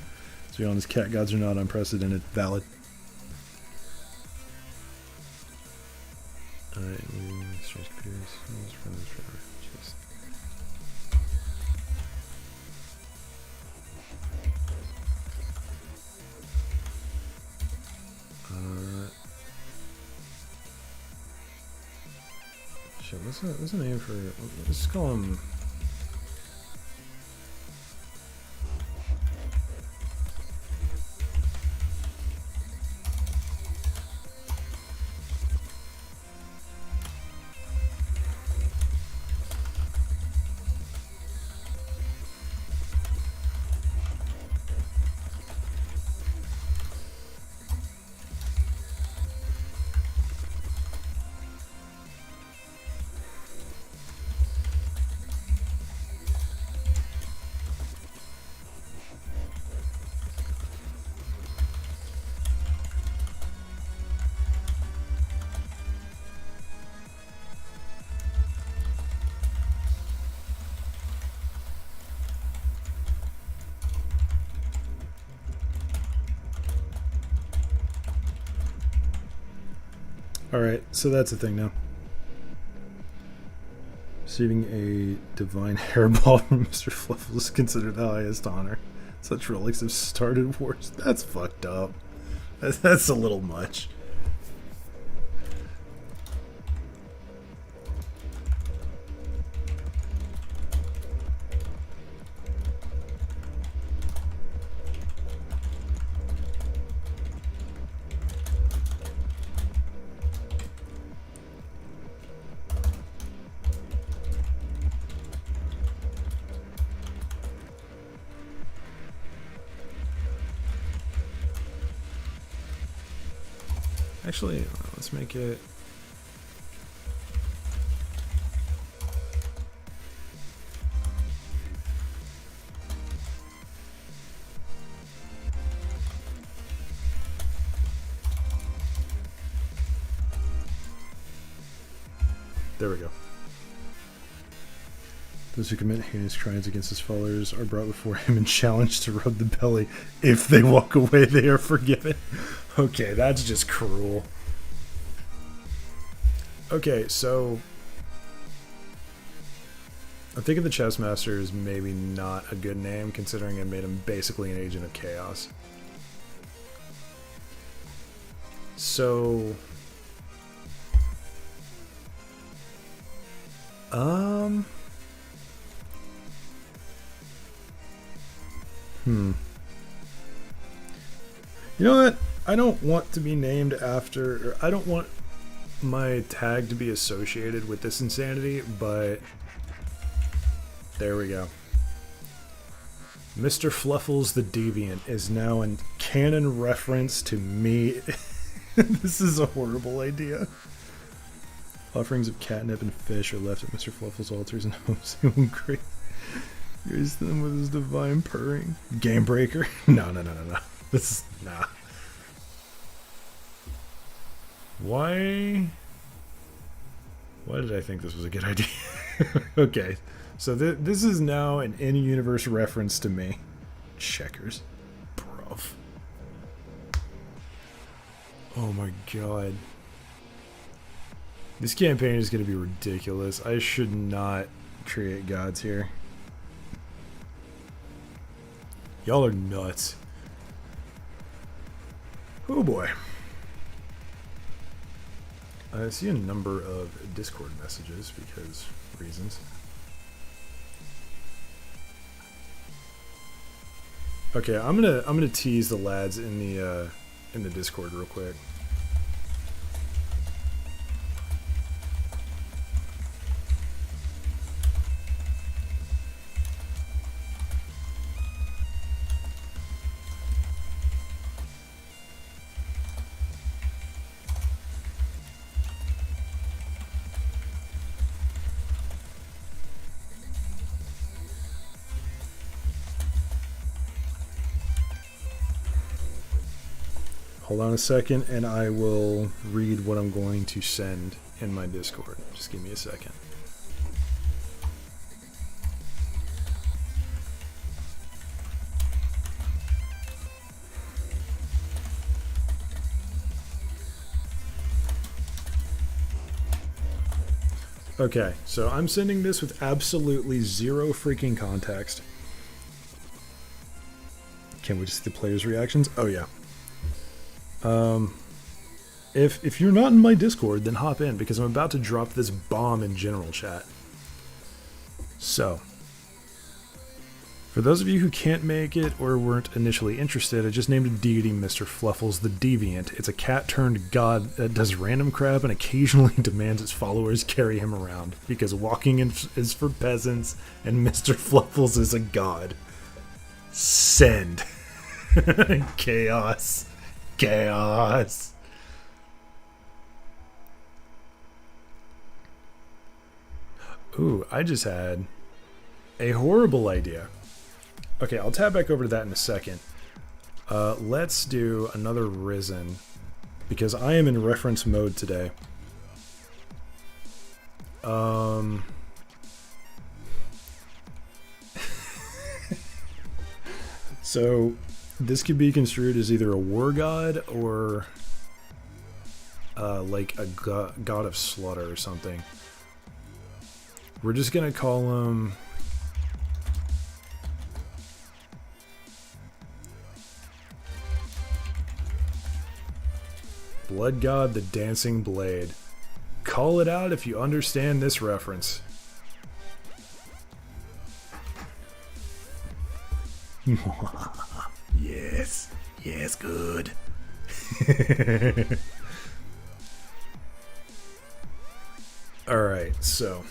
S1: To be honest, cat gods are not unprecedented. Valid. Alright, strange appearance. Shit, what's a name for... Let's just call him... Alright, so that's the thing now. Receiving a divine hairball from Mr. Fluffles is considered the highest honor. Such relics have started wars. That's fucked up. That's a little much. Actually, let's make it... There we go. Those who commit heinous crimes against his followers are brought before him and challenged to rub the belly. If they walk away, they are forgiven. Okay, that's just cruel. Okay, so... I'm thinking the Chess Master is maybe not a good name, considering it made him basically an agent of chaos. So... You know what? I don't want to be named after... Or I don't want my tag to be associated with this insanity, but... There we go. Mr. Fluffles the Deviant is now a canon reference to me. This is a horrible idea. Offerings of catnip and fish are left at Mr. Fluffles' altars and hopes he will grace them with his divine purring. Game breaker? No. This is... Nah. Why did I think this was a good idea? Okay, so this is now an in-universe reference to me. Checkers. Bruv. Oh my god. This campaign is going to be ridiculous. I should not create gods here. Y'all are nuts. Oh boy. I see a number of Discord messages because reasons. Okay, I'm gonna tease the lads in the Discord real quick. Hold on a second, and I will read what I'm going to send in my Discord. Just give me a second. Okay, so I'm sending this with absolutely zero freaking context. Can we just see the players' reactions? Oh yeah. If you're not in my Discord, then hop in, because I'm about to drop this bomb in general chat. So, for those of you who can't make it or weren't initially interested, I just named a deity Mr. Fluffles the Deviant. It's a cat-turned-god that does random crap and occasionally demands its followers carry him around, because walking is for peasants and Mr. Fluffles is a god. Send. Chaos. Chaos. Ooh, I just had a horrible idea. Okay, I'll tab back over to that in a second. Let's do another Risen, because I am in reference mode today. So, this could be construed as either a war god or like a god of slaughter or something. We're just gonna call him Blood God the Dancing Blade. Call it out if you understand this reference. Yes. Yes, good. Alright, so.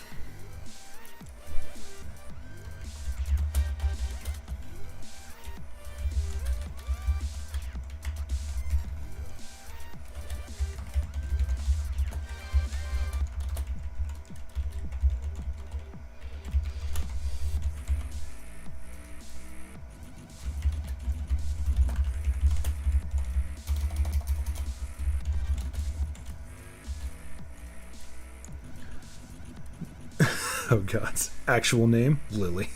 S1: Oh God's actual name? Lily.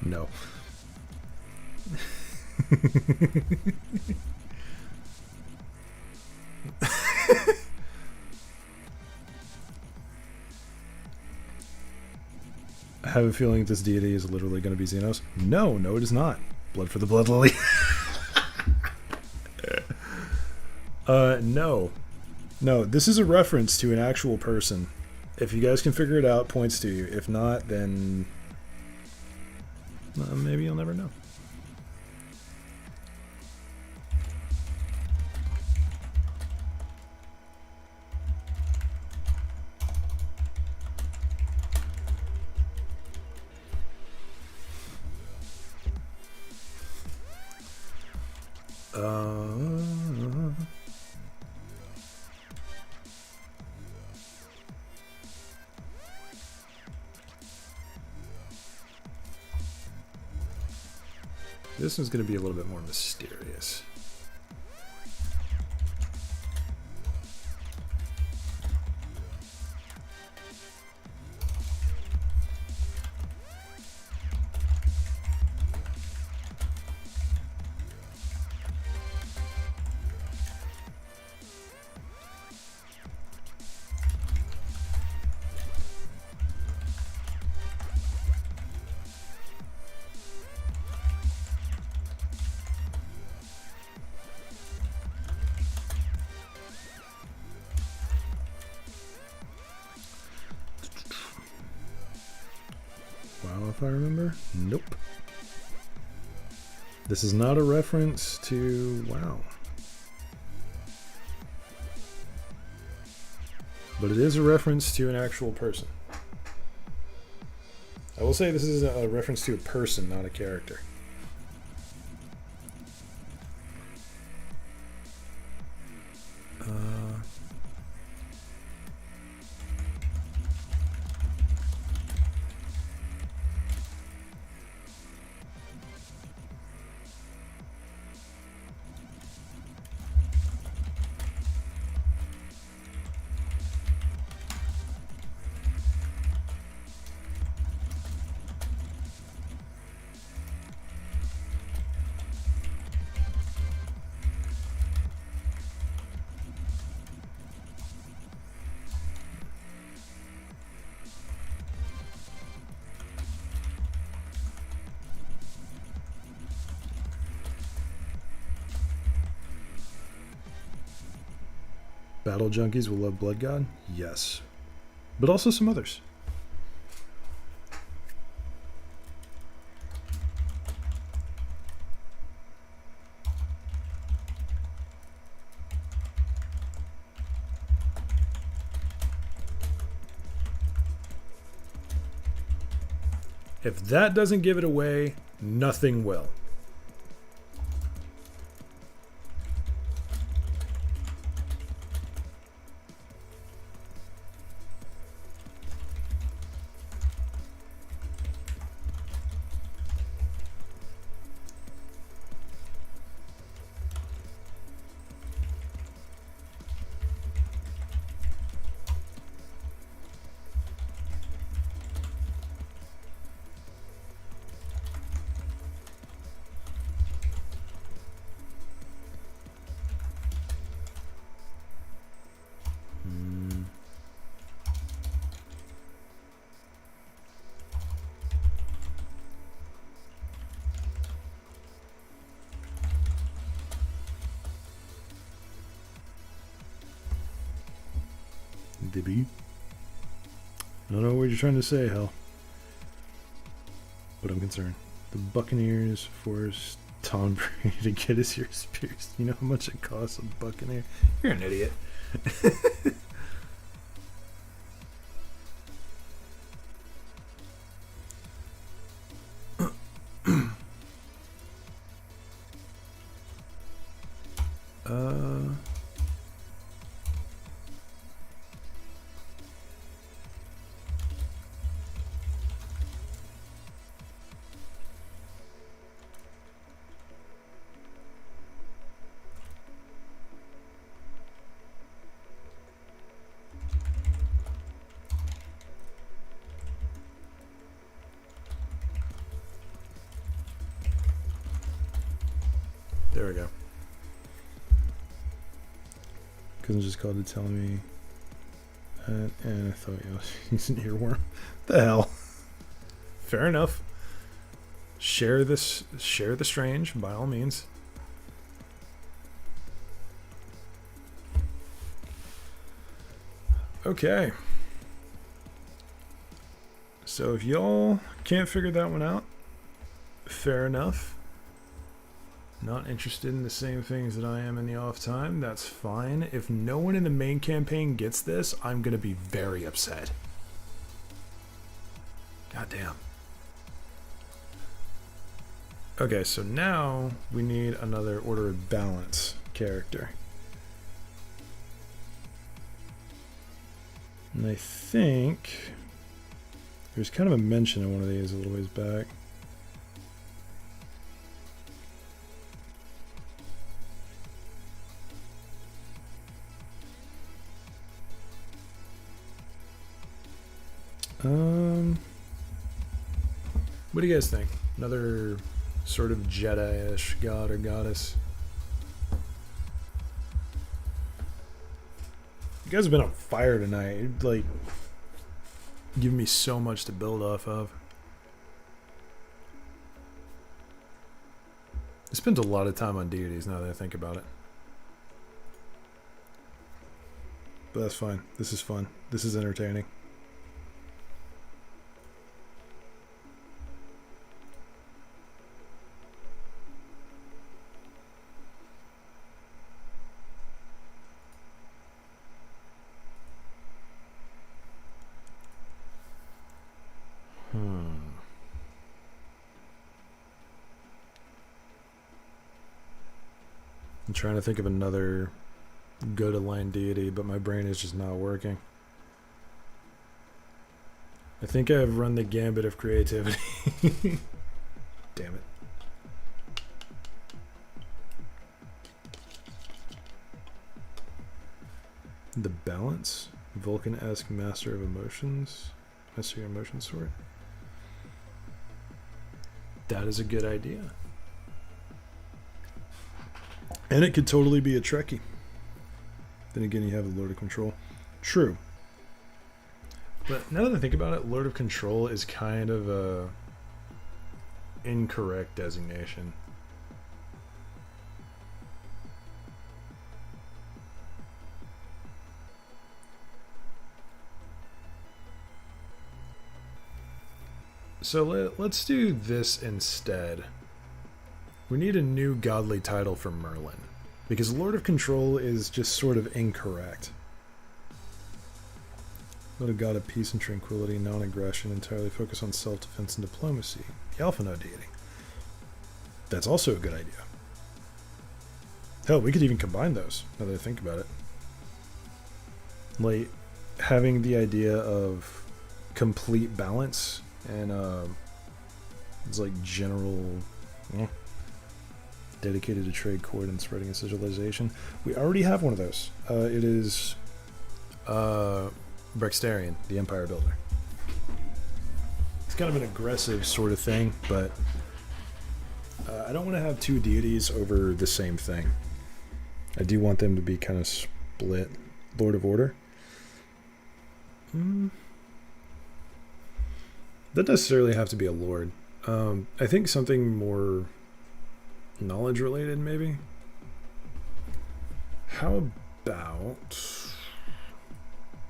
S1: No. I have a feeling this deity is literally going to be Xenos. No, it is not. Blood for the Blood Lily. No. No, this is a reference to an actual person. If you guys can figure it out, points to you. If not, then maybe you'll never know. This one's going to be a little bit more mysterious. If I remember. Nope. This is not a reference to WoW. But it is a reference to an actual person. I will say this is a reference to a person, not a character. Battle junkies will love Blood God? Yes. But also some others. If that doesn't give it away, nothing will. Dibby. I don't know what you're trying to say, Hell. But I'm concerned. The Buccaneers forced Tom Brady to get his ears pierced. You know how much it costs a Buccaneer? You're an idiot. There we go. Cousin just called to tell me that, and I thought he's an earworm. The hell. Fair enough. Share the strange by all means. Okay. So if y'all can't figure that one out, fair enough. Not interested in the same things that I am in the off time, that's fine. If no one in the main campaign gets this, I'm going to be very upset. God damn. Okay, so now we need another Order of Balance character. And I think there's kind of a mention of one of these a little ways back. What do you guys think? Another sort of Jedi-ish god or goddess? You guys have been on fire tonight. You'd, like, giving me so much to build off of. I spent a lot of time on deities now that I think about it. But that's fine. This is fun. This is entertaining. I'm trying to think of another go-to-line deity, but my brain is just not working. I think I've run the gambit of creativity. Damn it. The Balance? Vulcan-esque Master of Emotions? Master of Emotion Sword? That is a good idea. And it could totally be a Trekkie. Then again, you have the Lord of Control. True. But now that I think about it, Lord of Control is kind of a incorrect designation. So let's do this instead. We need a new godly title for Merlin, because Lord of Control is just sort of incorrect. What a god of peace and tranquility, non-aggression, entirely focused on self-defense and diplomacy. The Alpha Node deity. That's also a good idea. Hell, we could even combine those, now that I think about it. Like, having the idea of complete balance and it's like general dedicated to trade, court, and spreading a civilization. We already have one of those. It is Brextarian, the Empire Builder. It's kind of an aggressive sort of thing, but I don't want to have two deities over the same thing. I do want them to be kind of split. Lord of Order. Doesn't necessarily have to be a lord. I think something more knowledge related, maybe. How about...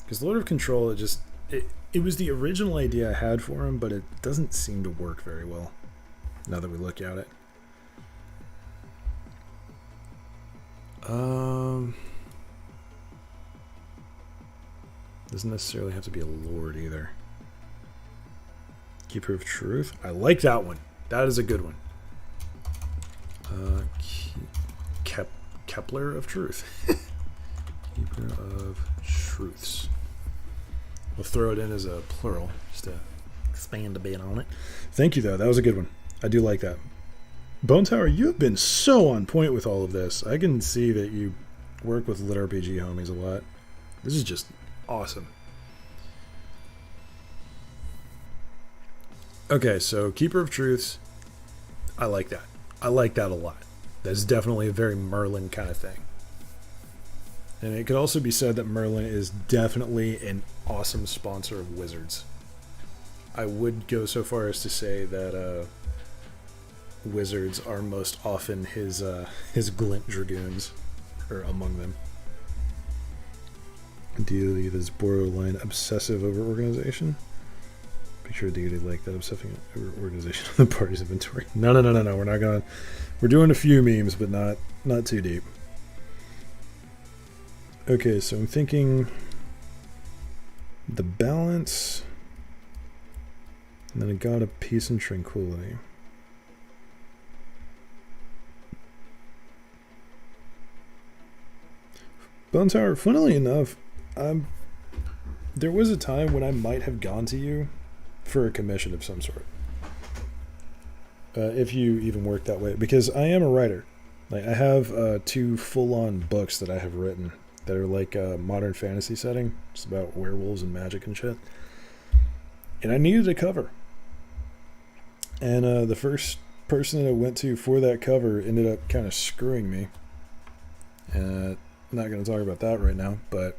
S1: Because Lord of Control, it was the original idea I had for him, but it doesn't seem to work very well, now that we look at it. Doesn't necessarily have to be a lord either. Keeper of Truth. I like that one. That is a good one. Kepler of Truth. Keeper of Truths. We'll throw it in as a plural just to expand a bit on it. Thank you, though. That was a good one. I do like that. Bone Tower, you have been so on point with all of this. I can see that you work with Lit RPG homies a lot. This is just awesome. Okay, so Keeper of Truths. I like that. I like that a lot. That's definitely a very Merlin kind of thing. And it could also be said that Merlin is definitely an awesome sponsor of wizards. I would go so far as to say that wizards are most often his glint dragoons, or among them. Deity that's borderline obsessive over organization. Picture a deity like that obsessing over organization of the party's inventory. No. We're not going. We're doing a few memes, but not too deep. Okay, so I'm thinking the balance, and then a god of peace and tranquility. Bone Tower, funnily enough, there was a time when I might have gone to you for a commission of some sort. If you even work that way, because I am a writer. Like, I have 2 full-on books that I have written that are like a modern fantasy setting. It's about werewolves and magic and shit. And I needed a cover. And the first person that I went to for that cover ended up kind of screwing me. I'm not going to talk about that right now, but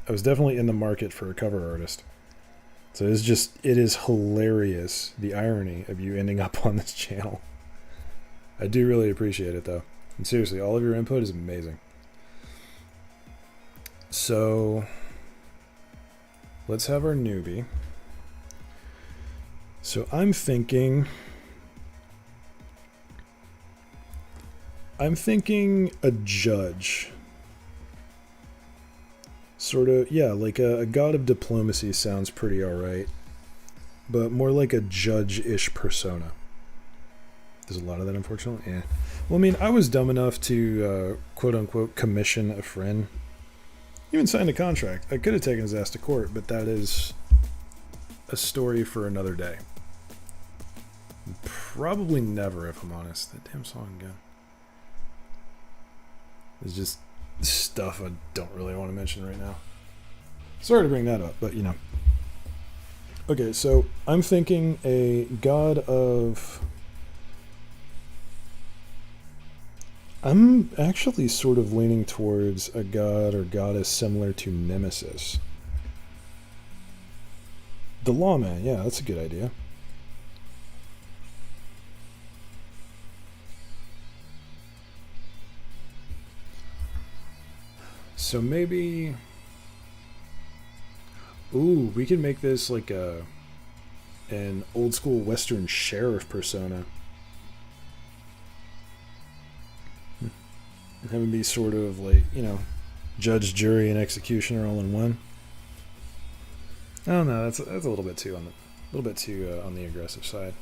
S1: I was definitely in the market for a cover artist. So it is hilarious, the irony of you ending up on this channel. I do really appreciate it, though. And seriously, all of your input is amazing. So, let's have our newbie. So I'm thinking a judge. Sort of, yeah, like a god of diplomacy sounds pretty alright. But more like a judge-ish persona. There's a lot of that, unfortunately. Yeah. Well, I mean, I was dumb enough to, quote-unquote, commission a friend. Even signed a contract. I could have taken his ass to court, but that is a story for another day. Probably never, if I'm honest. That damn song again. It's just stuff I don't really want to mention right now. Sorry to bring that up, but you know. Okay, so I'm thinking a god of... I'm actually sort of leaning towards a god or goddess similar to Nemesis. The Lawman, yeah, that's a good idea. So maybe... Ooh, we could make this like a an old school Western sheriff persona. And having be sort of like, you know, judge, jury, and executioner all in one. I don't know. That's a little bit too on the aggressive side.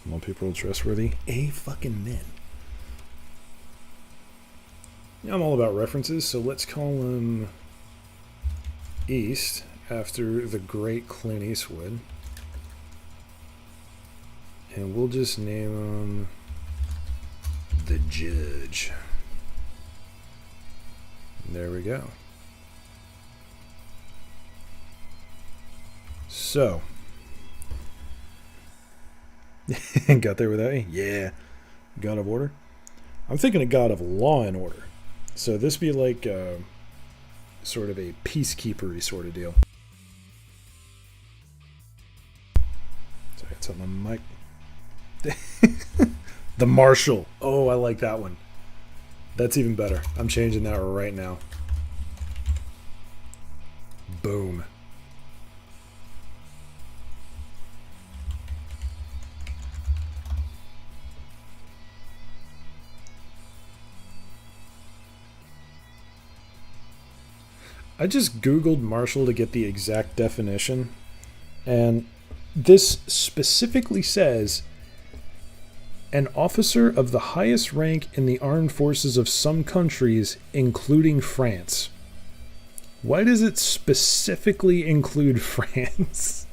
S1: More people are trustworthy. Fucking men. Yeah, I'm all about references, so let's call him East after the great Clint Eastwood. And we'll just name him the Judge. There we go. So. Got there without me? Yeah. God of Order? I'm thinking of God of Law and Order. So this be like sort of a peacekeeper-y sort of deal. So I got something on the mic. The Marshal. Oh, I like that one. That's even better. I'm changing that right now. Boom. I just Googled Marshal to get the exact definition, and this specifically says an officer of the highest rank in the armed forces of some countries, including France. Why does it specifically include France?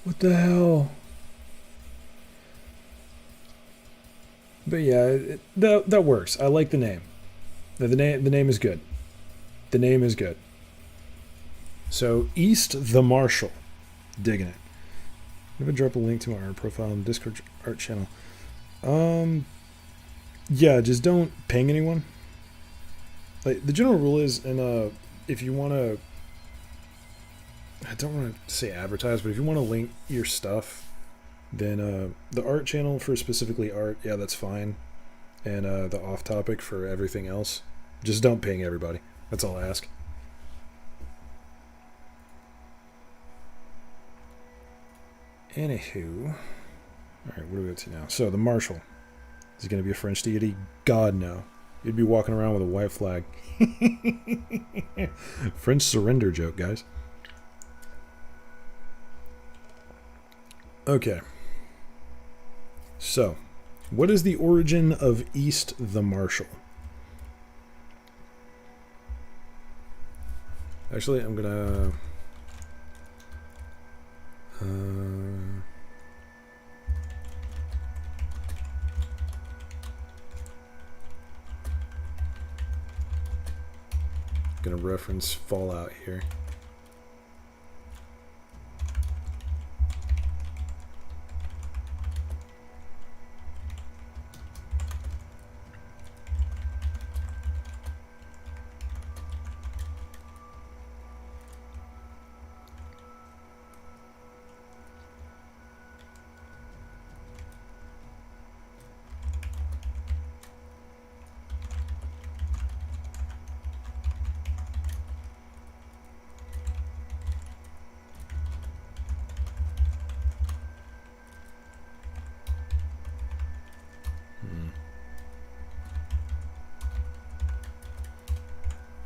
S1: What the hell? But yeah, that works. I like the name. The name is good. The name is good. So, East the Marshal. Digging it. I'm going to drop a link to my art profile on the Discord art channel. Yeah, just don't ping anyone. Like, the general rule is, and if you want to, I don't want to say advertise, but if you want to link your stuff, then the art channel for specifically art, yeah, that's fine. And the off topic for everything else, just don't ping everybody. That's all I ask. Anywho, alright, what are we up to now? So, the Marshal. Is he going to be a French deity? God, no. You'd be walking around with a white flag. French surrender joke, guys. Okay. So, what is the origin of East the Marshal? Actually, I'm gonna... gonna reference Fallout here.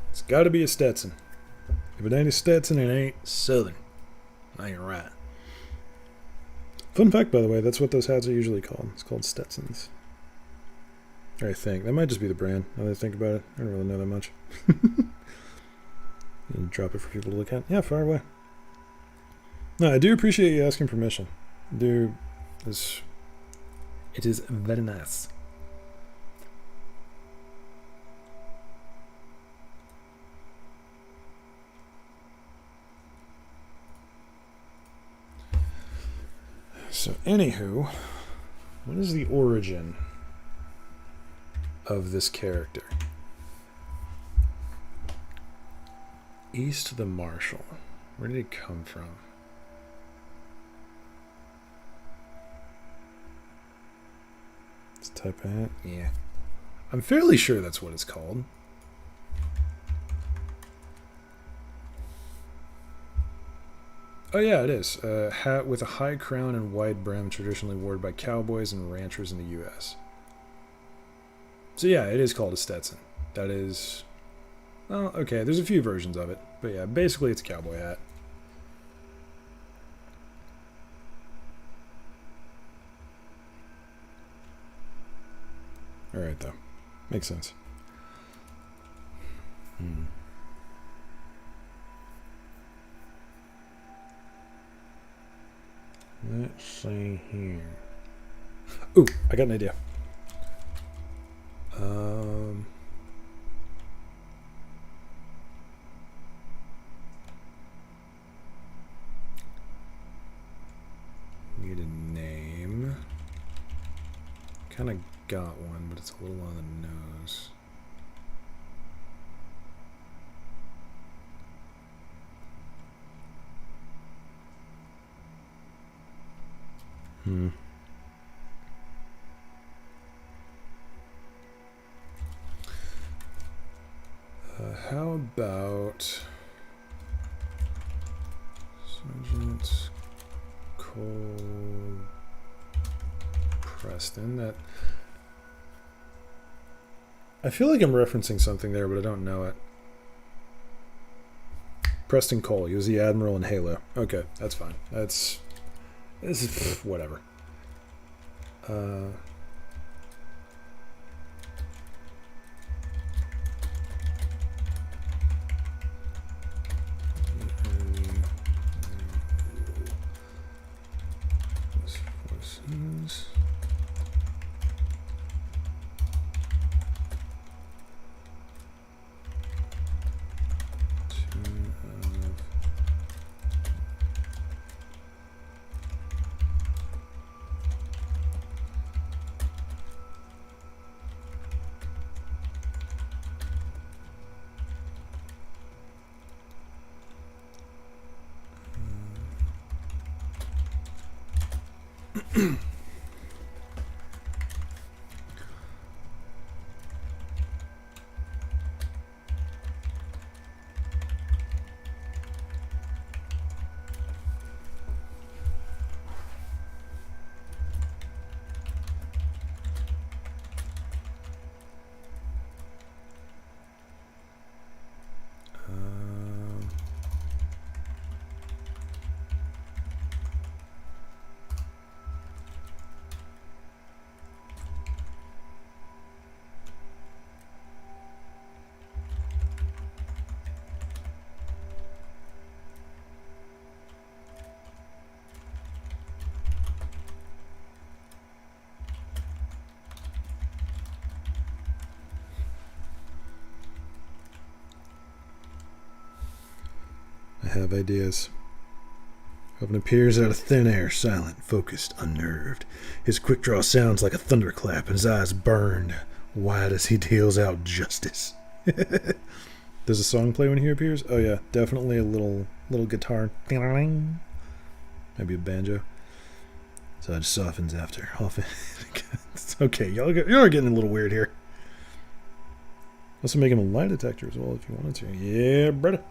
S1: It's got to be a Stetson. If it ain't a Stetson, it ain't Southern. I ain't right. Fun fact, by the way, that's what those hats are usually called. It's called Stetsons. I think. That might just be the brand, now that I think about it. I don't really know that much. And drop it for people to look at. Yeah, far away. No, I do appreciate you asking permission. Dude, it is very nice. So, anywho, what is the origin of this character? East the Marshal. Where did he come from? Let's type in. Yeah. I'm fairly sure that's what it's called. Oh yeah, it is. A hat with a high crown and wide brim, traditionally worn by cowboys and ranchers in the U.S. So yeah, it is called a Stetson. That is... Well, okay, there's a few versions of it. But yeah, basically it's a cowboy hat. Alright, though. Makes sense. Let's see here. Ooh, I got an idea. Need a name. Kind of got one, but it's a little on the nose. How about Sergeant Cole Preston? That I feel like I'm referencing something there, but I don't know it. Preston Cole. He was the Admiral in Halo. Okay, that's fine. This is whatever. I have ideas. Goblin appears out of thin air, silent, focused, unnerved. His quick draw sounds like a thunderclap, and his eyes burn wide as he deals out justice. Does a song play when he appears? Oh yeah, definitely a little guitar. Maybe a banjo. So it softens after. Okay, y'all are getting a little weird here. Also make him a lie detector as well if you wanted to. Yeah, brother.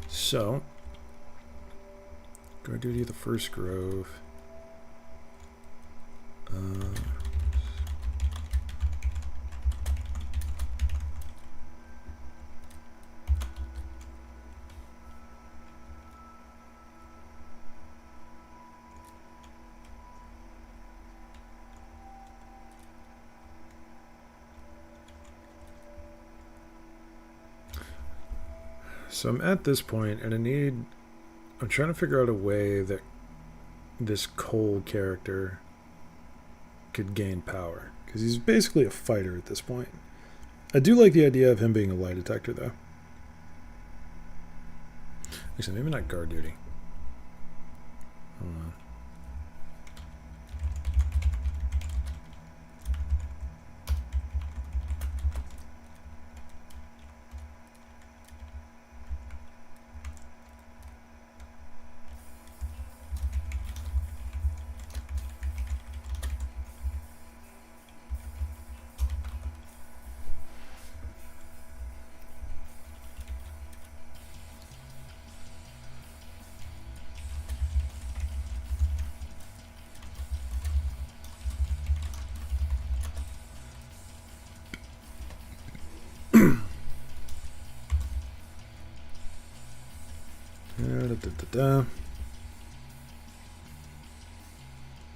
S1: So, guard duty of the first grove. So I'm at this point, and I'm trying to figure out a way that this Cole character could gain power, because he's basically a fighter at this point. I do like the idea of him being a lie detector, though. Actually, maybe not guard duty. Hold on.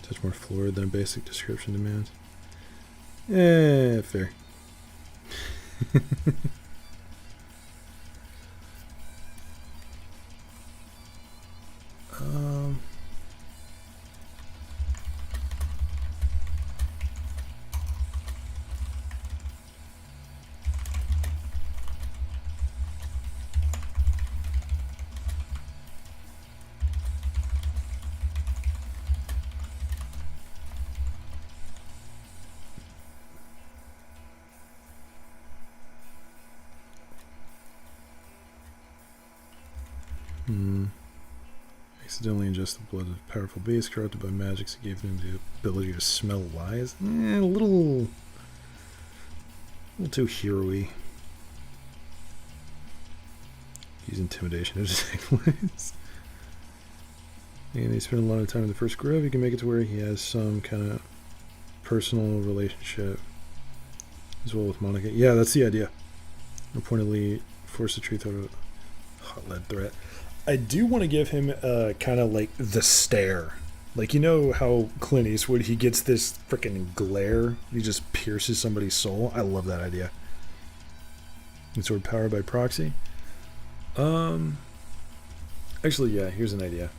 S1: Touch more florid than a basic description demands. Fair. Accidentally ingest the blood of a powerful beast corrupted by magics that gave them the ability to smell lies. A little too hero-y. Use intimidation to detect lies. And he spent a lot of time in the first grove. He can make it to where he has some kind of personal relationship as well with Monica. Yeah, that's the idea. Reportedly force the truth out of a hot lead threat. I do want to give him kind of like the stare. Like, you know how Clint Eastwood, he gets this freaking glare. He just pierces somebody's soul. I love that idea. And sort of power by proxy. Actually, yeah, here's an idea.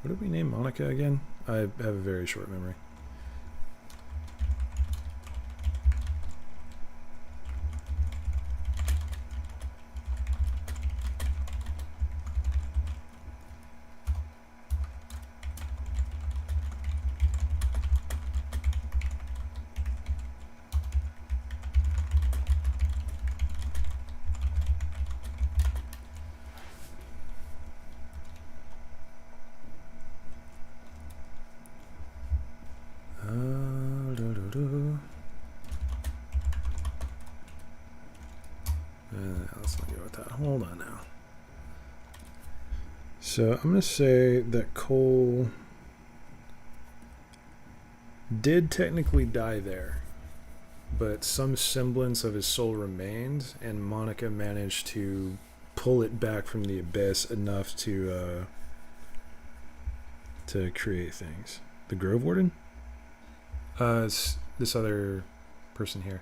S1: What did we name Monica again? I have a very short memory. Let's not go with that. Hold on now. So I'm going to say that Cole did technically die there, but some semblance of his soul remained, and Monica managed to pull it back from the abyss enough to create things. The Grove Warden? It's this other person here.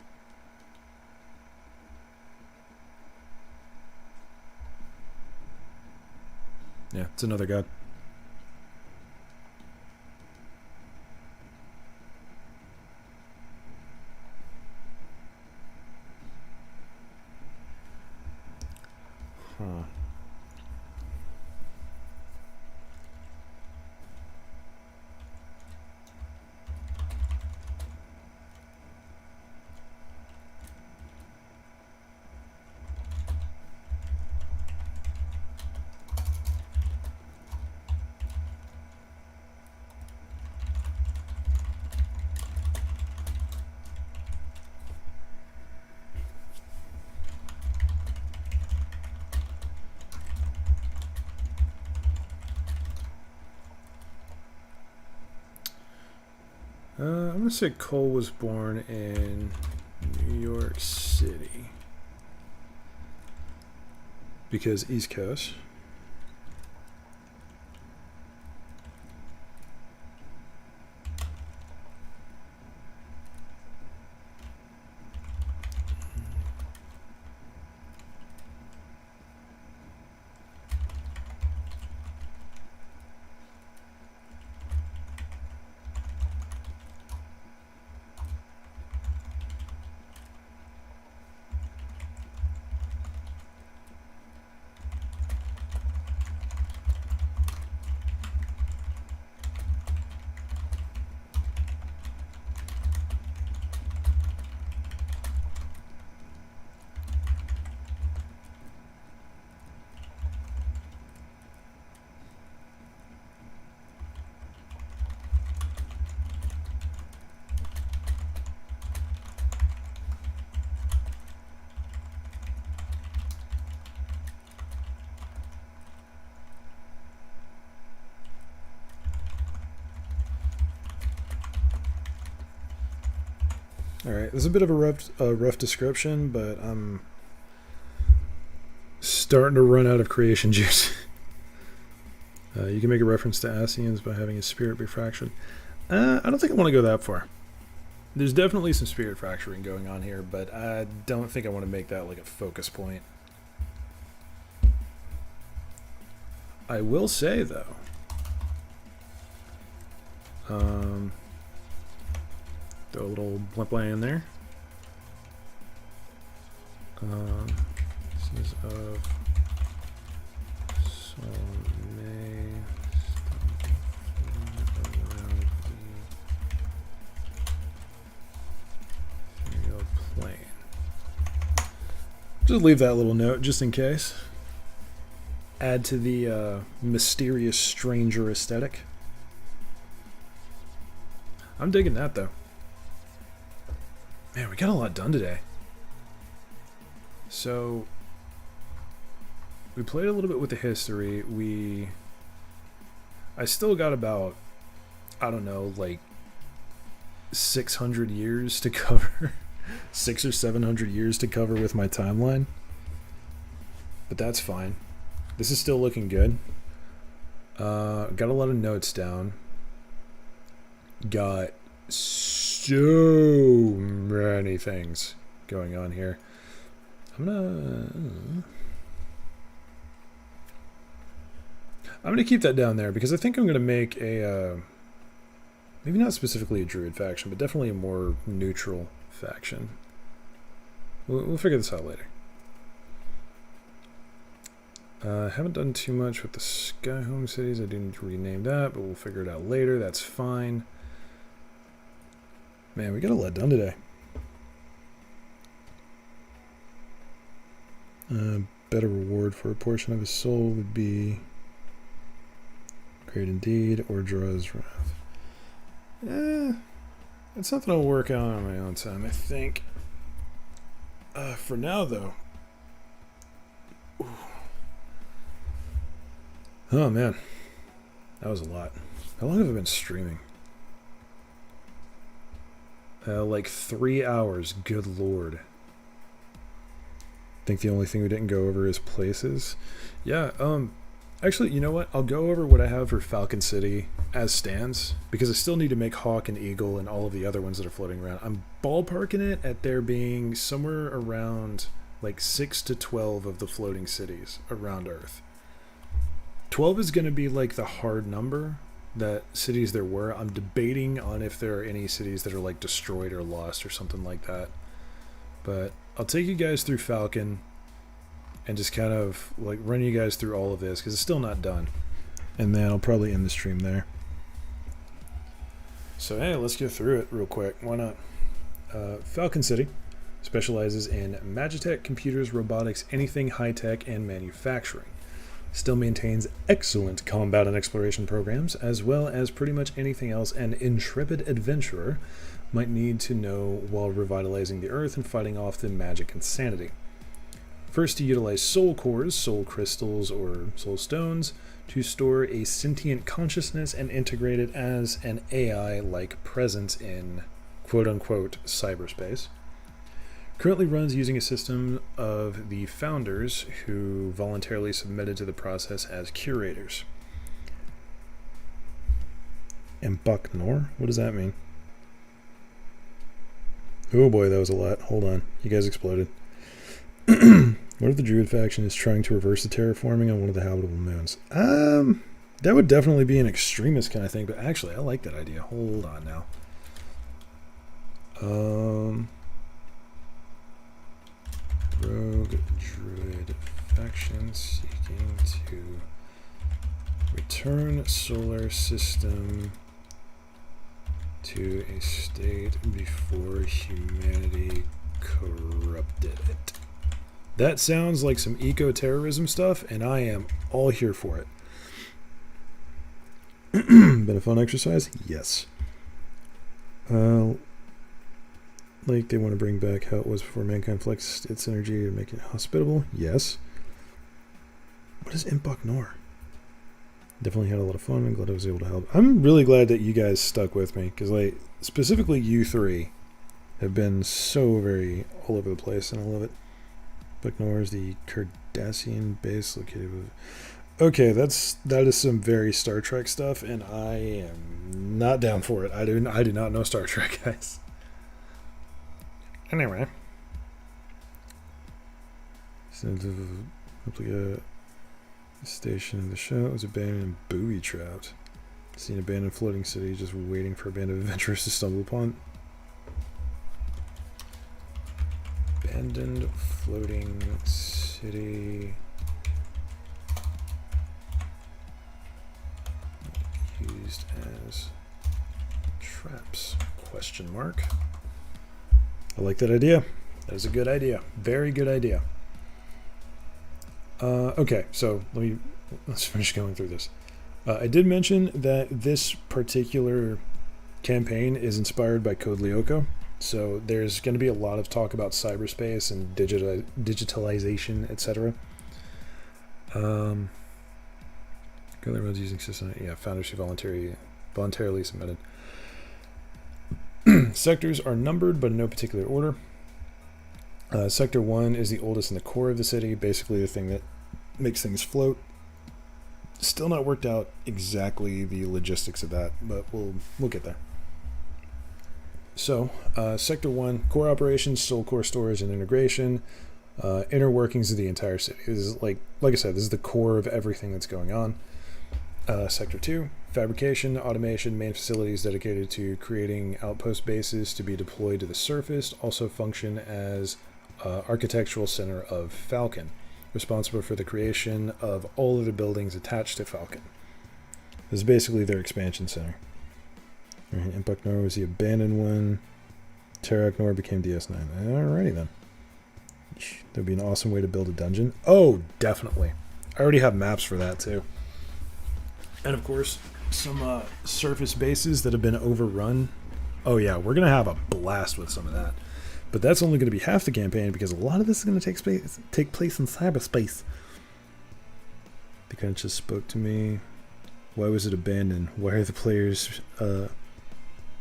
S1: Yeah, it's another god. Huh. I'm going to say Cole was born in New York City. Because East Coast. Alright, this is a bit of a rough description, but I'm starting to run out of creation juice. You can make a reference to Asians by having his spirit be fractured. I don't think I want to go that far. There's definitely some spirit fracturing going on here, but I don't think I want to make that like a focus point. I will say, though, throw a little blimp in there. This is of plane. Just leave that little note just in case. Add to the mysterious stranger aesthetic. I'm digging that though. Man, we got a lot done today. So we played a little bit with the history. I still got about, I don't know, like 600 years to cover. 600 or 700 years to cover with my timeline. But that's fine. This is still looking good. Got a lot of notes down. Got so many things going on here. I'm gonna keep that down there because I think I'm gonna make a maybe not specifically a Druid faction, but definitely a more neutral faction. We'll figure this out later. Haven't done too much with the Sky Home cities. I do need to rename that, but we'll figure it out later. That's fine. Man, we got a lot done today. Better reward for a portion of his soul would be great indeed, or draw his wrath. It's something I'll work on my own time, I think. For now, though. Ooh. Oh, man. That was a lot. How long have I been streaming? Like 3 hours. Good lord. I think the only thing we didn't go over is places. Yeah, actually, you know what? I'll go over what I have for Falcon City as stands, because I still need to make Hawk and Eagle and all of the other ones that are floating around. I'm ballparking it at there being somewhere around like 6 to 12 of the floating cities around Earth. 12 is going to be like the hard number that cities there were. I'm debating on if there are any cities that are like destroyed or lost or something like that. But I'll take you guys through Falcon and just kind of like run you guys through all of this because it's still not done. And then I'll probably end the stream there. So hey, let's go through it real quick. Why not? Falcon City specializes in magitech, computers, robotics, anything high-tech, and manufacturing. Still maintains excellent combat and exploration programs, as well as pretty much anything else an intrepid adventurer might need to know while revitalizing the Earth and fighting off the magic insanity. First, to utilize soul cores, soul crystals, or soul stones to store a sentient consciousness and integrate it as an AI-like presence in quote-unquote cyberspace. Currently runs using a system of the founders who voluntarily submitted to the process as curators. And Bucknor? What does that mean? Oh boy, that was a lot. Hold on. You guys exploded. What if the Druid faction is trying to reverse the terraforming on one of the habitable moons? That would definitely be an extremist kind of thing, but actually I like that idea. Hold on now. Rogue Druid faction seeking to return solar system to a state before humanity corrupted it. That sounds like some eco-terrorism stuff, and I am all here for it. Been a fun exercise? Yes. Like they want to bring back how it was before mankind flexed its energy to make it hospitable? Yes. What is Impok Nor? Definitely had a lot of fun. I'm glad I was able to help. I'm really glad that you guys stuck with me, because like specifically you three have been so very all over the place, and I love it. Bucknor is the Cardassian base located with... Okay, that is some very Star Trek stuff, and I am not down for it. I do not know Star Trek, guys. Anyway. A station of the show was abandoned and booby trapped. Seen abandoned floating city, just waiting for abandoned adventurers to stumble upon. Abandoned floating city. Used as traps? Question mark. I like that idea. That is a good idea. Very good idea. Okay, so let's finish going through this. I did mention that this particular campaign is inspired by Code Lyoko, so there's going to be a lot of talk about cyberspace and digitalization, etc. Government using system, founders who voluntarily submitted. Sectors are numbered, but in no particular order. Sector 1 is the oldest in the core of the city, basically the thing that makes things float. Still not worked out exactly the logistics of that, but we'll get there. So, Sector 1, core operations, still core storage and integration, inner workings of the entire city. This is like I said, this is the core of everything that's going on. Sector 2, fabrication, automation, main facilities dedicated to creating outpost bases to be deployed to the surface, also function as architectural center of Falcon, responsible for the creation of all of the buildings attached to Falcon. This is basically their expansion center. Right, Impuknor was the abandoned one. Terraknor became DS9. Alrighty then. There'd be an awesome way to build a dungeon. Oh, definitely. I already have maps for that too. And of course, some surface bases that have been overrun. Oh yeah, we're going to have a blast with some of that. But that's only going to be half the campaign, because a lot of this is going to take place in cyberspace. They kind of just spoke to me. Why was it abandoned? Why are the players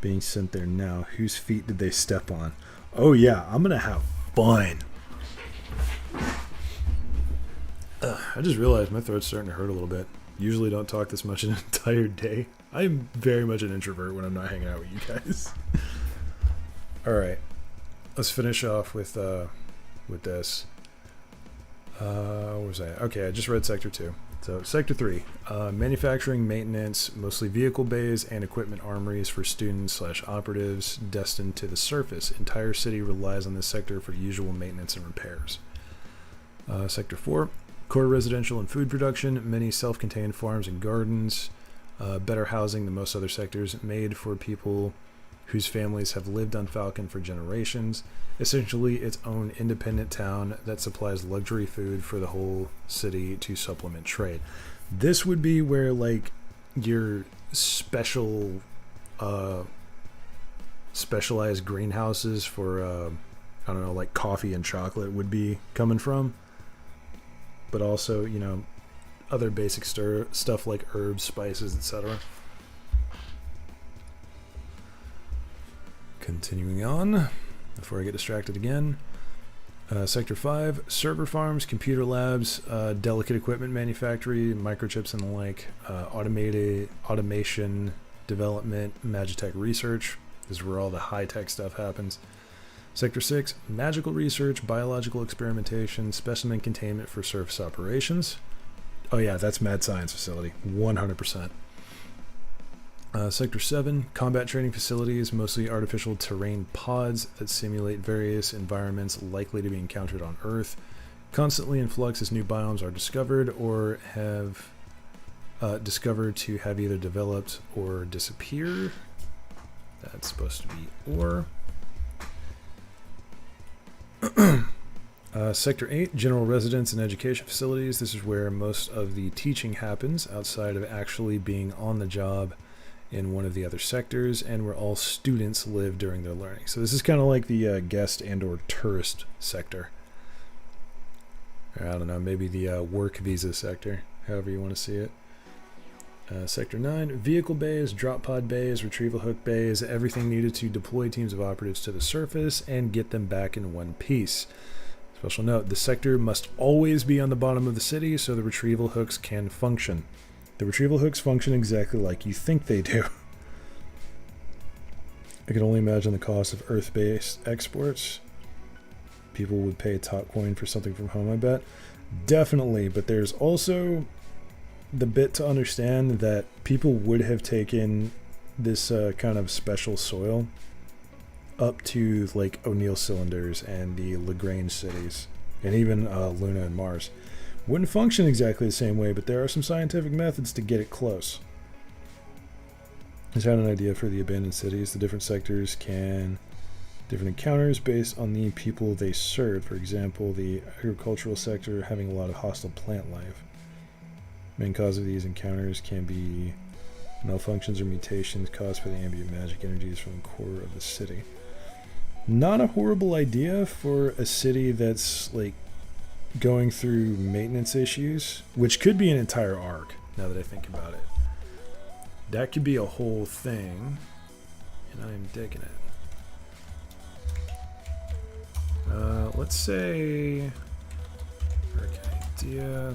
S1: being sent there now? Whose feet did they step on? Oh yeah, I'm going to have fun. I just realized my throat's starting to hurt a little bit. Usually don't talk this much an entire day. I'm very much an introvert when I'm not hanging out with you guys. Alright. Let's finish off with this. What was that? Okay, I just read Sector 2. So, Sector 3. Manufacturing, maintenance, mostly vehicle bays, and equipment armories for students/operatives destined to the surface. Entire city relies on this sector for usual maintenance and repairs. Sector 4. Core residential and food production, many self-contained farms and gardens, better housing than most other sectors, made for people whose families have lived on Falcon for generations. Essentially its own independent town that supplies luxury food for the whole city to supplement trade. This would be where like your specialized greenhouses for I don't know, like coffee and chocolate would be coming from. But also, you know, other basic stuff like herbs, spices, etc. Continuing on, before I get distracted again. Sector 5, server farms, computer labs, delicate equipment manufacturing, microchips and the like, automation, development, magitech research. This is where all the high-tech stuff happens. Sector 6, magical research, biological experimentation, specimen containment for surface operations. Oh yeah, that's Mad Science Facility, 100%. Sector 7, combat training facilities, mostly artificial terrain pods that simulate various environments likely to be encountered on Earth. Constantly in flux as new biomes are discovered or have discovered to have either developed or disappear. That's supposed to be or. Sector 8, general residence and education facilities. This is where most of the teaching happens outside of actually being on the job in one of the other sectors, and where all students live during their learning. So this is kind of like the guest and or tourist sector. Or I don't know, maybe the work visa sector, however you want to see it. Sector 9, vehicle bays, drop pod bays, retrieval hook bays, everything needed to deploy teams of operatives to the surface and get them back in one piece. Special note, the sector must always be on the bottom of the city so the retrieval hooks can function. The retrieval hooks function exactly like you think they do. I can only imagine the cost of Earth-based exports. People would pay top coin for something from home, I bet. Definitely, but there's also the bit to understand that people would have taken this kind of special soil up to like O'Neill cylinders and the Lagrange cities, and even Luna and Mars. Wouldn't function exactly the same way, but there are some scientific methods to get it close. I just had an idea for the abandoned cities. The different sectors can different encounters based on the people they serve. For example, the agricultural sector having a lot of hostile plant life. Main cause of these encounters can be malfunctions or mutations caused by the ambient magic energies from the core of the city. Not a horrible idea for a city that's like going through maintenance issues, which could be an entire arc now that I think about it. That could be a whole thing, and I'm digging it. Let's say idea.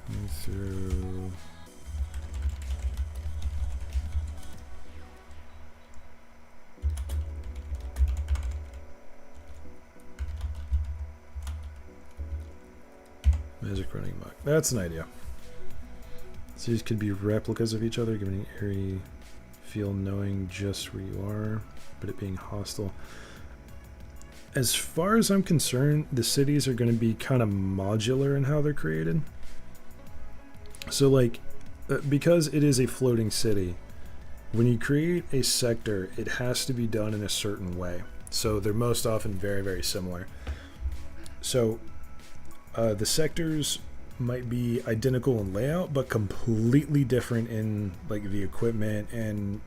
S1: Coming through. Magic running amok. That's an idea. So these could be replicas of each other, giving an eerie feel knowing just where you are, but it being hostile. As far as I'm concerned, the cities are going to be kind of modular in how they're created. So like, because it is a floating city, when you create a sector, it has to be done in a certain way. So they're most often very, very similar. So the sectors might be identical in layout, but completely different in like the equipment and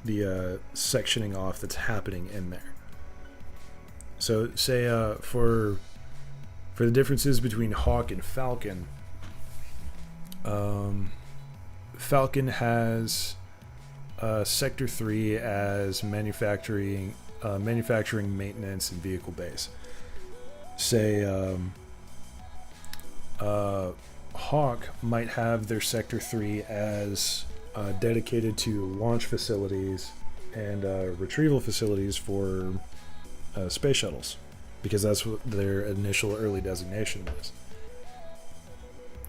S1: the sectioning off that's happening in there. So say for the differences between Hawk and Falcon, Falcon has Sector 3 as manufacturing, maintenance, and vehicle base. Say Hawk might have their Sector 3 as dedicated to launch facilities and retrieval facilities for space shuttles, because that's what their initial early designation was.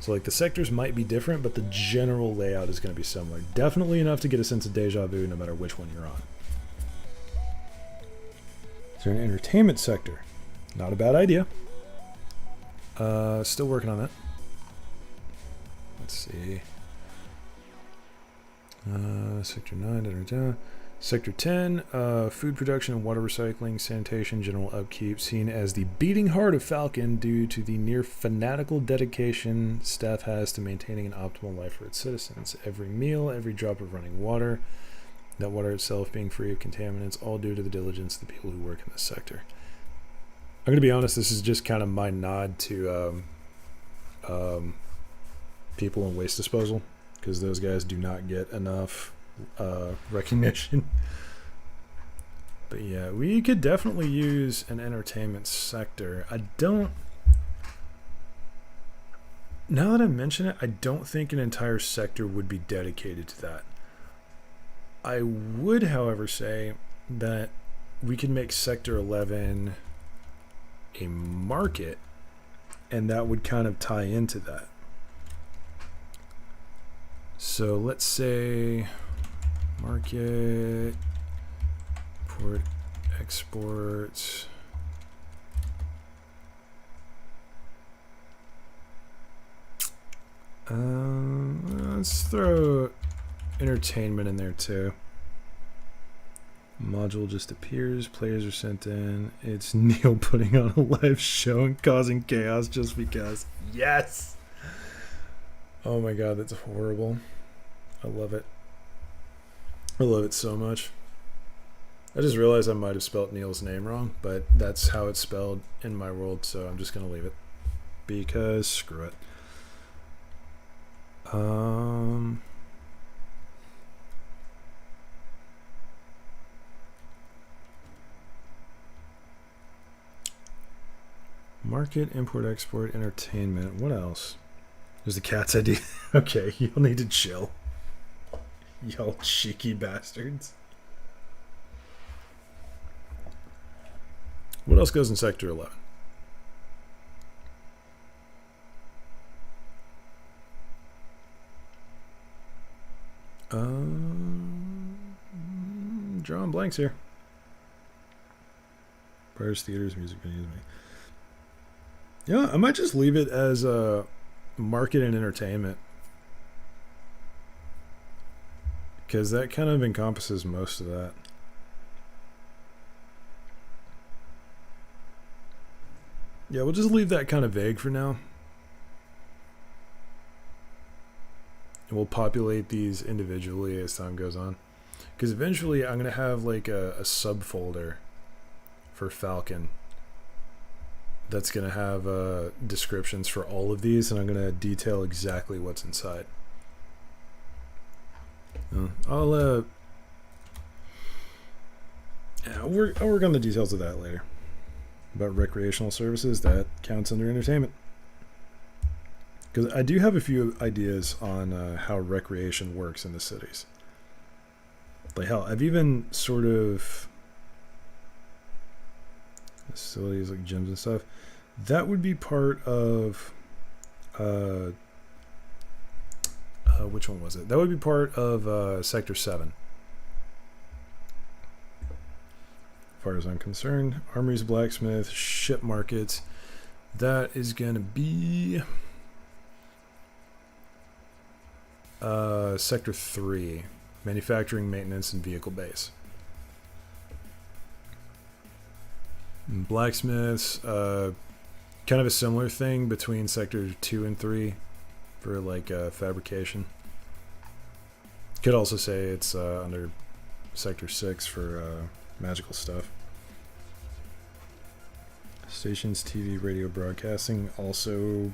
S1: So like the sectors might be different, but the general layout is going to be similar. Definitely enough to get a sense of deja vu no matter which one you're on. Is there an entertainment sector? Not a bad idea. Still working on that. Let's see. Sector 9. Sector 10, food production and water recycling, sanitation, general upkeep, seen as the beating heart of Falcon due to the near fanatical dedication staff has to maintaining an optimal life for its citizens. Every meal, every drop of running water, that water itself being free of contaminants, all due to the diligence of the people who work in this sector. I'm going to be honest, this is just kind of my nod to people in waste disposal, because those guys do not get enough recognition. But yeah, we could definitely use an entertainment sector. Now that I mention it, I don't think an entire sector would be dedicated to that. I would, however, say that we could make Sector 11 a market, and that would kind of tie into that. So let's say market, import, export. Let's throw entertainment in there too. Module just appears, players are sent in. It's Neil putting on a live show and causing chaos just because. Yes! Oh my god, that's horrible. I love it. I love it so much. I just realized I might have spelled Neil's name wrong, but that's how it's spelled in my world, so I'm just going to leave it. Because screw it. Market, import, export, entertainment. What else? There's the cat's idea. Okay, you'll need to chill. Y'all cheeky bastards. What else goes in Sector 11? Drawing blanks here. Bars, theaters, music venues. Yeah, I might just leave it as a market and entertainment, because that kind of encompasses most of that. Yeah, we'll just leave that kind of vague for now. And we'll populate these individually as time goes on. Because eventually I'm going to have like a subfolder for Falcon that's going to have descriptions for all of these, and I'm going to detail exactly what's inside. I'll work on the details of that later. About recreational services, that counts under entertainment. Because I do have a few ideas on how recreation works in the cities. Like hell, I've even sort of facilities like gyms and stuff. That would be part of which one was it? That would be part of Sector 7. As far as I'm concerned, armories, blacksmith, ship markets. That is gonna be Sector 3, manufacturing, maintenance, and vehicle base. And blacksmiths, kind of a similar thing between Sector 2 and 3 for like fabrication. Could also say it's under Sector 6 for magical stuff. Stations, TV, radio broadcasting, also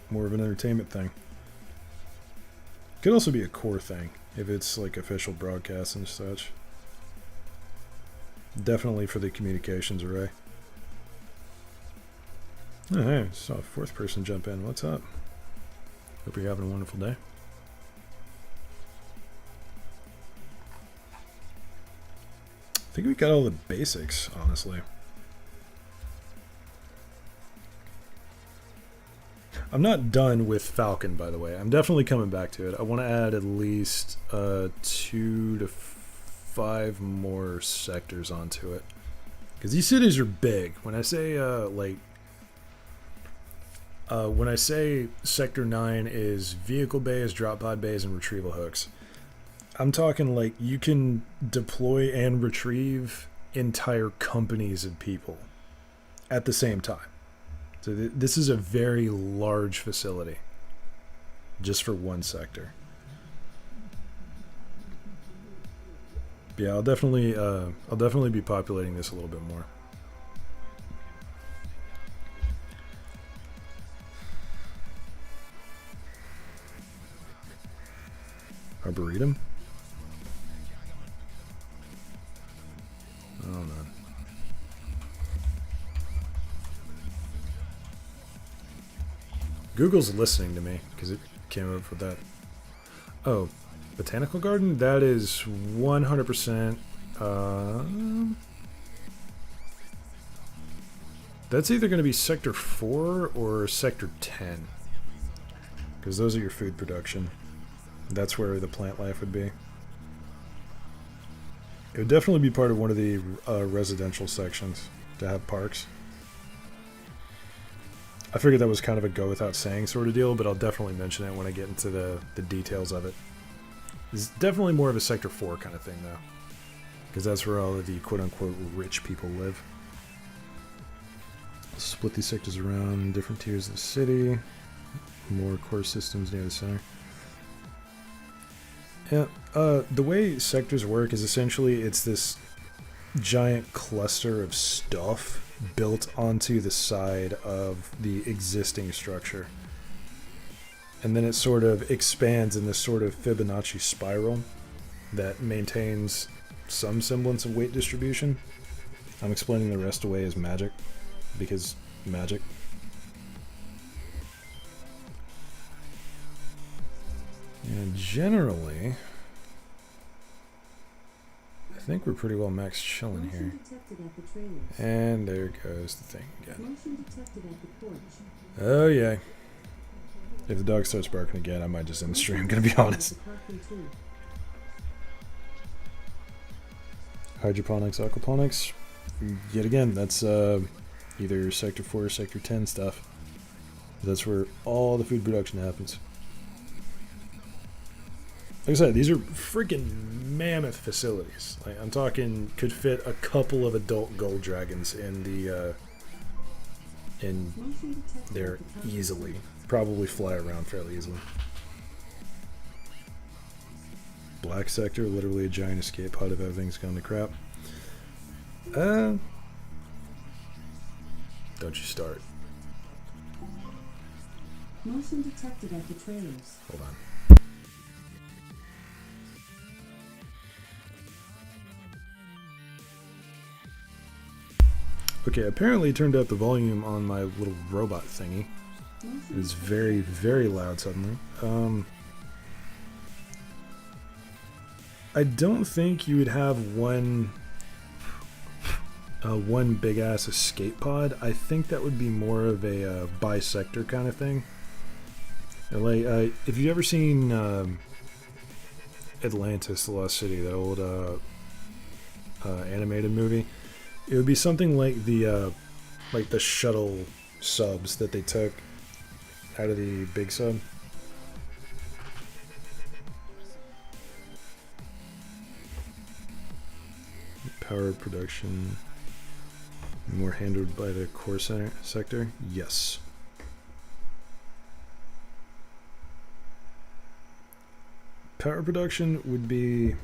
S1: more of an entertainment thing. Could also be a core thing if it's like official broadcasts and such. Definitely for the communications array. Oh, hey, saw a fourth person jump in. What's up? Hope you're having a wonderful day. I think we got all the basics, honestly. I'm not done with Falcon, by the way. I'm definitely coming back to it. I want to add at least 2 to 5 more sectors onto it. Because these cities are big. When I say, when I say Sector 9 is vehicle bays, drop pod bays, and retrieval hooks, I'm talking like you can deploy and retrieve entire companies of people at the same time. So this is a very large facility just for one sector. But yeah, I'll definitely be populating this a little bit more. Arboretum? Oh man. Google's listening to me because it came up with that. Oh, Botanical Garden? That is 100%. That's either going to be Sector 4 or Sector 10. Because those are your food production. That's where the plant life would be. It would definitely be part of one of the residential sections to have parks. I figured that was kind of a go without saying sort of deal, but I'll definitely mention it when I get into the details of it. It's definitely more of a Sector 4 kind of thing, though. Because that's where all of the quote-unquote rich people live. Split these sectors around different tiers of the city. More core systems near the center. Yeah, the way sectors work is essentially it's this giant cluster of stuff built onto the side of the existing structure. And then it sort of expands in this sort of Fibonacci spiral that maintains some semblance of weight distribution. I'm explaining the rest away as magic, because magic. And generally, I think we're pretty well max chilling here. And there goes the thing again. Oh yeah. If the dog starts barking again, I might just end the stream, gonna be honest. Hydroponics, aquaponics. Yet again, that's either Sector 4 or Sector 10 stuff. That's where all the food production happens. Like I said, these are freaking mammoth facilities. Like, I'm talking, could fit a couple of adult gold dragons in the in there easily. Probably fly around fairly easily. Black sector, literally a giant escape pod if everything's gone to crap. Don't you start.
S2: Motion detected at the trailers.
S1: Hold on. Okay, apparently it turned up the volume on my little robot thingy. It was very, very loud suddenly. I don't think you would have one big ass escape pod. I think that would be more of a bisector kind of thing. Like, if you've ever seen Atlantis, the Lost City, that old animated movie, it would be something like the shuttle subs that they took out of the big sub. Power production more handled by the core sector? Yes. Power production would be...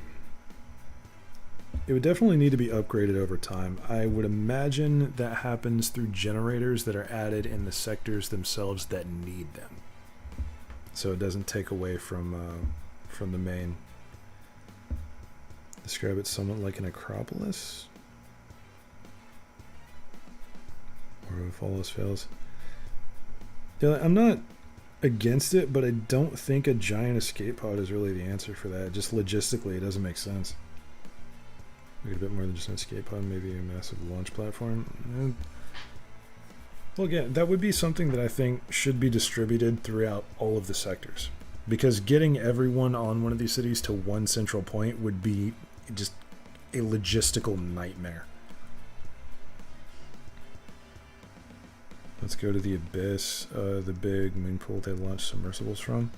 S1: It would definitely need to be upgraded over time. I would imagine that happens through generators that are added in the sectors themselves that need them. So it doesn't take away from the main. Describe it somewhat like an acropolis. Or if all else fails. Yeah, I'm not against it, but I don't think a giant escape pod is really the answer for that. Just logistically, it doesn't make sense. Make it a bit more than just an escape pod, maybe a massive launch platform. Well, again, that would be something that I think should be distributed throughout all of the sectors. Because getting everyone on one of these cities to one central point would be just a logistical nightmare. Let's go to the Abyss, the big moon pool they launched submersibles from.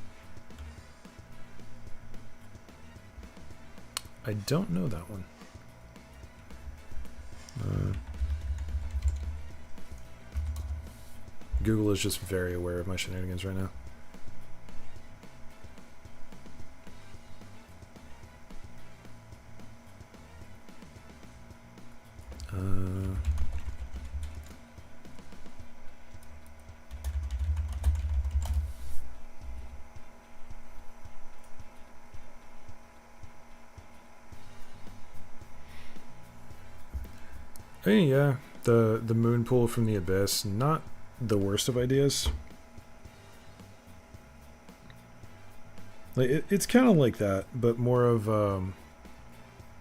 S1: I don't know that one. Google is just very aware of my shenanigans right now. Hey, yeah, the moon pool from the Abyss, not the worst of ideas. Like it's kind of like that, but more of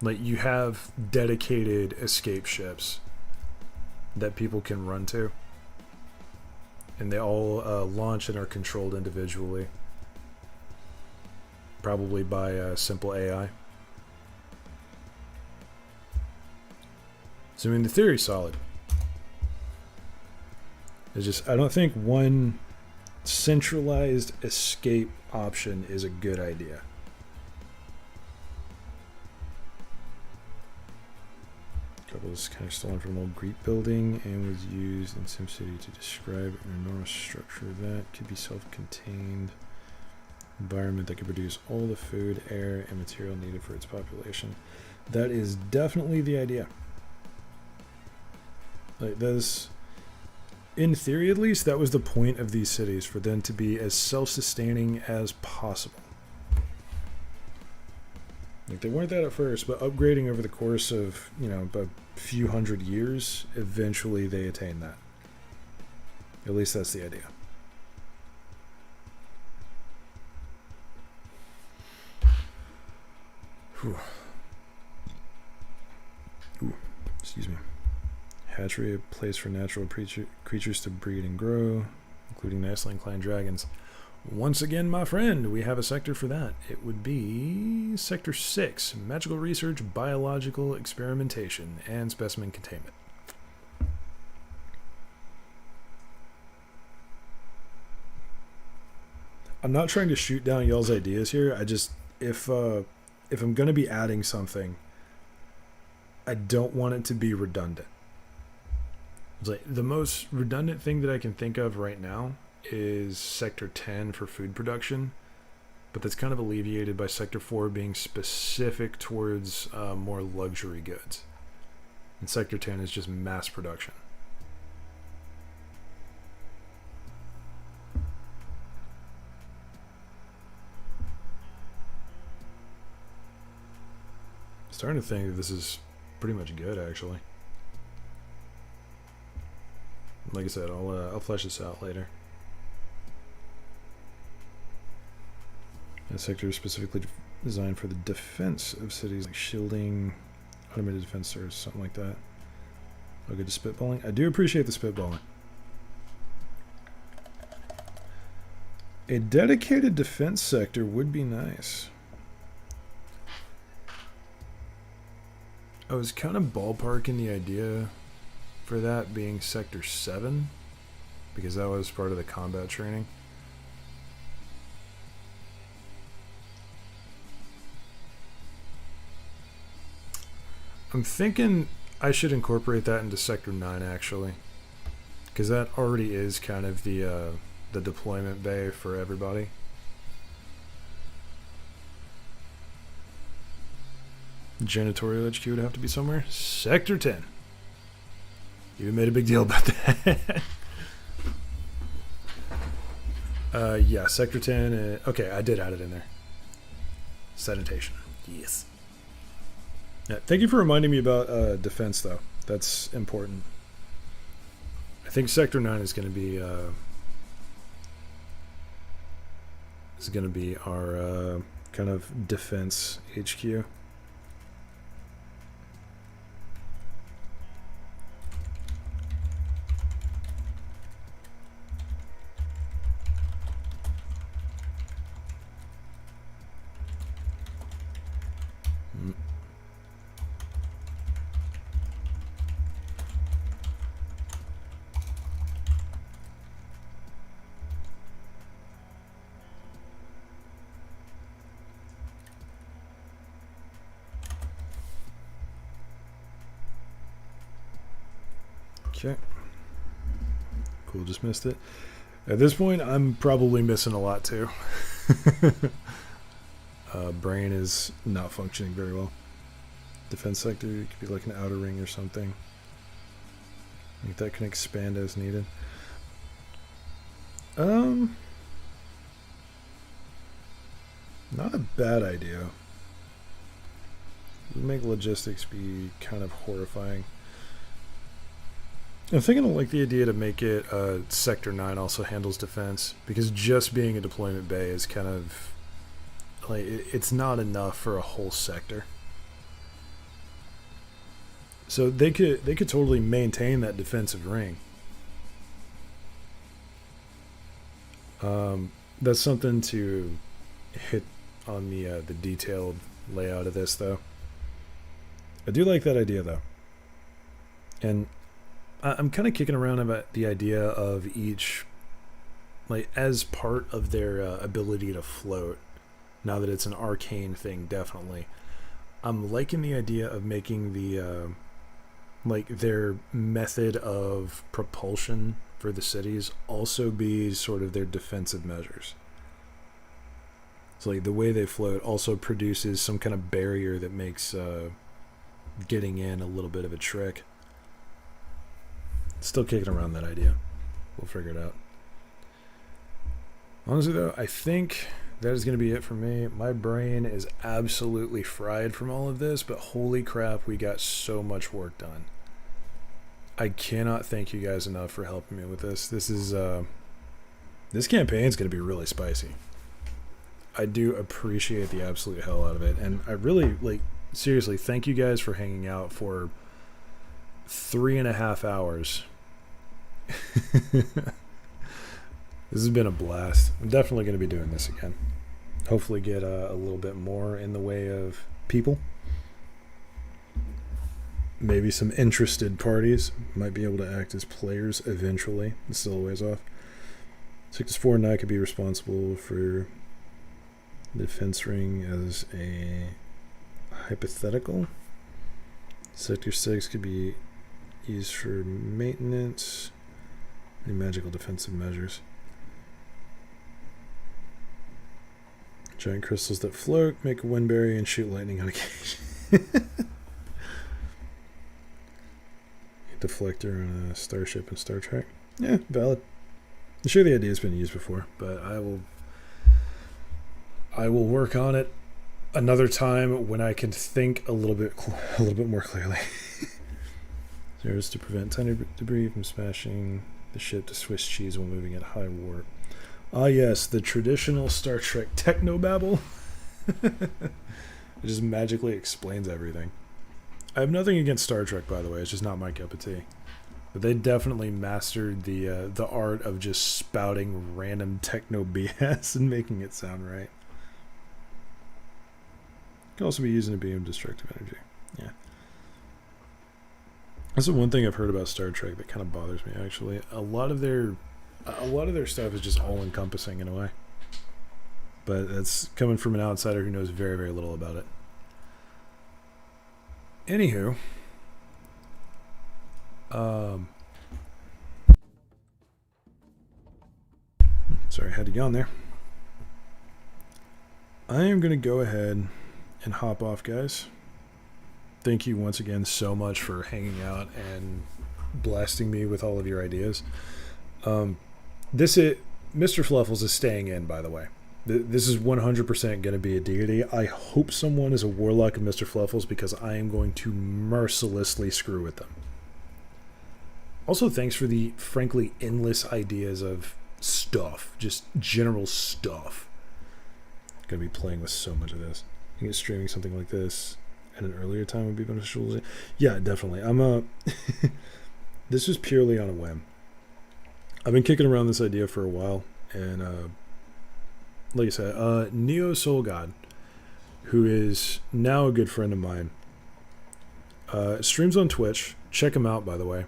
S1: like you have dedicated escape ships that people can run to, and they all launch and are controlled individually, probably by simple AI. So I mean, the theory's solid. It's just, I don't think one centralized escape option is a good idea. A couple is kind of stolen from an old Greek building and was used in SimCity to describe an enormous structure that could be self-contained environment that could produce all the food, air, and material needed for its population. That is definitely the idea. Like this, in theory at least, that was the point of these cities, for them to be as self-sustaining as possible. Like, they weren't that at first, but upgrading over the course of, you know, a few hundred years, eventually they attain that. At least that's the idea. Whew. Ooh, excuse me. Hatchery, a place for natural creatures to breed and grow, including nicely inclined dragons. Once again, my friend, we have a sector for that. It would be Sector 6, Magical Research, Biological Experimentation, and Specimen Containment. I'm not trying to shoot down y'all's ideas here. I just, if I'm going to be adding something, I don't want it to be redundant. It's like the most redundant thing that I can think of right now is Sector 10 for food production, but that's kind of alleviated by Sector 4 being specific towards more luxury goods. And Sector 10 is just mass production. Starting to think that this is pretty much good, actually. Like I said, I'll flesh this out later. A sector is specifically designed for the defense of cities, like shielding, automated defense, or something like that. I'll get to spitballing. I do appreciate the spitballing. A dedicated defense sector would be nice. I was kind of ballparking the idea for that being Sector 7, because that was part of the combat training. I'm thinking I should incorporate that into Sector 9, actually, because that already is kind of the deployment bay for everybody. Janitorial HQ would have to be somewhere. Sector 10. You made a big deal about that. Yeah, Sector 10. Okay, I did add it in there. Sanitation. Yes. Yeah, thank you for reminding me about defense, though. That's important. I think Sector 9 is going to be our kind of defense HQ. Okay. Cool, just missed it. At this point, I'm probably missing a lot too. Brain is not functioning very well. Defense sector, it could be like an outer ring or something. I think that can expand as needed. Not a bad idea. It would make logistics be kind of horrifying. I'm thinking of like the idea to make it Sector 9 also handles defense, because just being a deployment bay is kind of like it's not enough for a whole sector. So they could totally maintain that defensive ring. That's something to hit on the detailed layout of this, though. I do like that idea, though, and I'm kind of kicking around about the idea of each, like, as part of their ability to float. Now that it's an arcane thing, definitely. I'm liking the idea of making the, like, their method of propulsion for the cities also be sort of their defensive measures. So, like, the way they float also produces some kind of barrier that makes getting in a little bit of a trick. Still kicking around that idea. We'll figure it out. Honestly, though, I think that is going to be it for me. My brain is absolutely fried from all of this, but holy crap, we got so much work done. I cannot thank you guys enough for helping me with this. This campaign is going to be really spicy. I do appreciate the absolute hell out of it, and I really, like, seriously, thank you guys for hanging out for 3.5 hours. This has been a blast. I'm definitely going to be doing this again. Hopefully get a little bit more in the way of people. Maybe some interested parties. Might be able to act as players eventually. It's still a ways off. Sector 4 and I could be responsible for the defense ring as a hypothetical. Sector 6 could be used for maintenance and magical defensive measures. Giant crystals that float, make a windberry, and shoot lightning on occasion. Deflector on a starship in Star Trek. Yeah, valid. I'm sure the idea has been used before, but I will work on it another time when I can think a little bit more clearly. There's to prevent tiny debris from smashing the ship to Swiss cheese while moving at high warp. Ah, yes, the traditional Star Trek technobabble. It just magically explains everything. I have nothing against Star Trek, by the way. It's just not my cup of tea. But they definitely mastered the art of just spouting random techno BS and making it sound right. Can also be used in a beam of destructive energy. Yeah. That's the one thing I've heard about Star Trek that kind of bothers me, actually. A lot of their stuff is just all-encompassing in a way. But that's coming from an outsider who knows very, very little about it. Anywho, sorry, I had to yawn there. I am going to go ahead and hop off, guys. Thank you once again so much for hanging out and blasting me with all of your ideas. Mr. Fluffles is staying in, by the way. This is 100% going to be a deity. I hope someone is a Warlock of Mr. Fluffles because I am going to mercilessly screw with them. Also, thanks for the, frankly, endless ideas of stuff. Just general stuff. Going to be playing with so much of this. I think streaming something like this at an earlier time would be beneficial. Yeah, definitely. This was purely on a whim. I've been kicking around this idea for a while, and like I said, Neo Soul God, who is now a good friend of mine, streams on Twitch. Check him out, by the way.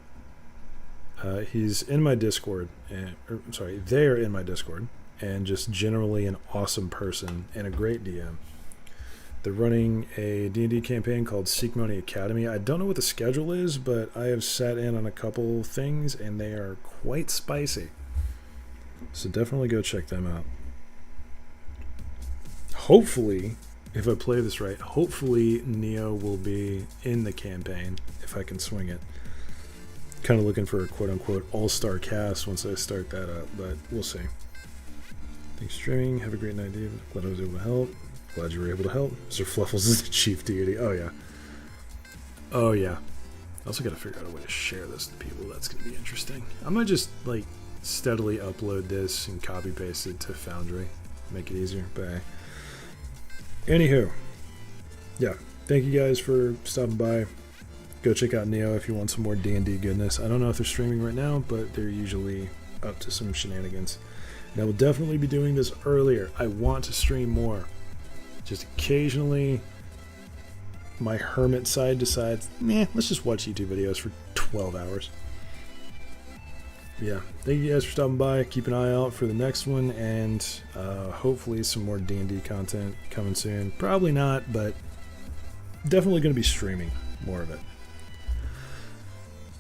S1: He's in my Discord, they're in my Discord, and just generally an awesome person and a great DM. They're running a D&D campaign called Seek Money Academy. I don't know what the schedule is, but I have sat in on a couple things, and they are quite spicy. So definitely go check them out. Hopefully, if I play this right, hopefully Neo will be in the campaign, if I can swing it. Kind of looking for a quote-unquote all-star cast once I start that up, but we'll see. Thanks for streaming. Have a great night, David. Glad I was able to help. Glad you were able to help. Mr. Fluffles is the chief deity. Oh, yeah. Oh, yeah. I also got to figure out a way to share this to people. That's going to be interesting. I might just, like, steadily upload this and copy-paste it to Foundry. Make it easier. But, anywho. Yeah. Thank you guys for stopping by. Go check out Neo if you want some more D&D goodness. I don't know if they're streaming right now, but they're usually up to some shenanigans. And I will definitely be doing this earlier. I want to stream more. Just occasionally, my hermit side decides, let's just watch YouTube videos for 12 hours. But yeah, thank you guys for stopping by. Keep an eye out for the next one, and hopefully some more D&D content coming soon. Probably not, but definitely going to be streaming more of it.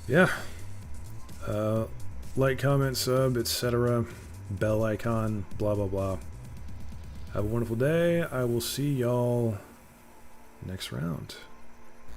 S1: Yeah. Like, comment, sub, etc. Bell icon, blah, blah, blah. Have a wonderful day. I will see y'all next round.